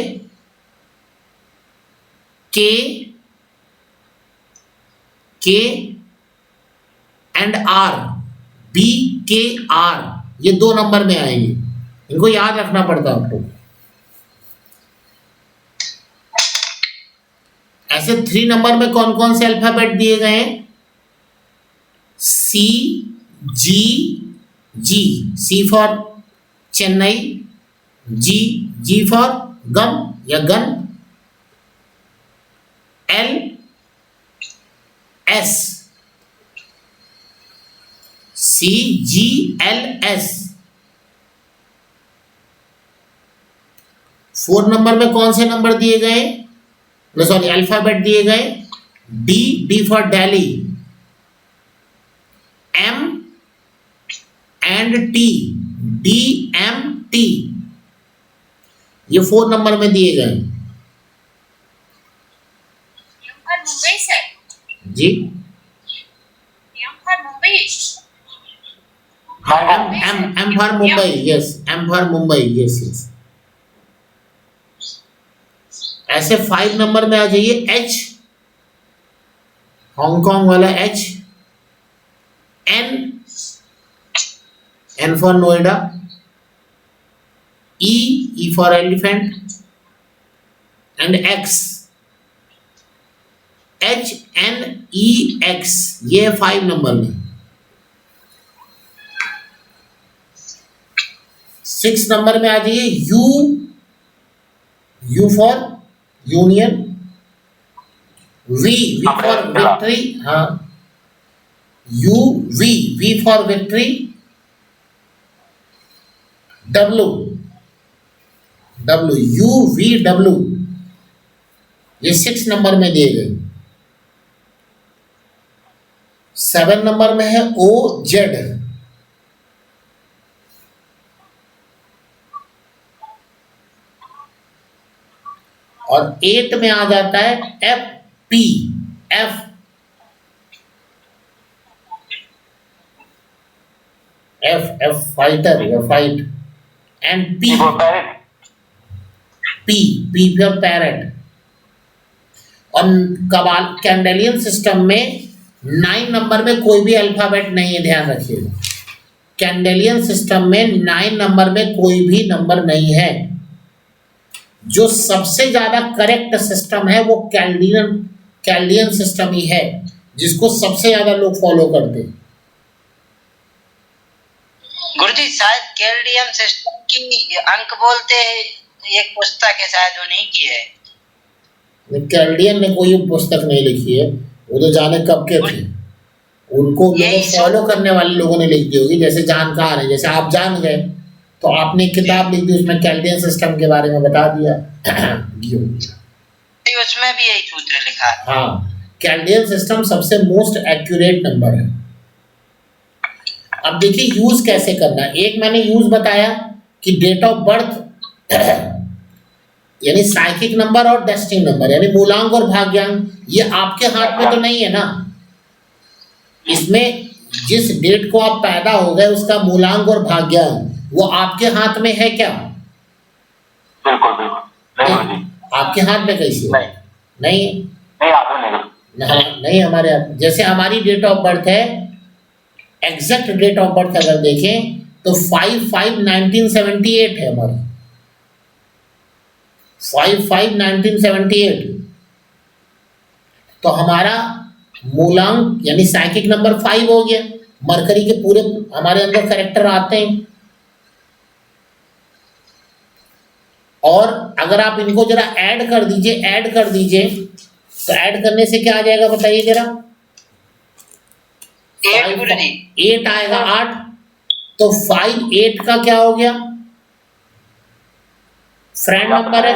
K and R, BKR, ये 2 नंबर में आएंगे। इनको याद रखना पड़ता है आपको। ऐसे 3 नंबर में कौन कौन से अल्फाबेट दिए गए हैं, C for Chennai, G for gum या गन, LS, CGLS। 4 नंबर में कौन से नंबर दिए गए, सॉरी अल्फाबेट दिए गए, D for Delhi, M and T, DMT, ये 4 नंबर में दिए गए। मुंबई से जी, M for Mumbai, yes, M for Mumbai, yes. ऐसे 5 नंबर में आ जाइए, H, हांगकांग वाला H, N for Noida, E for elephant, and X, HNEX, ये 5 नंबर में। 6 नंबर में आ जाइए, U for union, V for victory, हाँ, V for victory, W, UVW, ये 6 नंबर में दिए गए। 7 नंबर में है OZ, और 8 में आ जाता है FP, F फाइटर या fight, and P for parrot. और कबाल कैंडेलियन सिस्टम में 9 नंबर में कोई भी अल्फाबेट नहीं है, ध्यान रखिएगा। कैंडेलियन सिस्टम में 9 नंबर में कोई भी नंबर नहीं है। जो सबसे ज्यादा करेक्ट सिस्टम है वो कैल्डियन सिस्टम ही है, जिसको सबसे ज्यादा लोग फॉलो करते हैं। गुरुजी शायद कैल्डियन सिस्टम की अंक बोलते हैं, एक पुस्तक है शायद उन्हीं की है। कैल्डियन ने कोई पुस्तक नहीं लिखी है, वो तो जाने कब के थे, उनको लोग फॉलो करने वाले लोगों ने लिख दी होगी। जैसे जानकार है, जैसे आप जान गए तो आपने किताब लिख दी, उसमें कैल्डियन सिस्टम के बारे में बता दिया। उसमें भी यही सूत्र लिखा है। हाँ, कैल्डियन सिस्टम सबसे मोस्ट एक्यूरेट नंबर है। अब देखिए यूज कैसे करना है। एक मैंने यूज बताया कि डेट ऑफ बर्थ यानी साइकिक नंबर और डेस्टिनी नंबर यानी मूलांक और भाग्यांक, ये आपके हाथ में तो नहीं है ना। इसमें जिस डेट को आप पैदा हो गए उसका मूलांक और भाग्यांक वो आपके हाथ में है क्या? बिल्कुल नहीं, आपके हाथ में कैसे? नहीं नहीं हमारे हाथ। जैसे हमारी डेट ऑफ बर्थ है, एग्जैक्ट डेट ऑफ बर्थ अगर देखें तो 5/5/1978 है हमारा, 5/5/1978। तो हमारा मूलांक यानी साइकिक नंबर 5 हो गया। मरकरी के पूरे हमारे अंदर कैरेक्टर आते हैं, और अगर आप इनको जरा ऐड कर दीजिए तो ऐड करने से क्या आ जाएगा बताइए जरा? 8 आएगा, 8। तो 5 8 का क्या हो गया? फ्रेंड नंबर है।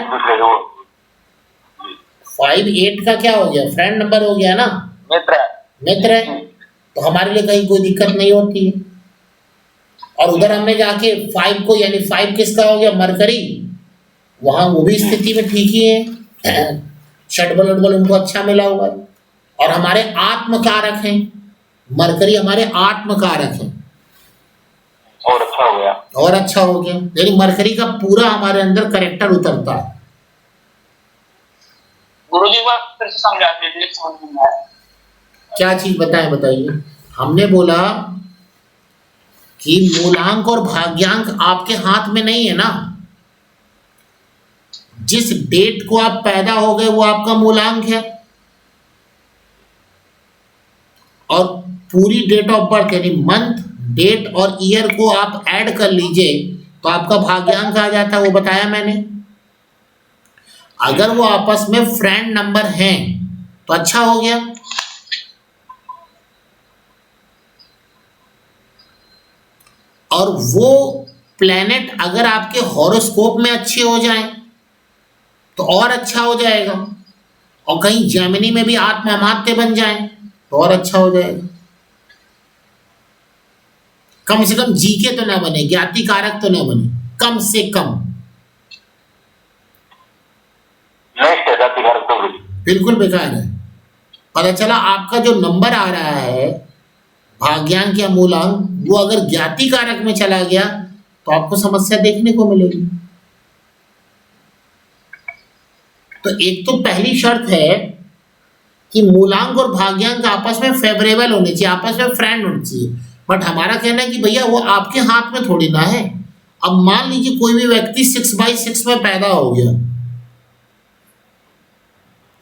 5 8 का क्या हो गया? फ्रेंड नंबर हो गया ना, मित्र है। तो हमारे लिए कहीं कोई दिक्कत नहीं होती है। और उधर हमने जाके 5 को यानी 5 किसका हो गया? मरकरी, वहां वो भी स्थिति में ठीक ही है, षटबल उटबल उनको अच्छा मिला हुआ है। और हमारे आत्मकारक हैं, मरकरी हमारे आत्मकारक हैं, और अच्छा हो गया। यानी मरकरी का पूरा हमारे अंदर कैरेक्टर उतरता है। गुरुजी बात फिर से समझा दीजिए, समझ में आया। क्या चीज बताइए। हमने बोला कि मूलांक और भाग्यांक आपके हाथ में नहीं है ना। जिस डेट को आप पैदा हो गए वो आपका मूलांक है, और पूरी डेट ऑफ बर्थ यानी मंथ, डेट और ईयर को आप ऐड कर लीजिए तो आपका भाग्यांक आ जाता है। वो बताया मैंने। अगर वो आपस में फ्रेंड नंबर हैं तो अच्छा हो गया। और वो प्लेनेट अगर आपके हॉरोस्कोप में अच्छे हो जाएं तो और अच्छा हो जाएगा। और कहीं जेमिनी में भी आत्मामात्य बन जाएं तो और अच्छा हो जाएगा। कम से कम जीके तो ना बने, ज्ञाति कारक तो ना बने, कम से कम। बिल्कुल बेकार है। पता चला आपका जो नंबर आ रहा है भाग्यांक या मूलांक, वो अगर ज्ञाति कारक में चला गया तो आपको समस्या देखने को मिलेगी। तो एक तो पहली शर्त है कि मूलांक और भाग्यांक आपस में फेवरेबल होने चाहिए, आपस में फ्रेंड होने चाहिए। बट हमारा कहना है कि भैया वो आपके हाथ में थोड़ी ना है। अब मान लीजिए कोई भी व्यक्ति 6/6 में पैदा हो गया,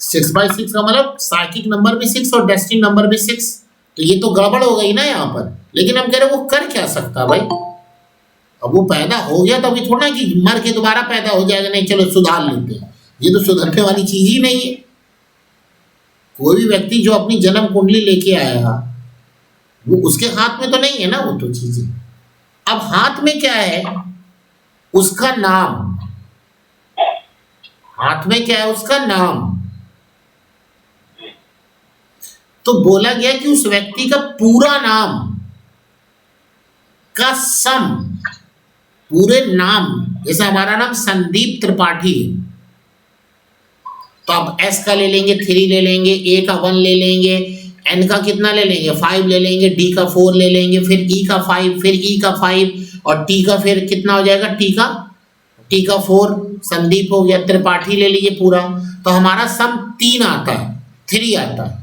6/6 का मतलब साइकिक नंबर भी 6 और डेस्टिनी नंबर भी 6, तो ये तो गड़बड़ हो गई ना यहाँ पर। लेकिन हम कह रहे वो कर क्या सकता भाई? अब वो पैदा हो गया तो अभी थोड़ा कि मर के दोबारा पैदा हो जाएगा, नहीं चलो सुधार लेते हैं। ये तो सुधरने वाली चीज ही नहीं है। कोई भी व्यक्ति जो अपनी जन्म कुंडली लेके आया वो उसके हाथ में तो नहीं है ना वो तो चीजें। अब हाथ में क्या है? उसका नाम, हाथ में क्या है उसका? नाम। तो बोला गया कि उस व्यक्ति का पूरा नाम का सम, पूरे नाम, जैसे हमारा नाम संदीप त्रिपाठी है, तो आप एस का ले लेंगे 3 ले लेंगे, ए का 1 ले लेंगे, एन का कितना ले लेंगे 5 ले लेंगे, डी का 4 ले लेंगे, फिर ई का 5, फिर ई का 5 और टी का फिर कितना हो जाएगा? टी का 4, संदीप हो गया, त्रिपाठी ले लीजिए पूरा, तो हमारा सम 3 आता है, 3 आता है।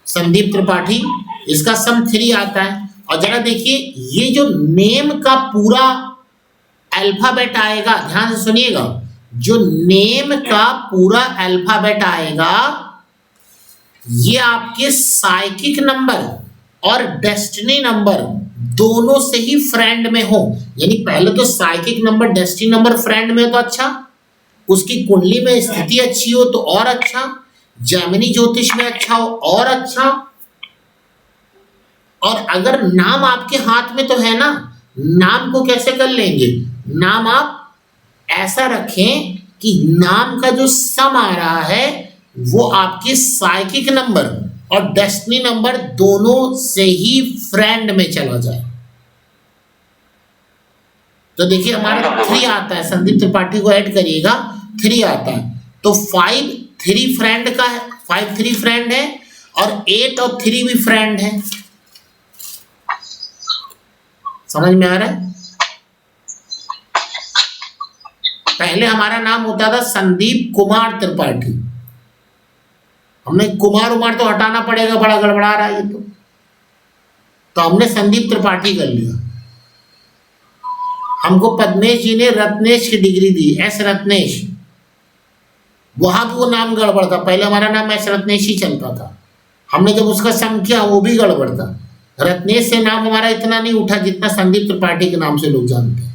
संदीप त्रिपाठी, इसका सम 3 आता है। और जरा देखिए ये जो नेम का पूरा अल्फाबेट आएगा, ध्यान से सुनिएगा, जो नेम का पूरा अल्फाबेट आएगा ये आपके साइकिक नंबर और डेस्टिनी नंबर दोनों से ही फ्रेंड में हो। यानी पहले तो psychic number destiny number friend में हो तो अच्छा, उसकी कुंडली में स्थिति अच्छी हो तो और अच्छा, जैमिनी ज्योतिष में अच्छा हो और अच्छा। और अगर नाम आपके हाथ में तो है ना, नाम को कैसे कर लेंगे? नाम आप ऐसा रखें कि नाम का जो सम आ रहा है वो आपके साइकिक नंबर और डेस्टिनी नंबर दोनों से ही फ्रेंड में चला जाए। तो देखिए हमारा 3 आता है, संदीप त्रिपाठी को ऐड करिएगा, 3 आता है, तो 5 3 फ्रेंड का है, 5 3 फ्रेंड है और 8 और 3 भी फ्रेंड है। समझ में आ रहा है? पहले हमारा नाम होता था संदीप कुमार त्रिपाठी, हमने कुमार उमार तो हटाना पड़ेगा, बड़ा गड़बड़ा रहा है ये तो हमने संदीप त्रिपाठी कर लिया। हमको पद्मेश जी ने रत्नेश की डिग्री दी, एस रत्नेश, वहां भी वो नाम गड़बड़ था, पहले हमारा नाम एस रत्नेश ही चलता था, हमने जब उसका सम किया वो भी गड़बड़ था। रत्नेश से नाम हमारा इतना नहीं उठा जितना संदीप त्रिपाठी के नाम से लोग जानते हैं।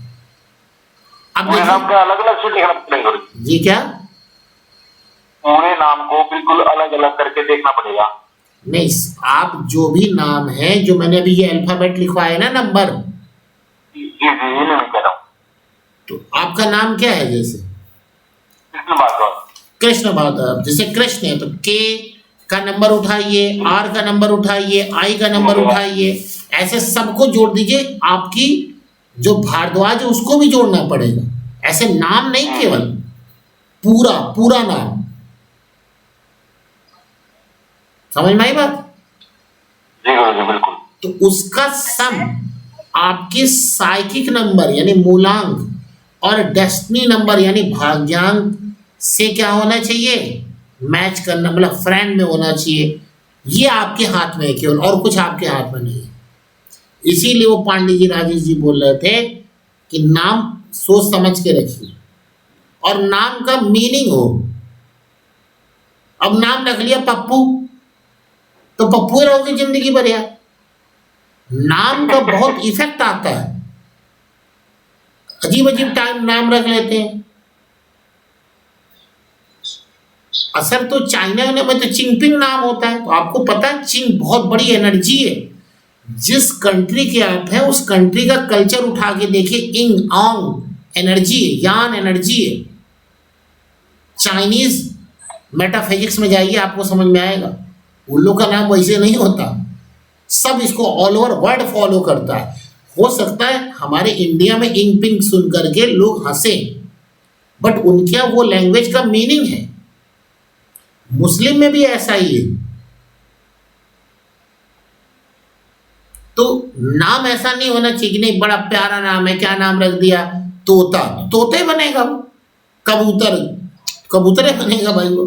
अब पूरे नाम का अलग अलग से लिखना पड़ेगा जी, क्या पूरे नाम को बिल्कुल अलग अलग करके देखना पड़ेगा? नहीं, आप जो भी नाम है, जो मैंने अभी ये अल्फाबेट लिखवाया ना नंबर, जी जी ये नहीं कह रहा हूँ। तो आपका नाम क्या है? जैसे कृष्ण भागवत, कृष्ण भागवत, जैसे कृष्ण है तो के का नंबर उठाइए, आर का नंबर उठाइए, आई का नंबर उठाइए, ऐसे सबको जोड़ दीजिए। आपकी जो भारद्वाज है उसको भी जोड़ना पड़ेगा, ऐसे नाम नहीं, केवल पूरा पूरा नाम। समझ में आई बात? जी गुरुजी बिल्कुल। तो उसका सम आपके साइकिक नंबर यानी मूलांक और डेस्टिनी नंबर यानी भाग्यांक से क्या होना चाहिए? मैच करना, मतलब फ्रेंड में होना चाहिए। ये आपके हाथ में है केवल, और कुछ आपके हाथ में नहीं है। इसीलिए वो पांडे जी राजेश जी बोल रहे थे कि नाम सोच समझ के रखिए और नाम का मीनिंग हो। अब नाम रख लिया पप्पू तो पप्पू रहोगे जिंदगी भर यार। नाम का बहुत इफेक्ट आता है, अजीब अजीब टाइम नाम रख लेते हैं। असर तो चाइना में तो चिंगपिंग नाम होता है, तो आपको पता है चिंग बहुत बड़ी एनर्जी है। जिस कंट्री के आप हैं उस कंट्री का कल्चर उठा के देखिए, इंग आंग एनर्जी है, यान एनर्जी है। चाइनीज मेटाफिजिक्स में जाइए आपको समझ में आएगा, उन लोग का नाम वैसे नहीं होता, सब इसको ऑल ओवर वर्ल्ड फॉलो करता है। हो सकता है हमारे इंडिया में इंग पिंग सुन करके लोग हंसे, बट उनके वो लैंग्वेज का मीनिंग है। मुस्लिम में भी ऐसा ही है। तो नाम ऐसा नहीं होना चाहिए कि नहीं बड़ा प्यारा नाम है, क्या नाम रख दिया? तोता, तोते बनेगा वो, कबूतर कबूतरे बनेगा भाई वो।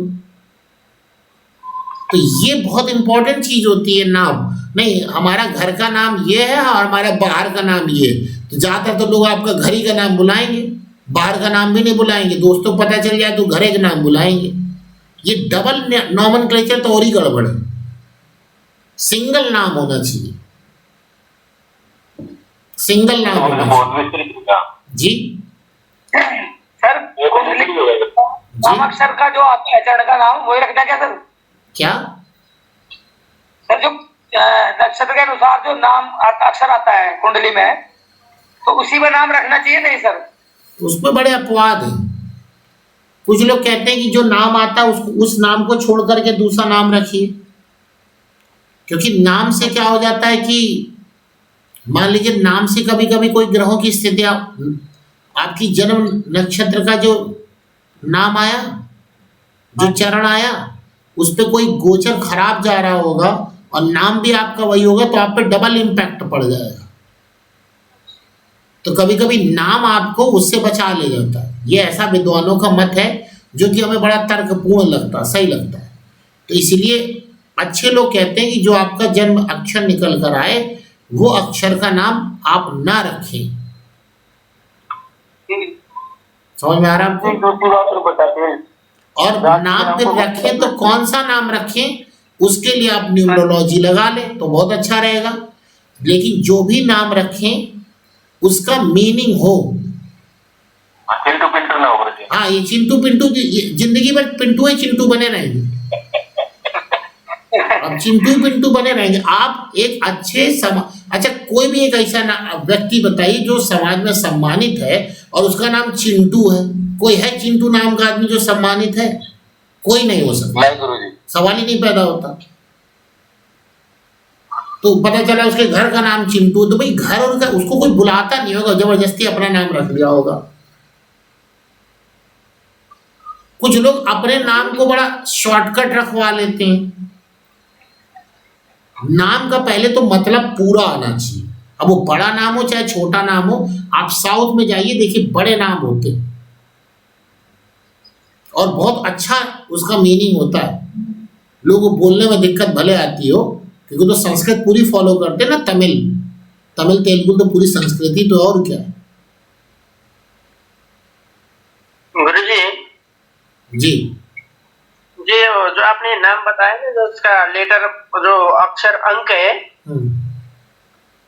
तो ये बहुत इंपॉर्टेंट चीज होती है नाम। नहीं हमारा घर का नाम ये है और हमारा बाहर का नाम ये है, तो ज्यादातर तो लोग आपका घर ही का नाम बुलाएंगे, बाहर का नाम भी नहीं बुलाएंगे। दोस्तों पता चल जाए तो घरे का नाम बुलाएंगे। ये डबल नॉमेनक्लेचर तो और ही गड़बड़ है। सिंगल नाम होना चाहिए, सिंगल नाम होना चाहिए। जी सर नाम अक्षर का जो आता है चरण का नाम वही रखना क्या सर? क्या सर जो नक्षत्र के अनुसार जो नाम अक्षर आता है कुंडली में, तो उसी में नाम रखना चाहिए नहीं सर? तो उसमें बड़े अपवाद हैं। कुछ लोग कहते हैं कि जो नाम आता है उसको उस नाम को छोड़ करके दूसरा नाम रखिए, क्योंकि नाम से क्या हो जाता है कि मान लीजिए नाम से कभी कभी कोई ग्रहों की स्थिति आपकी जन्म नक्षत्र का जो नाम आया, जो चरण आया, उस पर कोई गोचर खराब जा रहा होगा और नाम भी आपका वही होगा, तो आप पे डबल इम्पैक्ट पड़ जाएगा। तो कभी कभी नाम आपको उससे बचा ले जाता है। ये ऐसा विद्वानों का मत है जो कि हमें बड़ा तर्कपूर्ण लगता है, सही लगता है। तो इसलिए अच्छे लोग कहते हैं कि जो आपका जन्म अक्षर निकल कर आए वो अक्षर का नाम आप ना रखें। समझ में आ रहा है आपको? बताते हैं। और नाम फिर रखें तो कौन सा नाम रखें, उसके लिए आप न्यूमरोलॉजी लगा लें तो बहुत अच्छा रहेगा। लेकिन जो भी नाम रखें उसका मीनिंग हो। चिंटू पिंटू ना हो गुरुजी। हाँ, ये चिंटू पिंटू जिंदगी भर पिंटू ही चिंटू बने रहेंगे। अब चिंटू पिंटू बने रहेंगे। आप एक अच्छे अच्छा कोई भी एक ऐसा व्यक्ति बताइए जो समाज में सम्मानित है और उसका नाम चिंटू है। कोई है चिंटू नाम का आदमी जो सम्मानित है? कोई नहीं हो सकता। नहीं गुरुजी, सवाल ही नहीं पैदा होता। तो पता चला उसके घर का नाम चिंटू, तो भाई घर उनका उसको कोई बुलाता नहीं होगा, जबरदस्ती अपना नाम रख लिया होगा। कुछ लोग अपने नाम को बड़ा शॉर्टकट रखवा लेते हैं। नाम का पहले तो मतलब पूरा आना चाहिए। अब वो बड़ा नाम हो चाहे छोटा नाम हो, आप साउथ में जाइए देखिए बड़े नाम होते हैं और बहुत अच्छा उसका मीनिंग होता है। लोगों को बोलने में दिक्कत भले आती हो क्योंकि तो संस्कृत पूरी फॉलो करते हैं ना, तमिल तेलुगु तो पूरी संस्कृति तो और क्या है। गुरुजी जी जी, जो आपने नाम बताया ना, जो उसका लेटर जो अक्षर अंक है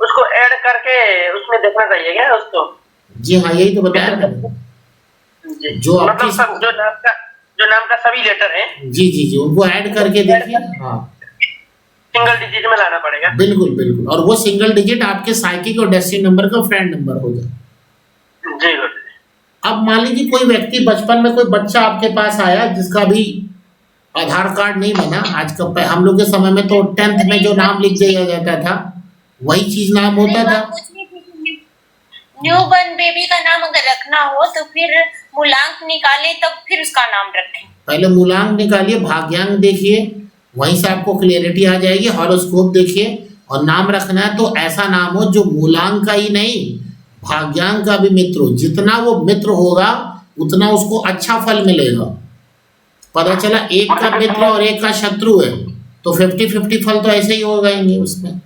उसको ऐड करके उसमें देखना चाहिए क्या उसको? जी हाँ, यही तो बताया मैंने। जी, जो मतलब सब जो नाम का सभी लेटर है जी जी जी उनको ऐड करके देखिए। हाँ, सिंगल डिजिट में लाना पड़ेगा। बिल्कुल बिल्कुल, और वो सिंगल डिजिट आपके साइकिक और डेस्टिनी नंबर का फ्रेंड नंबर हो जाए। जी गुरुजी। अब मान लीजिए कोई व्यक्ति बचपन में कोई बच्चा आपके पास आया जिसका भी आधार कार्ड नहीं बना। आज का हम लोग के समय में तो 10th में जो नाम लिख दिया जाता था वही चीज नाम होता था। न्यू बर्न बेबी का नाम अगर रखना हो तो फिर मूलांक निकाले तब फिर उसका नाम रखें। पहले मूलांक निकालिए, भाग्यांक देखिए, वहीं से आपको क्लियरिटी आ जाएगी। हॉरोस्कोप देखिए और नाम रखना है तो ऐसा नाम हो जो मूलांक का ही नहीं भाग्यांक का भी मित्र हो। जितना वो मित्र होगा उतना उसको अच्छा फल मिलेगा। पता चला एक का मित्र और एक का शत्रु है तो 50-50 फल तो ऐसे ही होगा ही नहीं उसमें।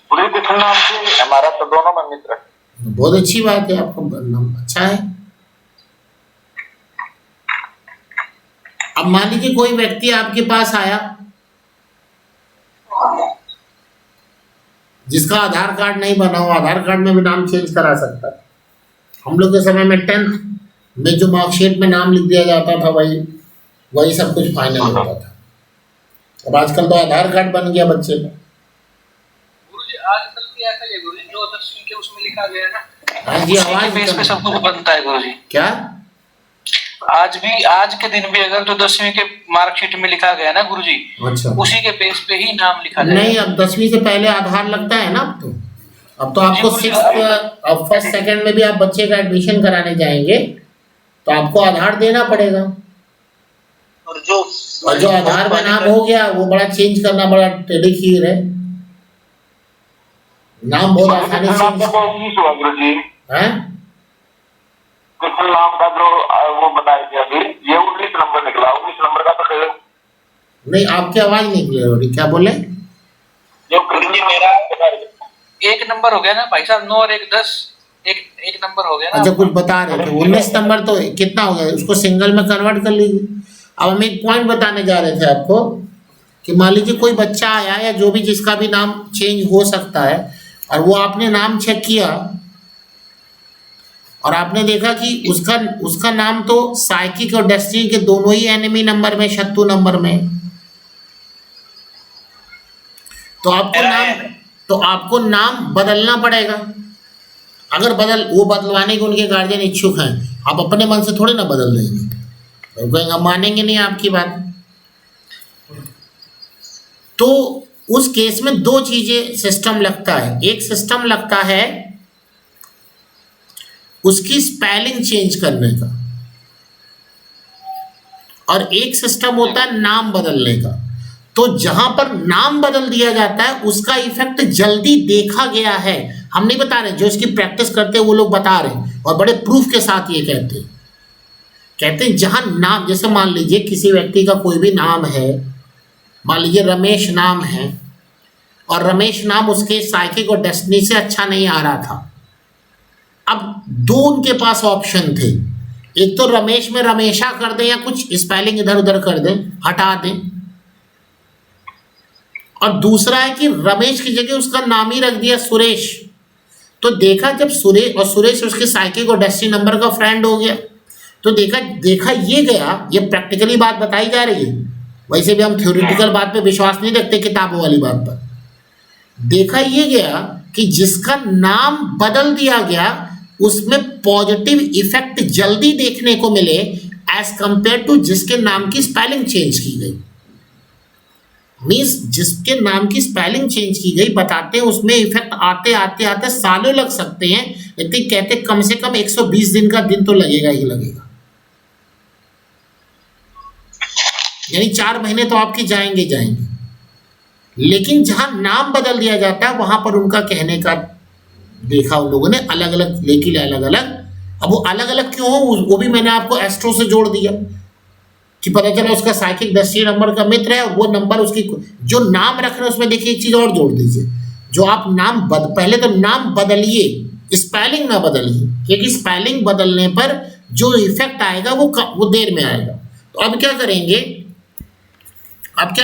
हमारा तो दोनों में मित्र है। बहुत अच्छी बात है, आपका नाम अच्छा है। अब मान लीजिए कोई व्यक्ति आपके पास आया जिसका आधार कार्ड नहीं बना हो। आधार कार्ड में भी नाम चेंज करा सकता है। हम लोग के समय में 10th में जो मार्कशीट में नाम लिख दिया जाता था वही सब कुछ फाइनल होता था। अब आजकल तो आधार कार्ड बन गया बच्चे का। गुरुजी आजकल भी ऐसा ही है गुरुजी, जो 10वीं के उसमें लिखा गया है ना। हाँ जी, आवाज बेस पे सब कुछ बनता है गुरुजी। क्या? आज के दिन भी अगर जो 10वीं के मार्कशीट में लिखा गया ना गुरुजी, अच्छा, उसी के बेस पे ही नाम लिखा जाएगा। नहीं, अब 10वीं से पहले आधार लगता है ना। अब तो आपको 6th अब 1st 2nd में भी आप बच्चे का एडमिशन कराने जाएंगे तो आपको आधार देना पड़ेगा। और जो आधार में नाम हो गया वो बड़ा चेंज करना बड़ा टेढ़ी है। नाम बहुत आसानी से गुरुजी हैं। कृष्ण नाम का जो वो बताया गया अभी, ये 19 नंबर निकला। 19 नंबर का तो नहीं, आपकी आवाज नहीं क्लियर हो रही, क्या बोले? जो कृष्ण मेरा एक नंबर हो गया ना भाई साहब, 9 और 1 10, एक नंबर हो गया ना। अच्छा, कुछ बता रहे थे 19 नंबर तो कितना हो गया, उसको सिंगल में कन्वर्ट कर लीजिए। अब हम एक पॉइंट बताने जा रहे थे आपको कि मान लीजिए कोई बच्चा आया या जो भी जिसका भी नाम चेंज हो सकता है और वो आपने नाम चेक किया और आपने देखा कि उसका नाम तो साइकिक और डेस्टिनी के दोनों ही एनिमी नंबर में, शत्रु नंबर में, तो आपको नाम बदलना पड़ेगा। अगर वो बदलवाने के उनके गार्जियन इच्छुक हैं, आप अपने मन से थोड़े ना बदल देंगे, तो कहेंगे हम मानेंगे नहीं आपकी बात। तो उस केस में दो चीजें सिस्टम लगता है, एक सिस्टम लगता है उसकी स्पेलिंग चेंज करने का, और एक सिस्टम होता है नाम बदलने का। तो जहां पर नाम बदल दिया जाता है उसका इफेक्ट जल्दी देखा गया है, हम नहीं बता रहे, जो इसकी प्रैक्टिस करते हैं वो लोग बता रहे हैं और बड़े प्रूफ के साथ ये कहते हैं जहां नाम, जैसे मान लीजिए किसी व्यक्ति का कोई भी नाम है, मान लीजिए रमेश नाम है, और रमेश नाम उसके साइकिक और डेस्टिनी से अच्छा नहीं आ रहा था। अब दो उनके पास ऑप्शन थे, एक तो रमेश में रमेशा कर दें या कुछ स्पेलिंग इधर उधर कर दें, हटा दें, और दूसरा है कि रमेश की जगह उसका नाम ही रख दिया सुरेश। तो देखा जब सुरेश उसके साइकिक और डेस्टिनी नंबर का फ्रेंड हो गया, तो देखा ये गया, ये प्रैक्टिकली बात बताई जा रही है, वैसे भी हम थ्योरेटिकल बात पे विश्वास नहीं रखते, किताबों वाली बात पर। देखा ये गया कि जिसका नाम बदल दिया गया उसमें पॉजिटिव इफेक्ट जल्दी देखने को मिले एज कंपेयर टू जिसके नाम की स्पेलिंग चेंज की गई। मीन्स जिसके नाम की स्पेलिंग चेंज की गई, बताते हैं उसमें इफेक्ट आते सालों लग सकते हैं, लेकिन कहते कम से कम 120 दिन का दिन तो लगेगा ही लगेगा, यानी 4 महीने तो आपके जाएंगे। लेकिन जहां नाम बदल दिया जाता है वहां पर उनका कहने का देखा उन लोगों ने अलग अलग, लेकिन अलग अलग। अब वो अलग अलग क्यों हो वो भी मैंने आपको एस्ट्रो से जोड़ दिया कि पता चला उसका साइकिक डेस्टिनी नंबर का मित्र है, वो नंबर उसकी जो नाम रख रहे हैं उसमें देखिए एक चीज और जोड़ दीजिए, जो आप नाम पहले तो नाम बदलिए, स्पेलिंग ना बदलिए, क्योंकि स्पेलिंग बदलने पर जो इफेक्ट आएगा वो देर में आएगा। तो अब क्या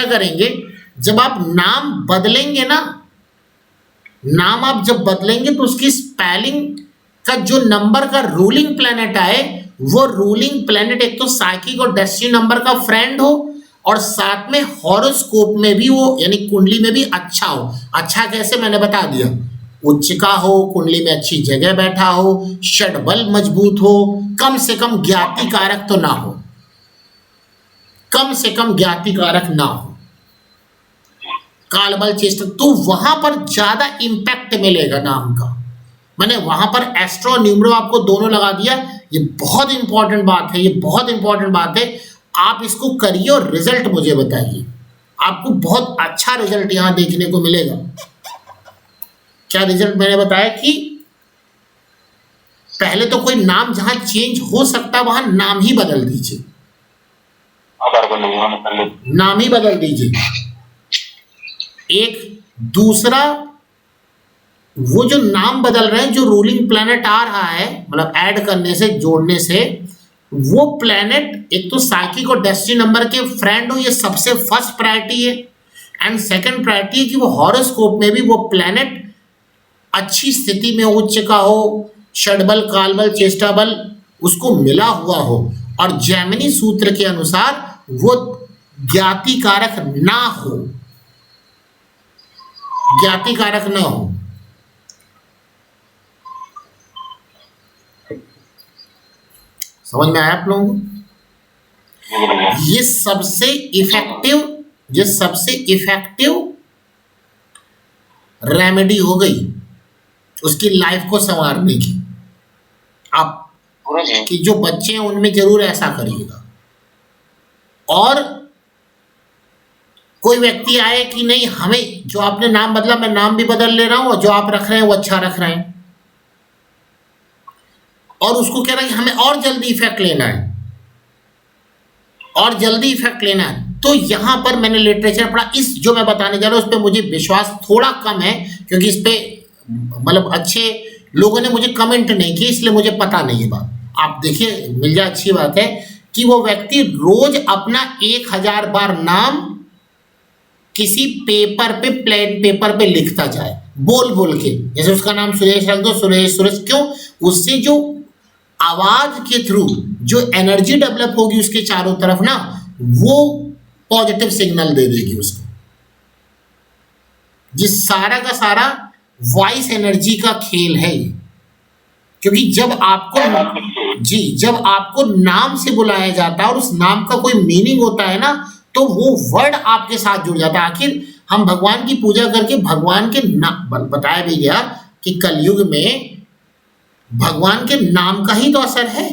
करेंगे, जब आप नाम बदलेंगे ना, नाम आप जब बदलेंगे तो उसकी स्पेलिंग का जो नंबर का रूलिंग प्लेनेट आए, वो रूलिंग प्लेनेट एक तो साइकिक और डेस्टिनी नंबर का फ्रेंड हो, और साथ में हॉरोस्कोप में भी वो, यानी कुंडली में भी अच्छा हो। अच्छा कैसे, मैंने बता दिया, उच्च का हो, कुंडली में अच्छी जगह बैठा हो, षड्बल मजबूत हो, कम से कम ज्ञाति कारक तो ना हो, कम से कम ज्ञाति कारक ना हो, काल बल चेष्टा, तो वहां पर ज्यादा इंपैक्ट मिलेगा नाम का। मैंने वहां पर एस्ट्रो न्यूमरो आपको दोनों लगा दिया। ये बहुत इंपॉर्टेंट बात है, आप इसको करिए और रिजल्ट मुझे बताइए, आपको बहुत अच्छा रिजल्ट यहां देखने को मिलेगा। क्या रिजल्ट मैंने बताया कि पहले तो कोई नाम जहां चेंज हो सकता है वहां नाम ही बदल दीजिए, नाम ही बदल दीजिए। एक दूसरा, वो जो नाम बदल रहे हैं, जो रूलिंग प्लैनेट आ रहा है, मतलब ऐड करने से, जोड़ने से, वो प्लैनेट एक तो साइकिक और डेस्टिनी नंबर के फ्रेंड हो, ये सबसे फर्स्ट प्रायोरिटी है। एंड सेकंड प्रायोरिटी है कि वो हॉरोस्कोप में भी वो प्लैनेट अच्छी स्थिति में, उच्च का हो, षड्बल, कालबल, चेष्टाबल उसको मिला हुआ हो, और जैमिनी सूत्र के अनुसार वो ज्ञाति कारक ना हो, ज्ञाति कारक ना हो। समझ में आया आप लोगों को? ये सबसे इफेक्टिव रेमेडी हो गई उसकी लाइफ को संवारने की। आप कि जो बच्चे हैं उनमें जरूर ऐसा करिएगा। और कोई व्यक्ति आए कि नहीं, हमें जो आपने नाम बदला, मैं नाम भी बदल ले रहा हूं और जो आप रख रहे हैं वो अच्छा रख रहे हैं, और उसको कह रहा है कि हमें और जल्दी इफेक्ट लेना है, और जल्दी इफेक्ट लेना है, तो यहां पर मैंने लिटरेचर पढ़ा, इस जो मैं बताने जा रहा हूं उस पर मुझे विश्वास थोड़ा कम है, क्योंकि इस पे मतलब अच्छे लोगों ने मुझे कमेंट नहीं किए, इसलिए मुझे पता नहीं है बात। आप देखिए मिल जाए, अच्छी बात है कि वो व्यक्ति रोज अपना 1000 बार नाम किसी पेपर पे, प्लेन पेपर पे लिखता जाए, बोल के। जैसे उसका नाम सुरेश रख दो, सुरेश। क्यों? उससे जो आवाज के थ्रू जो एनर्जी डेवलप होगी उसके चारों तरफ ना, वो पॉजिटिव सिग्नल दे देगी उसको। जिस सारा का सारा वॉइस एनर्जी का खेल है ये, क्योंकि जब आपको नाम से बुलाया जाता है और उस नाम का कोई मीनिंग होता है ना, तो वो वर्ड आपके साथ जुड़ जाता है। आखिर हम भगवान की पूजा करके भगवान के नाम, बताया भी गया कि कलयुग में भगवान के नाम का ही तो असर है।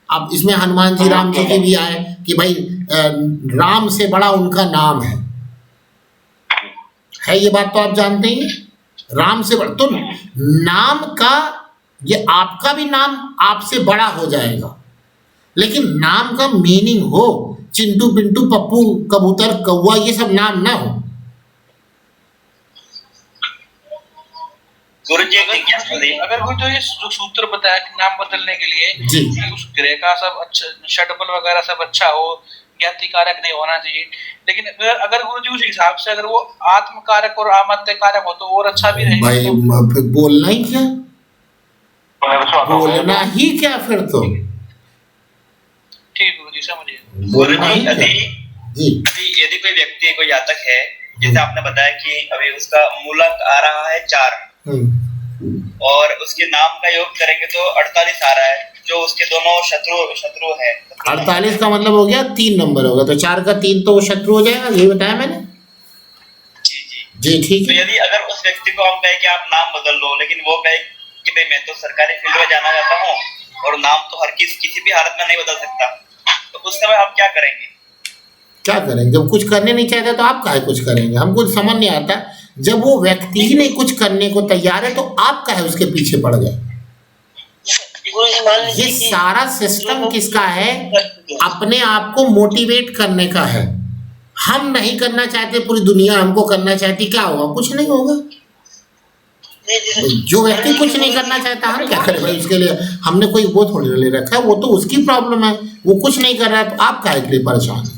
अब इसमें हनुमान जी राम जी के भी आए कि भाई राम से बड़ा उनका नाम है ये बात तो आप जानते ही। राम से बड़ा तो नाम का, ये आपका भी नाम आपसे बड़ा हो जाएगा, लेकिन नाम का मीनिंग हो, चिंटू पिंटू पप्पू कबूतर कौवा ये सब नाम ना हो। गुरुजी अगर कोई जो ये जो सूत्र बताया कि नाम बदलने के लिए जी। कि उस ग्रह का सब अच्छा, षटबल वगैरह सब अच्छा हो, ज्ञाति कारक नहीं होना चाहिए, लेकिन अगर गुरुजी उस हिसाब से अगर वो आत्म कारक और आमत्य कारक हो तो और अच्छा भी रहेगा। भाई फिर बोलना ही क्या, बोलना ही क्या फिर तो ठीक गुरुजी समझिए। बोलना ही क्या। जी यदि कोई व्यक्ति कोई जातक है, जैसे आपने बताया कि अभी उसका मूलक आ रहा है 4 और उसके नाम का योग करेंगे तो 48 आ रहा है, जो उसके दोनों शत्रु है। 48 का मतलब हो गया 3 नंबर होगा, तो 4 का 3 तो वो शत्रु हो जाएगा, यही बताया मैंने। जी ठीक तो है। यदि अगर उस व्यक्ति को हम कहें कि आप नाम बदल लो, लेकिन वो कहे कि भाई मैं तो सरकारी फील्ड में जाना चाहता हूँ और नाम तो हर किसी भी हालत में नहीं बदल सकता, तो उस समय हम क्या करेंगे? क्या करेंगे? जब कुछ करने नहीं चाहता तो आप काहे कुछ करेंगे? हमको समझ नहीं आता। जब वो व्यक्ति ही नहीं कुछ करने को तैयार है तो आप काहे उसके पीछे पड़ गए? ये सारा सिस्टम किसका है? अपने आप को मोटिवेट करने का है। हम नहीं करना चाहते, पूरी दुनिया हमको करना चाहती, क्या होगा? कुछ नहीं होगा। जो व्यक्ति कुछ नहीं करना चाहता हम क्या करें भाई उसके लिए? हमने कोई वो थोड़ी ले रखा है, वो तो उसकी प्रॉब्लम है, वो कुछ नहीं कर रहा है तो आप काहे के लिए परेशान है?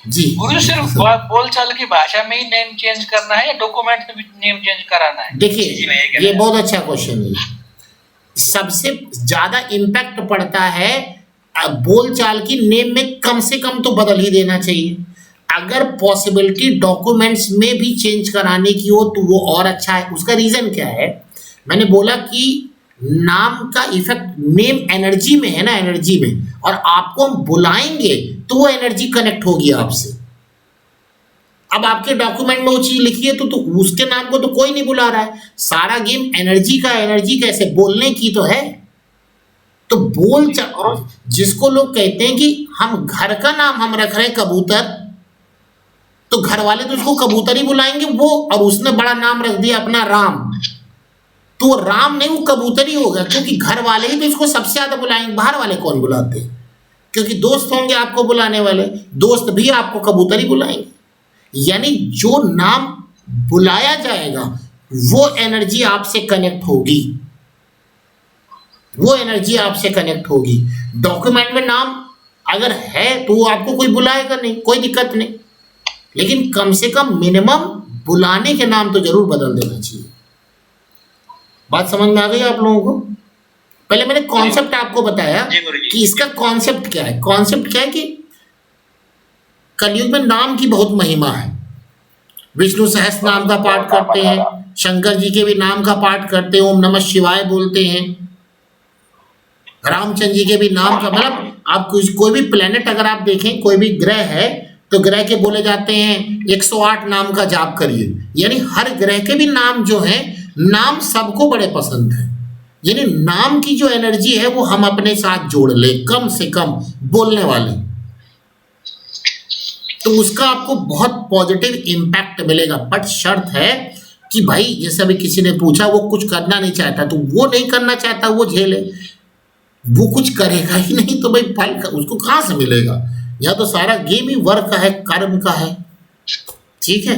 जी गुरु सिर्फ बोलचाल की भाषा में ही नेम चेंज करना है या डॉक्यूमेंट में भी नेम चेंज कराना है? देखिए ये बहुत अच्छा क्वेश्चन है। सबसे ज्यादा इम्पैक्ट पड़ता है बोलचाल की, नेम में कम से कम तो बदल ही देना चाहिए। अगर पॉसिबिलिटी डॉक्यूमेंट्स में भी चेंज कराने की हो तो वो और अच्छा है। उसका रीजन क्या है? मैंने बोला कि नाम का इफेक्ट नेम एनर्जी में है ना, एनर्जी में, और आपको हम बुलाएंगे तो वो एनर्जी कनेक्ट होगी आपसे। अब आपके डॉक्यूमेंट में वो चीज लिखी है तो उसके नाम को तो कोई नहीं बुला रहा है। सारा गेम एनर्जी का, एनर्जी कैसे बोलने की तो है। तो बोल जिसको लोग कहते हैं कि हम घर का नाम हम रख रहे हैं कबूतर, तो घर वाले तो उसको कबूतर ही बुलाएंगे वो, और उसने बड़ा नाम रख दिया अपना राम, तो वो राम नहीं वो कबूतर ही होगा, क्योंकि घर वाले ही तो इसको सबसे ज्यादा बुलाएंगे। बाहर वाले कौन बुलाते हैं? क्योंकि दोस्त होंगे आपको बुलाने वाले, दोस्त भी आपको कबूतर ही बुलाएंगे। यानी जो नाम बुलाया जाएगा वो एनर्जी आपसे कनेक्ट होगी, वो एनर्जी आपसे कनेक्ट होगी। डॉक्यूमेंट में नाम अगर है तो वो आपको कोई बुलाएगा नहीं, कोई दिक्कत नहीं, लेकिन कम से कम मिनिमम बुलाने के नाम तो जरूर बदल देना चाहिए। बात समझ में आ गई आप लोगों को? पहले मैंने कॉन्सेप्ट आपको बताया कि इसका कॉन्सेप्ट क्या है। कॉन्सेप्ट क्या है कि कलयुग में नाम की बहुत महिमा है। विष्णु सहस्त्र नाम का पाठ करते हैं, शंकर जी के भी नाम का पाठ करते हैं, ओम नमः शिवाय बोलते हैं, रामचंद्र जी के भी नाम का, मतलब आप कोई भी प्लेनेट अगर आप देखें, कोई भी ग्रह है तो ग्रह के बोले जाते हैं 108 नाम का जाप करिए। यानी हर ग्रह के भी नाम जो हैं, नाम सबको बड़े पसंद है। यानी नाम की जो एनर्जी है वो हम अपने साथ जोड़ ले, कम से कम बोलने वाले, तो उसका आपको बहुत पॉजिटिव इम्पैक्ट मिलेगा। बट शर्त है कि भाई जैसे अभी किसी ने पूछा वो कुछ करना नहीं चाहता, तो वो नहीं करना चाहता वो झेले, वो कुछ करेगा ही नहीं तो भाई फल उसको कहाँ से मिलेगा? या तो सारा गेम ही वर्क का है, कर्म का है। ठीक है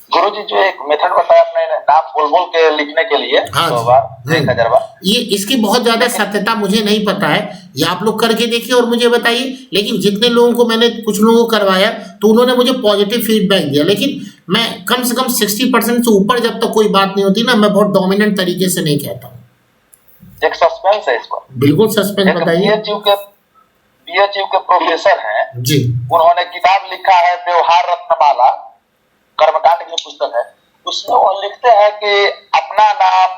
गुरुजी, जो एक मेथड बताया आपने नाम बोल के लिखने के लिए, हाँ 2 बार 1000 बार, ये इसकी बहुत ज्यादा सत्यता मुझे नहीं पता है, ये आप लोग करके देखिए और मुझे बताइए। लेकिन जितने लोगों को मैंने कुछ लोगों को करवाया तो उन्होंने मुझे पॉजिटिव फीडबैक दिया, लेकिन मैं कम से कम 60% से ऊपर जब तक कोई बात नहीं होती ना, मैं बहुत डोमिनेंट तरीके से नहीं कहता हूँ। एक सस्पेंस है इस पर। बिल्कुल सस्पेंस बताइए। बीएचयू के प्रोफेसर हैं जी, उन्होंने किताब लिखा है व्यवहार रत्नमाला, कर्मकांड की पुस्तक है, उसमें वो लिखते हैं कि अपना नाम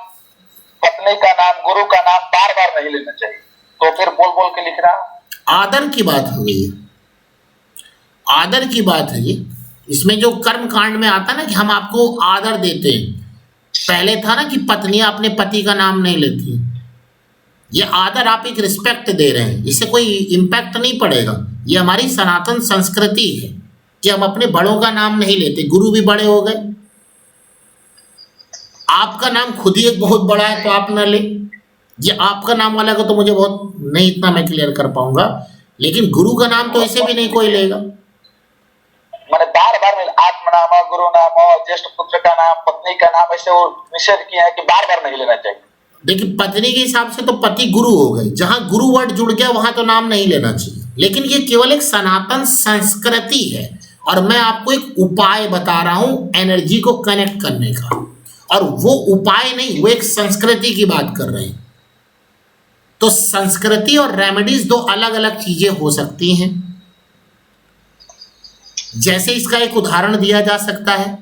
पत्नी का नाम, गुरु का नाम बार बार नहीं लेना चाहिए, तो फिर बोल बोल के लिखना। आदर की बात हो गई है, आदर की बात है ये। इसमें जो कर्म कांड में आता ना कि हम आपको आदर देते हैं, पहले था ना कि पत्नियां अपने पति का नाम नहीं लेती, ये आदर आप एक रिस्पेक्ट दे रहे हैं, इससे कोई इम्पैक्ट नहीं पड़ेगा। ये हमारी सनातन संस्कृति है कि हम अपने बड़ों का नाम नहीं लेते। गुरु भी बड़े हो गए, आपका नाम खुद ही एक बहुत बड़ा है तो आप ना ले, ये आपका नाम वाला का तो मुझे बहुत नहीं, इतना मैं क्लियर कर पाऊंगा, लेकिन गुरु का नाम तो ऐसे भी नहीं कोई लेगा। मैंने बार बार आत्म नाम, गुरु नाम, ज्येष्ठ पुत्र का नाम, पत्नी का नाम, ऐसे वो निषेध किया है कि बार बार नहीं लेना चाहिए। देखिए पत्नी के हिसाब से तो पति गुरु हो गए, जहां गुरु वर्ड जुड़ गया वहां तो नाम नहीं लेना चाहिए, लेकिन ये केवल एक सनातन संस्कृति है और मैं आपको एक उपाय बता रहा हूं एनर्जी को कनेक्ट करने का, और वो उपाय नहीं, वो एक संस्कृति की बात कर रहे हैं। तो संस्कृति और रेमेडीज दो अलग अलग चीजें हो सकती हैं। जैसे इसका एक उदाहरण दिया जा सकता है,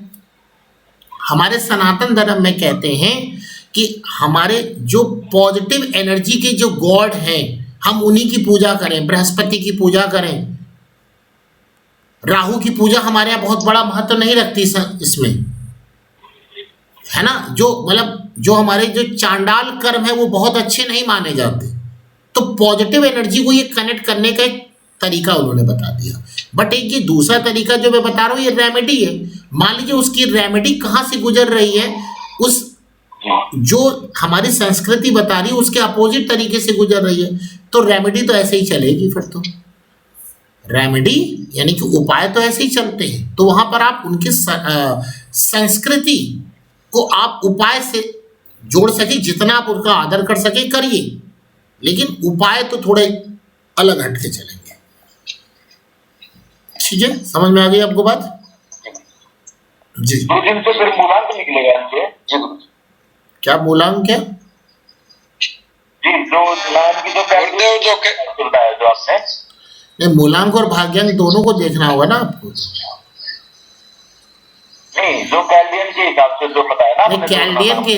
हमारे सनातन धर्म में कहते हैं कि हमारे जो पॉजिटिव एनर्जी के जो गॉड हैं हम उन्हीं की पूजा करें, बृहस्पति की पूजा करें, राहु की पूजा हमारे यहाँ बहुत बड़ा महत्व नहीं रखती इसमें, है ना। जो मतलब जो हमारे जो चांडाल कर्म है वो बहुत अच्छे नहीं माने जाते, तो पॉजिटिव एनर्जी को ये कनेक्ट करने का एक तरीका उन्होंने बता दिया। बट एक ये दूसरा तरीका जो मैं बता रहा हूँ ये रेमेडी है। मान लीजिए उसकी रेमेडी कहाँ से गुजर रही है, उस जो हमारी संस्कृति बता रही है उसके अपोजिट तरीके से गुजर रही है, तो रेमेडी तो ऐसे ही चलेगी। फिर तो रेमेडी यानी कि उपाय तो ऐसे ही चलते हैं, तो वहां पर आप उनकी संस्कृति को आप उपाय से जोड़ सके, जितना आप उनका आदर कर सके करिए, लेकिन उपाय तो थोड़े अलग हट के चलेंगे। ठीक है, समझ में आ गई आपको बात? जी तो फिर मूलांक निकलेगा इनके। जी गुरु जी। क्या मूलांक है? जी जो नाम की जो बताया जो आपने, नहीं, मूलांक और भाग्यांक दोनों को देखना होगा ना आपको। नहीं, जो कैल्डियन के हिसाब से जो बताया ना, नहीं, कैल्डियन के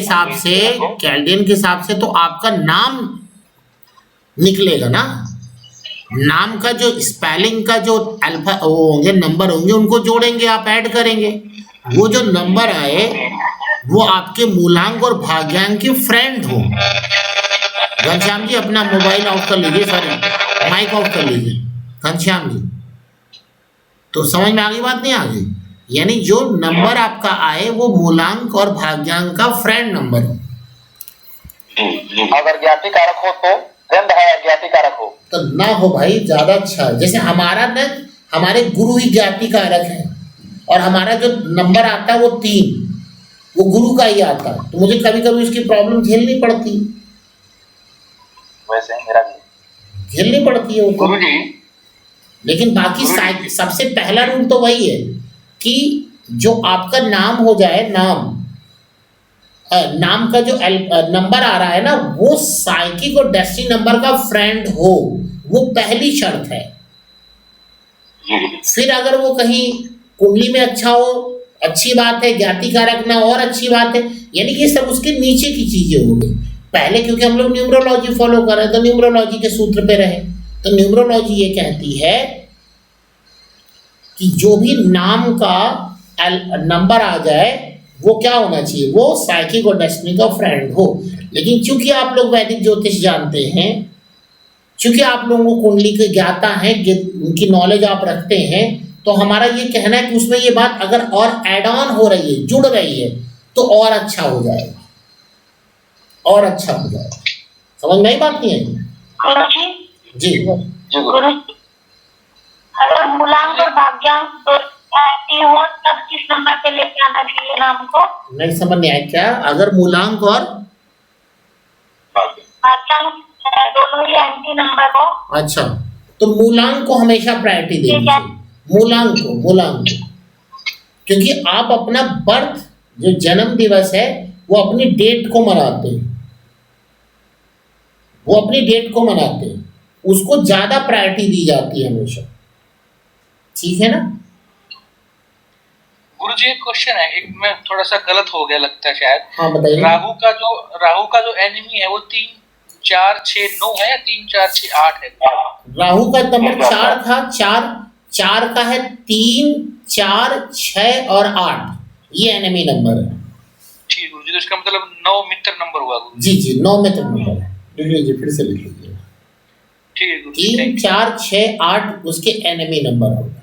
हिसाब से तो आपका नाम निकलेगा ना। नाम का जो स्पेलिंग का जो अल्फा वो होंगे, नंबर होंगे, उनको जोड़ेंगे, आप ऐड करेंगे, वो जो नंबर आए वो आपके मूलांक और भाग्यांक के फ्रेंड हो। घनश्याम जी अपना मोबाइल ऑफ कर लीजिए, सॉरी माइक ऑफ कर लीजिए घनश्याम जी। तो समझ में आ गई बात, नहीं आ गई? यानी जो नंबर आपका आए वो मूलांक और भाग्यांक का फ्रेंड नंबर हो। अगर ज्ञाति कारक हो तो गंध है, ज्ञाति कारक हो तो ना हो भाई, ज्यादा अच्छा है। जैसे हमारा न हमारे गुरु ही ज्ञाति कारक है और हमारा जो नंबर आता है वो 3, वो गुरु का ही आता है, तो मुझे कभी कभी उसकी प्रॉब्लम झेलनी पड़ती है। वैसे मेरा भी झेलनी पड़ती है वो गुरु जी। लेकिन बाकी सबसे पहला रूल तो वही है कि जो आपका नाम हो जाए, नाम का जो नंबर आ रहा है ना वो साइकिक और डेस्टिनी नंबर का फ्रेंड हो, वो पहली शर्त है। फिर अगर वो कहीं कुंडली में अच्छा हो, अच्छी बात है, ज्ञाति कारक ना और अच्छी बात है, यानी कि सब उसके नीचे की चीजें हो गई। पहले क्योंकि हम लोग न्यूमरोलॉजी फॉलो कर रहे हैं तो न्यूमरोलॉजी के सूत्र पे रहे, तो न्यूमरोलॉजी ये कहती है कि जो भी नाम का नंबर आ जाए वो क्या होना चाहिए, वो साइकिक और डेस्टिनी का फ्रेंड हो। लेकिन चूंकि आप लोग वैदिक ज्योतिष जानते हैं, चूंकि आप लोगों को कुंडली के ज्ञाता हैं, उनकी नॉलेज आप रखते हैं, तो हमारा ये कहना है कि उसमें ये बात अगर और एड ऑन हो रही है, जुड़ रही है, तो और अच्छा हो जाएगा, और अच्छा हो जाएगा। समझ में आई बात नहीं आई? जी गुरु अगर मूलांक और भाग्यांक हो तब किस नंबर पे लेके आना चाहिए नाम को? नहीं समझ नहीं आया क्या? अगर मूलांक और भाग्यांक दोनों ही एंटी नंबर हो। अच्छा, तो मूलांक को हमेशा प्रायोरिटी देनी चाहिए, मूलांक को, क्योंकि आप अपना बर्थ जो जन्म दिवस है वो अपनी डेट को मनाते हैं, उसको ज्यादा प्रायोरिटी दी जाती है हमेशा। ठीक है ना? गुरुजी एक क्वेश्चन है, एक में थोड़ा सा गलत हो गया लगता है शायद। हाँ बताइए। राहु का जो एनिमी है वो 3, 4, 6, 9 है या 3, 4, 6, 8 है? राहु का नंबर 4 था, 4 का है 3, 4, 6 और 8, ये एनिमी नंबर है। ठीक गुरुजी, तो इसका मतलब 9 मित्र नंबर हुआ गुरुजी। जी जी 9 मित्र नंबर है, लिख लीजिए, फिर से लिख लीजिए। ठीक है गुरुजी। 3, 4, 6, 8 उसके एनिमी नंबर होगा।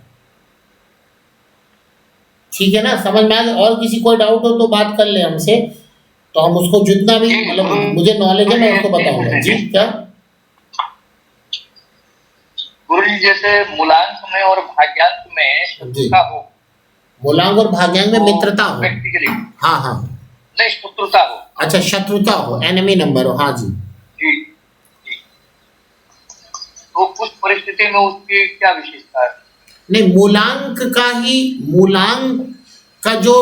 ठीक है ना, समझ में आ गया? और किसी कोई डाउट हो तो बात कर ले हमसे, तो हम उसको जितना भी मतलब मुझे नॉलेज है मैं उसको बताऊंगा। जी क्या गुरुजी, जैसे मूलांक में और भाग्यांक में शत्रुता हो, मूलांक और भाग्यांक में मित्रता हो, व्यक्ति के लिए हाँ हाँ, नहीं शत्रुता हो, अच्छा शत्रुता हो, एनिमी नंबर हो, हाँ जी। जी जी, तो उस परिस्थिति में उसकी क्या विशेषता है? नहीं, मूलांक का जो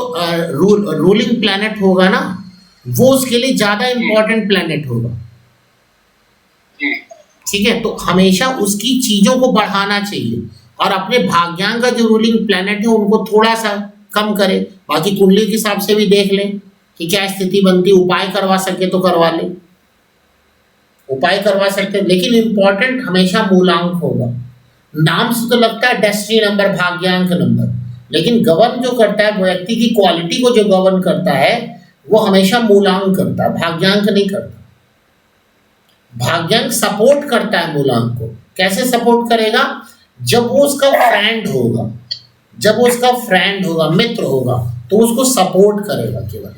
रूलिंग प्लैनेट होगा ना, वो उसके लिए ज्यादा इंपॉर्टेंट प्लैनेट होगा। जी ठीक है, तो हमेशा उसकी चीजों को बढ़ाना चाहिए, और अपने भाग्यांक का जो रूलिंग प्लैनेट है उनको थोड़ा सा कम करे। बाकी कुंडली के हिसाब से भी देख ले कि क्या स्थिति बनती, उपाय करवा सके तो करवा ले, उपाय करवा सकते हैं, लेकिन इंपॉर्टेंट हमेशा मूलांक होगा। नाम से तो लगता है डेस्टिनी नंबर, भाग्यांक नंबर, लेकिन गवर्न जो करता है व्यक्ति की क्वालिटी को जो गवर्न करता है वो हमेशा मूलांक करता है, भाग्यांक नहीं करता। भाग्यांक सपोर्ट करता है मूलांक को। कैसे सपोर्ट करेगा? जब वो उसका फ्रेंड होगा, जब वो उसका फ्रेंड होगा, मित्र होगा, तो उसको सपोर्ट करेगा केवल।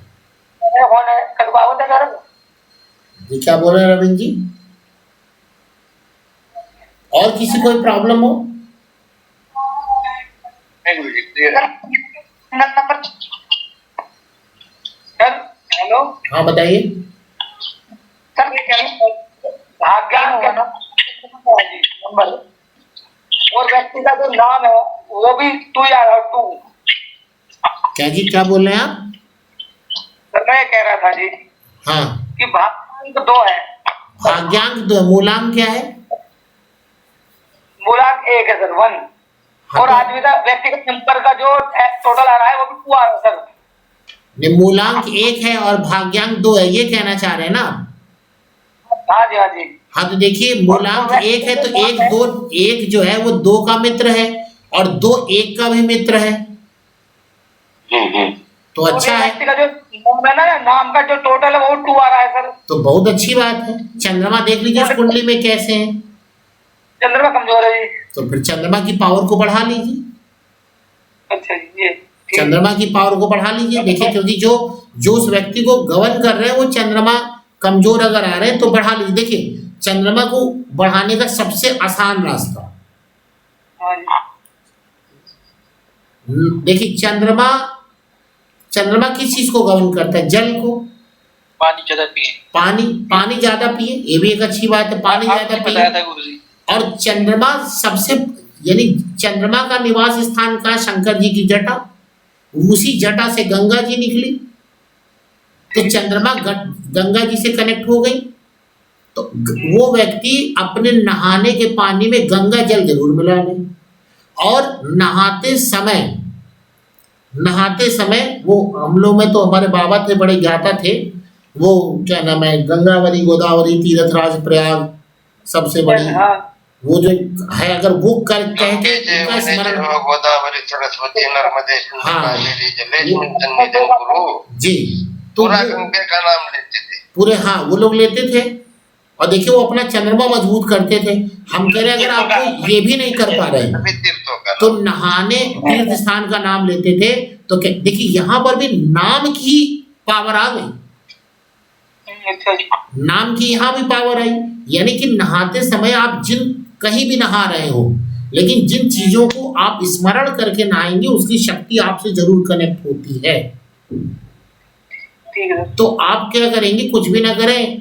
जी क्या बोल रहे हैं रविंद्र जी? और किसी कोई प्रॉब्लम हो? सर हेलो, हाँ बताइए। सर ये कह रहे हैं भाग्यांक नंबर और व्यक्ति का जो नाम है वो भी 2 या 2। क्या जी क्या बोल रहे हैं आप? सर मैं कह रहा था जी हाँ, कि भाग्यांक 2 है, भाग्यांक 2, मूलांक क्या है? मूलांक 1 है सर, 1। हाँ, और आदमी का व्यक्तिगत नंबर का जो टोटल आ रहा है वो भी 2 आ रहा है सर। नहीं, मूलांक 1 है और भाग्यांक 2 है, ये कहना चाह रहे हैं ना आप? हाँ जी हाँ जी। हाँ तो देखिए, मूलांक 1 है तो 1 जो है वो 2 का मित्र है, और 2 1 का भी मित्र है, तो अच्छा है। व्यक्ति का जो नाम है ना, नाम का जो टोटल है वो 2 आ रहा है सर। तो बहुत अच्छी बात है। चंद्रमा देख लीजिए उस कुंडली में कैसे हैं। चंद्रमा कमजोर है जी। तो फिर चंद्रमा की पावर को बढ़ा लीजिए, अच्छा जी, ये चंद्रमा की पावर को बढ़ा लीजिए। देखिए, क्योंकि जो उस व्यक्ति को गवर्न कर रहे हैं वो चंद्रमा कमजोर अगर आ रहे हैं तो बढ़ा लीजिए। देखिए, चंद्रमा को बढ़ाने का सबसे आसान रास्ता, हाँ जी। देखिए चंद्रमा किस चीज को गवर्न करता है? जल को। पानी ज्यादा पिए, पानी ज्यादा पिए, ये भी एक अच्छी बात है, पानी ज्यादा बताया था पिए। गुरुजी। और चंद्रमा सबसे, यानी चंद्रमा का निवास स्थान का शंकर जी की जटा, उसी जटा से गंगा जी निकली, तो चंद्रमा गंगा जी से कनेक्ट हो गई, तो वो व्यक्ति अपने नहाने के पानी में गंगा जल जरूर मिला ले, और नहाते समय वो, हम लोग में तो हमारे बाबा थे, बड़े ज्ञाता थे, वो क्या नाम है, गंगावरी गोदावरी तीर्थराज प्रयाग सबसे बड़ी, वो जो है, अगर वो कह के उनका स्मरण, गोदावरी सरस्वती नर्मदे हाँ जी, तो पूरा गंगे का नाम लेते थे पूरे, हाँ वो लोग लेते थे। और देखिए, वो अपना चंद्रमा मजबूत करते थे। हम कह रहे हैं अगर आपको ये भी नहीं कर पा रहे हैं तो नहाने तीर्थ स्थान का नाम लेते थे। तो देखिए, यहाँ पर भी नाम की पावर आ गई, नाम की यहाँ भी पावर आई। यानी कि नहाते समय आप कहीं भी नहा रहे हो, लेकिन जिन चीजों को आप स्मरण करके नहाएंगे उसकी शक्ति आपसे जरूर कनेक्ट होती है। तो आप क्या करेंगे? कुछ भी ना करें,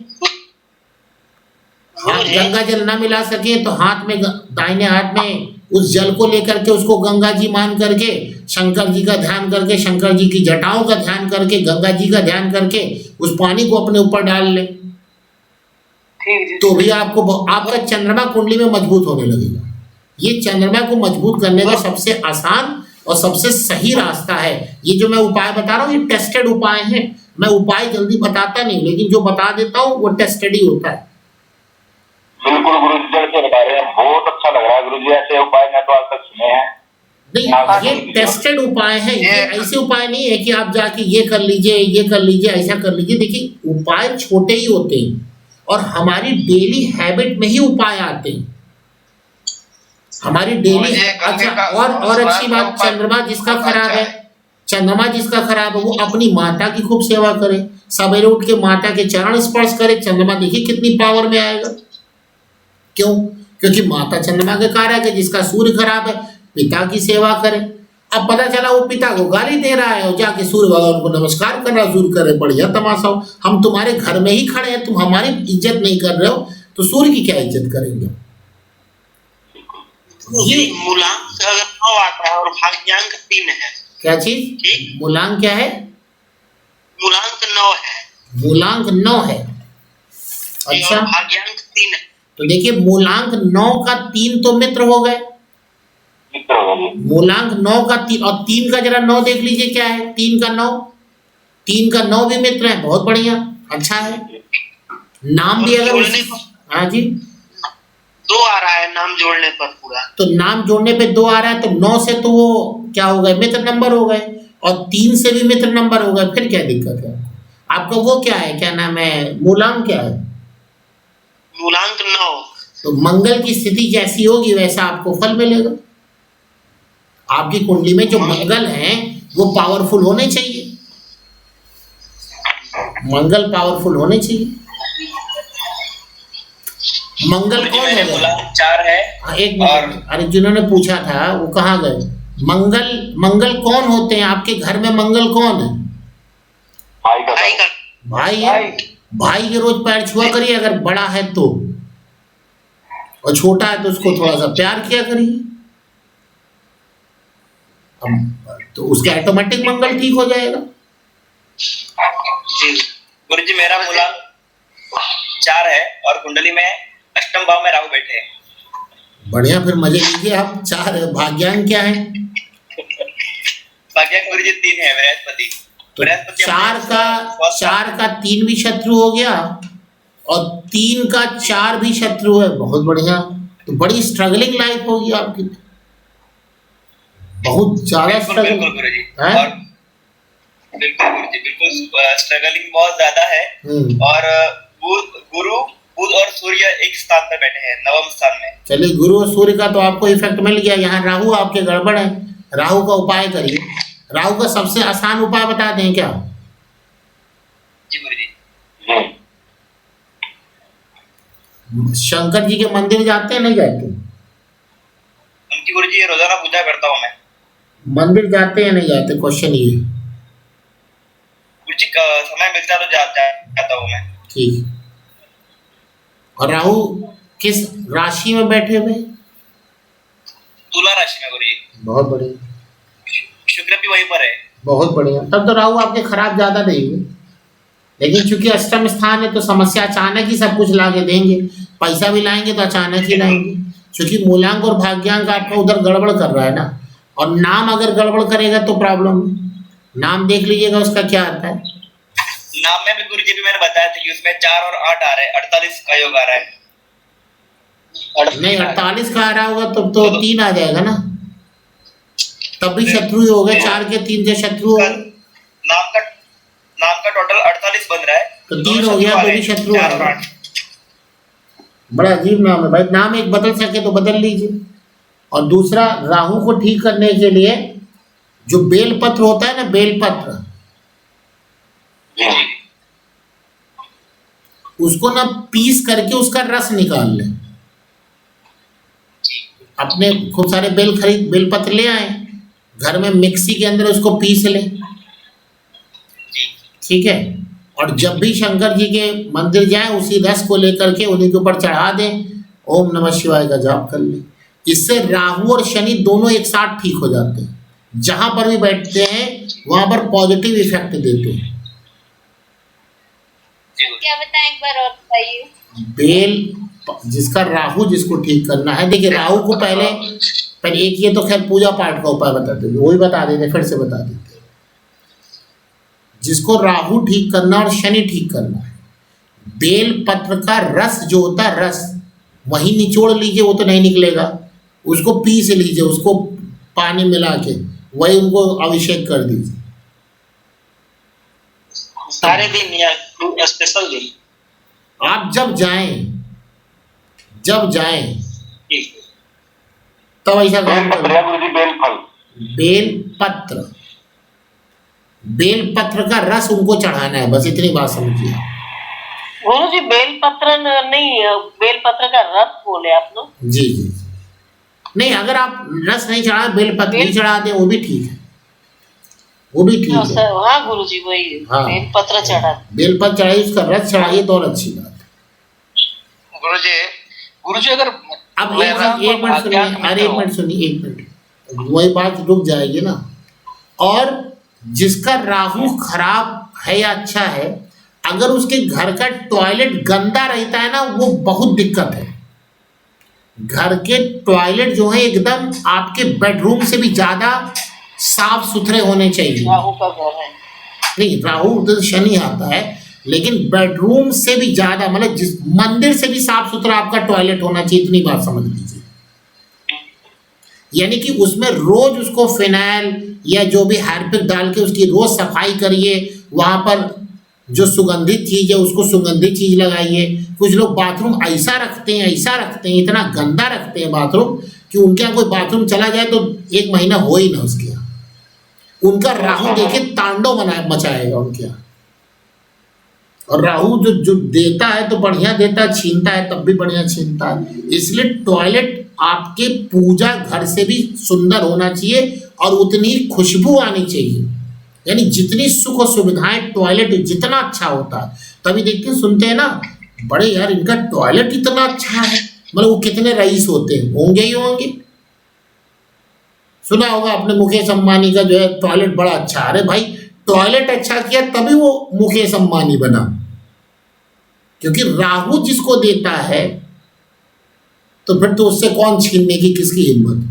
हाथ गंगा जल ना मिला सके तो हाथ में, दाहिने हाथ में उस जल को लेकर के उसको गंगा जी मान करके, शंकर जी का ध्यान करके, शंकर जी की जटाओं का ध्यान करके, गंगा जी का ध्यान करके उस पानी को अपने ऊपर डाल ले, तो भी आपका चंद्रमा कुंडली में मजबूत होने लगेगा। ये चंद्रमा को मजबूत करने का सबसे आसान और सबसे सही रास्ता है। ये जो मैं उपाय बता रहा हूँ ये टेस्टेड उपाय हैं। मैं उपाय जल्दी बताता नहीं, लेकिन जो बता देता हूँ वो टेस्टेड ही होता है। बिल्कुल गुरु जी, जैसे बता रहे हैं बहुत अच्छा लग रहा है गुरु जी। ऐसे उपाय मैं तो आज तक सुने हैं नहीं, ये टेस्टेड उपाय है। ये ऐसे उपाय नहीं है कि आप जाके ये कर लीजिए, ये कर लीजिए, ऐसा कर लीजिए। देखिए उपाय छोटे ही होते हैं और हमारी डेली हैबिट में ही उपाय आते हैं, हमारी डेली। अच्छा, और अच्छी बात, चंद्रमा जिसका खराब है, चंद्रमा जिसका खराब है वो अपनी माता की खूब सेवा करे, सवेरे उठ के माता के चरण स्पर्श करे। चंद्रमा देखिए कितनी पावर में आएगा। क्यों? क्योंकि माता चंद्रमा के कारक है। जिसका सूर्य खराब है पिता की सेवा करे। अब पता चला वो पिता को गाली दे रहा है और जाके सूर्य भगवान को नमस्कार कर रहा, सूर्य करे बढ़िया तमाशा हो। हम तुम्हारे घर में ही खड़े हैं, तुम हमारी इज्जत नहीं कर रहे हो तो सूर्य की क्या इज्जत करेंगे? ये मूलांक अगर 9 आता है और भाग्यांक 3 है। क्या चीज? ठीक। मूलांक क्या है? मूलांक 9 है। मूलांक 9 है। अच्छा, और भाग्यांक 3 है। तो देखिए मूलांक 9 का 3 तो मित्र हो गए। मूलांक 9 का 3 और 3 का जरा 9 देख लीजिए क्या है। 3 का 9, 3 का 9 भी मित्र है। बहुत बढ़िया, अच्छा है। नाम भी अगर हाँ जी 2 आ रहा है नाम जोड़ने पर पूरा, तो नाम जोड़ने पे 2 आ रहा है तो 9 से तो वो क्या हो गए, मित्र नंबर हो गए। और 3 से भी मित्र नंबर हो गए। फिर क्या दिक्कत है? आपका वो क्या है, क्या नाम है, मूलांक क्या है? मूलांक 9। तो मंगल की स्थिति जैसी होगी वैसा आपको फल मिलेगा। आपकी कुंडली में जो मंगल हैं वो पावरफुल होने चाहिए, मंगल पावरफुल होने चाहिए। मंगल कौन है? मूलांक 4 है। हाँ, एक मिनट, अरे जिन्होंने पूछा था वो कहाँ गए? मंगल कौन होते हैं आपके घर में? मंगल कौन है? भाई है। भाई के रोज पैर छुआ करिए अगर बड़ा है तो, और छोटा है तो उसको थोड़ा सा प्यार किया करिए। तो उसका ऑटोमेटिक मंगल ठीक हो जाएगा। जी गुरु जी, मेरा मूलांक 4 है और कुंडली में अष्टम भाव में राहु बैठे हैं। बढ़िया, फिर मजे लीजिए आप। 4 है। भाग्यांक क्या है? भाग्यांक गुरु जी 3 है, बृहस्पति। तो 4 का 3 भी शत्रु हो गया और 3 का 4 भी शत्रु है। बहुत बढ़िया। तो बड़ी स्ट्रगलिंग लाइफ होगी आपकी, बहुत ज्यादा स्ट्रगल। बिल्कुल गुरु जी, और बिल्कुल गुरु जी, बिल्कुल स्ट्रगलिंग बहुत ज्यादा है। और गुरु बुध और सूर्य एक स्थान पर बैठे हैं, 9वें स्थान में। चलिए, गुरु और सूर्य का तो आपको इफेक्ट मिल गया। यहाँ राहु आपके गड़बड़ है, राहु का उपाय करिए। राहु का सबसे आसान उपाय बता दें क्या? जी गुरु जी। शंकर जी के मंदिर जाते हैं नहीं जाते? उनकी गुरु जी रोजाना पूजा करता हूँ मैं। मंदिर जाते हैं नहीं जाते? क्वेश्चन ये। गुरु जी समय मिलता तो जाता हूँ मैं। ठीक। और राहु किस राशि में बैठे हुए? तुला राशि में गुरु जी। बहुत बढ़िया। शुक्र भी वहीं पर है। बहुत बढ़िया। तब तो राहु आपके खराब ज्यादा नहीं है, लेकिन चूंकि अष्टम स्थान है तो समस्या अचानक ही सब कुछ ला के देंगे। पैसा भी लाएंगे तो अचानक ही लाएंगे, क्योंकि मूलांक और भाग्यांक आपका उधर गड़बड़ कर रहा है ना। और नाम अगर गड़बड़ करेगा तो प्रॉब्लम। नाम देख लीजिएगा उसका क्या आता है। नाम में भी गुरु जी भी मैंने बताया था कि उसमें 4 और 8 आ रहा है, 48 का योग आ रहा है। नहीं, 48 का आ रहा होगा तब तो 3 आ जाएगा ना, तब भी शत्रु ही हो गए। 4 के 3 से शत्रु हो। नाम का टोटल 48 बन रहा है, तो 3 हो गया, तो भी शत्रु आ रहा है। बड़ा अजीब नाम है भाई। नाम एक बदल सके तो बदल लीजिए। और दूसरा, राहु को ठीक करने के लिए जो बेलपत्र होता है ना, बेलपत्र, उसको ना पीस करके उसका रस निकाल ले। अपने खूब सारे बेलपत्र ले आए, घर में मिक्सी के अंदर उसको पीस ले, ठीक है। और जब भी शंकर जी के मंदिर जाए उसी रस को लेकर के उन्हीं के ऊपर चढ़ा दें, ओम नमः शिवाय का जाप कर ले। इससे राहु और शनि दोनों एक साथ ठीक हो जाते हैं। जहां पर भी बैठते हैं वहां पर पॉजिटिव इफेक्ट देते हैं। क्या बताएं, एक बार और बताइए। बेल जिसका राहु जिसको ठीक करना है, देखिए राहु को पहले एक ये तो खैर पूजा पाठ का उपाय बता देते, वही बता देते, फिर से बता देते। जिसको राहु ठीक करना और शनि ठीक करना है, बेल पत्र का रस जो होता है, रस वही निचोड़ लीजिए, वो तो नहीं निकलेगा, उसको पीस लीजिए, उसको पानी मिला के वही उनको अभिषेक कर दीजिए सारे दिन या स्पेशल दिन? आप जब जाएं ठीक है। तब ऐसा काम बेल पत्र या गुरुजी बेल फल? बेल पत्र का रस उनको चढ़ाना है, बस इतनी बात समझिए। गुरु जी बेलपत्र नहीं, बेलपत्र का रस बोले आप लोग? जी जी नहीं, अगर आप रस नहीं चढ़ा, बेलपत्र नहीं चढ़ा दे, वो भी ठीक है, वो भी ठीक है। हाँ गुरु जी वही हाँ, बेलपत्र चढ़ा, बेलपत्र चढ़ाइए, उसका रस चढ़ाइए तो और अच्छी बात है। गुरुजी अगर अब एक मिनट सुनिए, अरे एक मिनट वही बात रुक जाएगी ना। और जिसका राहु खराब है या अच्छा है, अगर उसके घर का टॉयलेट गंदा रहता है ना, वो बहुत दिक्कत है। घर के टॉयलेट जो है एकदम आपके बेडरूम से भी ज्यादा साफ सुथरे होने चाहिए। राहु का घर है, नहीं राहु तो शनि आता है, लेकिन बेडरूम से भी ज्यादा, मतलब जिस मंदिर से भी साफ सुथरा आपका टॉयलेट होना चाहिए, इतनी बात समझ लीजिए। यानी कि उसमें रोज उसको फिनाइल या जो भी हार्पिक डाल के उसकी रोज सफाई करिए, वहां पर जो सुगंधित चीज है उसको सुगंधित चीज लगाइए। कुछ लोग बाथरूम ऐसा रखते हैं, इतना गंदा रखते हैं बाथरूम कि उनके यहाँ कोई बाथरूम चला जाए तो 1 महीना हो ही ना उसके यहाँ। उनका राहु देखिए तांडव मचाएगा उनके यहाँ। और राहु जो देता है तो बढ़िया देता है, छीनता है तब भी बढ़िया छीनता है। इसलिए टॉयलेट आपके पूजा घर से भी सुंदर होना चाहिए और उतनी ही खुशबू आनी चाहिए। यानी जितनी सुख और सुविधाएं टॉयलेट जितना अच्छा होता है, तभी देखते हैं सुनते हैं ना, बड़े यार इनका टॉयलेट इतना अच्छा है, मतलब वो कितने रईस होते हैं, होंगे ही होंगे। सुना होगा आपने मुकेश अंबानी का जो है टॉयलेट बड़ा अच्छा। अरे भाई टॉयलेट अच्छा किया तभी वो मुकेश अंबानी बना, क्योंकि राहु जिसको देता है तो फिर तो उससे कौन छीनने की किसकी हिम्मत।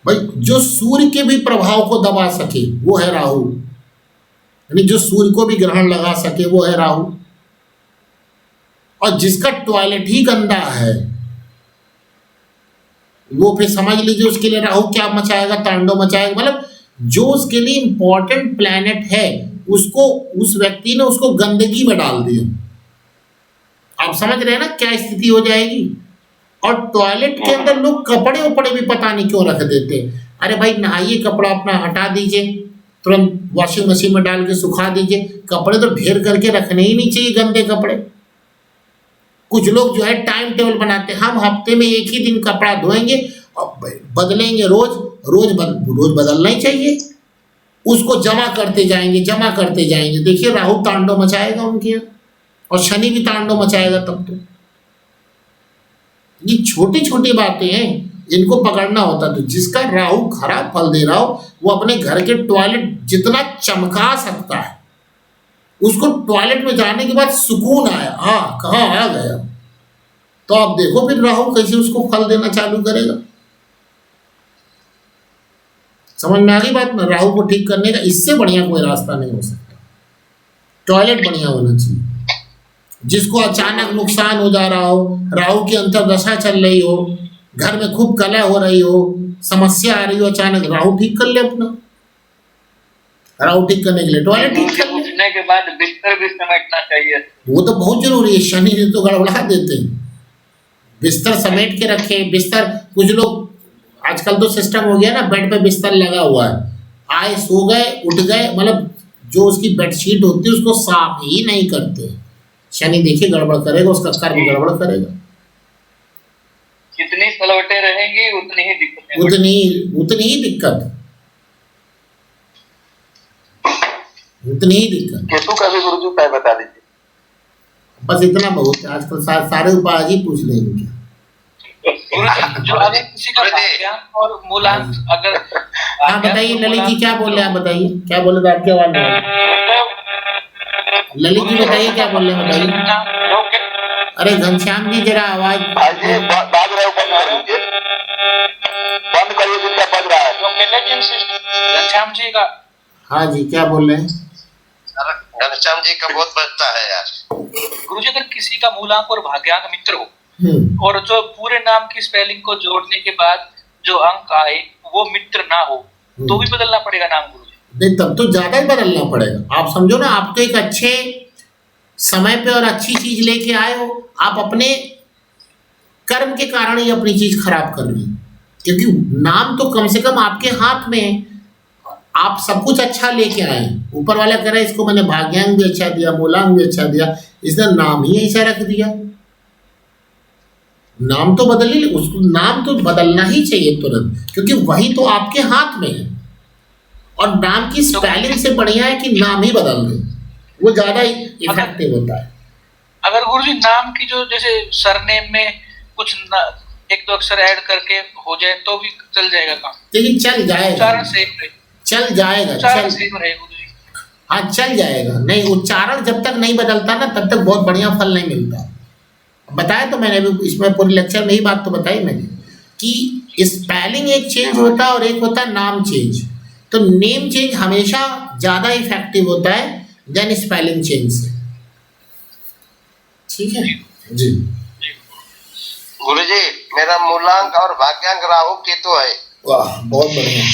भाई जो सूर्य के भी प्रभाव को दबा सके वो है राहु, यानी जो सूर्य को भी ग्रहण लगा सके वो है राहु। और जिसका टॉयलेट ही गंदा है वो फिर समझ लीजिए उसके लिए राहु क्या मचाएगा, तांडव मचाएगा। मतलब जो उसके लिए इंपॉर्टेंट प्लैनेट है उसको, उस व्यक्ति ने उसको गंदगी में डाल दिया। आप समझ रहे हैं ना क्या स्थिति हो जाएगी। और टॉयलेट के अंदर लोग कपड़े उपड़े भी पता नहीं क्यों रख देते। अरे भाई नहाइए, कपड़ा अपना हटा दीजिए, तुरंत वॉशिंग मशीन में डाल के सुखा दीजिए। कपड़े तो ढेर करके रखने ही नहीं चाहिए, गंदे कपड़े। कुछ लोग जो है टाइम टेबल बनाते हैं, हम हफ्ते में एक ही दिन कपड़ा धोएंगे और बदलेंगे, रोज बदलना ही चाहिए। उसको जमा करते जाएंगे। देखिए राहु तांडव मचाएगा उनके यहाँ, और शनि भी तांडव मचाएगा तब तो। ये छोटी छोटी बातें हैं, इनको पकड़ना होता। तो जिसका राहु खराब फल दे रहा हो वो अपने घर के टॉयलेट जितना चमका सकता है, उसको टॉयलेट में जाने के बाद सुकून आया, हाँ कहाँ आ गया, तो आप देखो फिर राहु कैसे उसको फल देना चालू करेगा। समझ में आ गई बात ना। राहु को ठीक करने का इससे बढ़िया कोई रास्ता नहीं हो सकता। टॉयलेट बढ़िया होना चाहिए। जिसको अचानक नुकसान हो जा रहा हो, राहु की अंतर्दशा चल रही हो, घर में खूब कलह हो रही हो, समस्या आ रही हो, अचानक राहु ठीक कर ले अपना। राहु ठीक करने के लिए टॉयलेट ठीक कर ले। के बाद बिस्तर भी समेटना चाहिए, वो तो बहुत जरूरी है। शनि ने तो गड़बड़ा देते हैं। बिस्तर समेट के रखे। बिस्तर कुछ लोग आजकल तो सिस्टम हो गया ना, बेड पे बिस्तर लगा हुआ है, आए सो गए उठ गए, मतलब जो उसकी बेडशीट होती है उसको साफ ही नहीं करते। शनि देखिए गड़बड़ करेगा, उसका कर्म गड़बड़ करेगा। जितनी सलवटें रहेंगी उतनी ही दिक्कत, उतनी ही दिक्कत। केतु का भी गुरुजी उपाय बता दीजिए। बस इतना बहुत है, आजकल सारे उपाय ही पूछ लेंगे। जो अगर किसी का भाग्यांक और मूलांक अगर हाँ बताइए ललित जी क्या बोल रहे हैं, आप बताइए क्या बोल रहे थे, आपकी आवाज नहीं। ललित जी बताइए क्या बोल रहे हैं, बताइए। अरे घनश्याम जी जरा आवाज भाई बाज रहे हो, बंद कर दीजिए, बंद करिए जिनका बज रहा है। जो केलेजियन सिस्टम घनश्याम जी का, हाँ जी क्या बोल रहे हैं? घनश्याम जी का बहुत बजता है यार। गुरुजी अगर किसी का मूलांक और भाग्यांक मित्र हो और जो पूरे नाम की स्पेलिंग को जोड़ने के बाद जो अंक आए वो मित्र ना हो तो भी बदलना पड़ेगा नाम गुरुजी? नहीं तब तो ज्यादा ही बदलना पड़ेगा। आप समझो ना, आप तो एक अच्छे समय पे और अच्छी चीज लेके आए हो, आप अपने कर्म के कारण ही अपनी चीज खराब कर रहे हैं। क्योंकि नाम तो कम से कम आपके हाथ में है, आप सब कुछ अच्छा लेके आए। ऊपर वाला कह रहा है इसको मैंने भाग्यांक भी अच्छा दिया, मूलांक भी अच्छा दिया, इसने नाम ही ऐसा रख दिया। नाम तो बदल ही, उसको नाम तो बदलना ही चाहिए तुरंत, क्योंकि वही तो आपके हाथ में है। और नाम की स्पेलिंग से बढ़िया है कि नाम ही बदल दे, वो ज्यादा इफेक्टिव होता है। अगर गुरुजी नाम की जो जैसे सरनेम में कुछ एक दो अक्षर ऐड करके हो जाए तो भी चल जाएगा काम? देखिए चल जाएगा, उच्चारण सेम रहे, चल जाएगा, उच्चारण सेम रहे गुरुजी। हाँ चल जाएगा। नहीं, उच्चारण जब तक नहीं बदलता ना तब तक बहुत बढ़िया फल नहीं मिलता। बताया तो मैंने अभी इसमें पूरे लेक्चर में ही बात तो बताई मैंने कि स्पेलिंग एक चेंज होता है और एक होता है नाम चेंज। तो नेम चेंज हमेशा ज़्यादा इफेक्टिव होता है देन स्पेलिंग चेंज से। ठीक है जी। गुरुजी मेरा मूलांक और भाग्यांक राहु केतु है। वाह बहुत बढ़िया।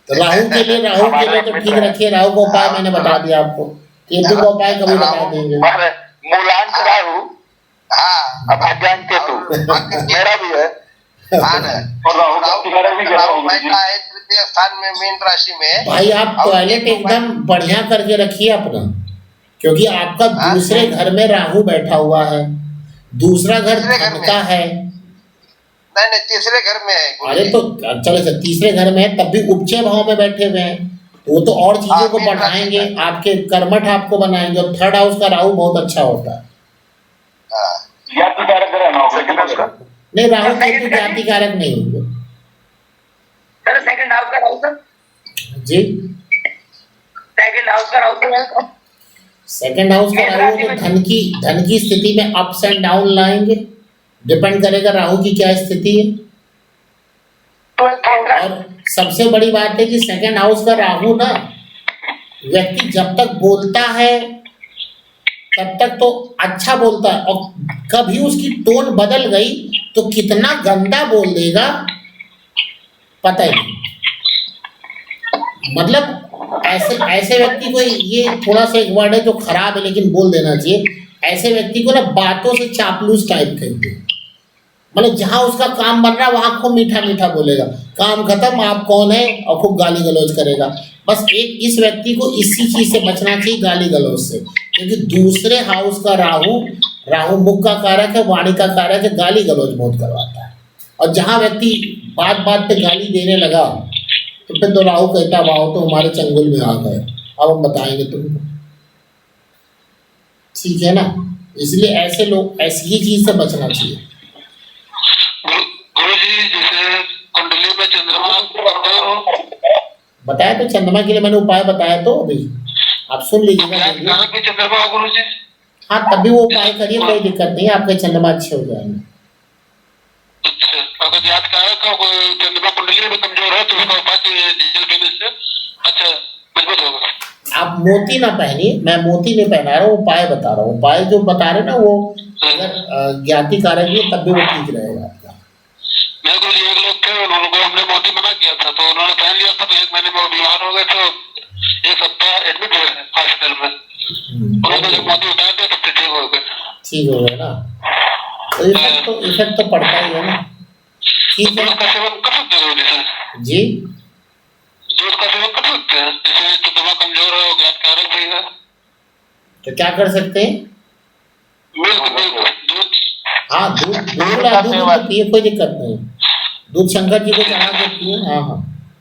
तो राहु के लिए तो ठीक रखिए, राहु का उपाय मैंने बता दिया आपको, केतु का उपाय कभी बता देंगे। मूलांक राहु, हाँ भाग्यांक केतु मेरा भी है। और राहु बैठा है तृतीय स्थान में मीन राशि में। भाई आप टॉयलेट एकदम बढ़िया करके रखिए अपना, क्योंकि आपका दूसरे घर में राहु बैठा हुआ है, दूसरा घर धन का है। नहीं तीसरे घर में है। अरे तो चलो तीसरे घर में है तब भी उपचय भाव में बैठे हुए हैं, तो वो तो और चीजों को बढ़ाएंगे, आपके कर्मठ आपको बनाएंगे। और थर्ड हाउस का राहु बहुत अच्छा होता है। नहीं राहु केतु जाति कारक नहीं होंगे। सेकंड हाउस का राहु सर जी, सेकंड हाउस का राहु, सेकंड हाउस का राहु तो धन की स्थिति में अप्स एंड डाउन लाएंगे, डिपेंड करेगा राहु की क्या स्थिति है। और सबसे बड़ी बात है कि सेकंड हाउस का राहु ना, व्यक्ति जब तक बोलता है तब तक तो अच्छा बोलता है, और कभी उसकी टोन बदल गई तो कितना गंदा बोल देगा पता ही नहीं। मतलब ऐसे व्यक्ति को, ये थोड़ा सा एक वर्ड है जो खराब है लेकिन बोल देना चाहिए, ऐसे व्यक्ति को ना बातों से चापलूस टाइप कहते हैं। मतलब जहाँ उसका काम बन रहा है वहाँ खूब मीठा मीठा बोलेगा, काम खत्म आप कौन है, और खूब गाली गलौज करेगा। बस एक इस व्यक्ति को इसी चीज से बचना चाहिए, गाली गलौज से, क्योंकि दूसरे हाउस का राहु मुख का कारक है, वाणी का कारक है, गाली गलौज बहुत करवाता है। और जहाँ व्यक्ति बात बात पे गाली देने लगा तो फिर तो राहु कहता वाह तो हमारे चंगुल में आ गए, अब हम बताएंगे तुमको। ठीक है ना, इसलिए ऐसे लोग ऐसी ही चीज से बचना चाहिए। कुंडली में चंद्रमा बताया तो, चंद्रमा के लिए मैंने उपाय बताया तो अभी, आप सुन लीजिएगा। हाँ तब भी वो उपाय करिए, कोई दिक्कत नहीं है, आपके चंद्रमा अच्छे हो जाएंगे। चंद्रमा कुंडली में कमजोर है तो उसका उपाय जल पीने से अच्छा मजबूत होगा। आप मोती ना पहनिए, मैं मोती नहीं पहना रहा हूँ, उपाय बता रहा हूँ। उपाय जो बता रहे ना वो अगर ज्ञाति कारक है तब भी वो ठीक रहेगा आपका। मेरे को एक लोग थे, उनको हमने मोती मना किया था तो उन्होंने पहन लिया था, तो 1 महीने में बीमार हो गए तो 1 सप्ताह एडमिट हुए हॉस्पिटल में। उन्होंने जब मोती उतार दिया तो ठीक हो गए। ठीक हो गया ना, तो इफेक्ट तो पड़ता ही है ना। ठीक है का सेवन कर सकते हो जी, दूध का सेवन कर सकते हैं, जैसे चंद्रमा कमजोर है, ज्ञात कारक भी है, तो क्या कर सकते हैं? दूध, हाँ दूध तो पिए, कोई दिक्कत नहीं। दूध शंकर जी को चढ़ा के पिए। हाँ हाँ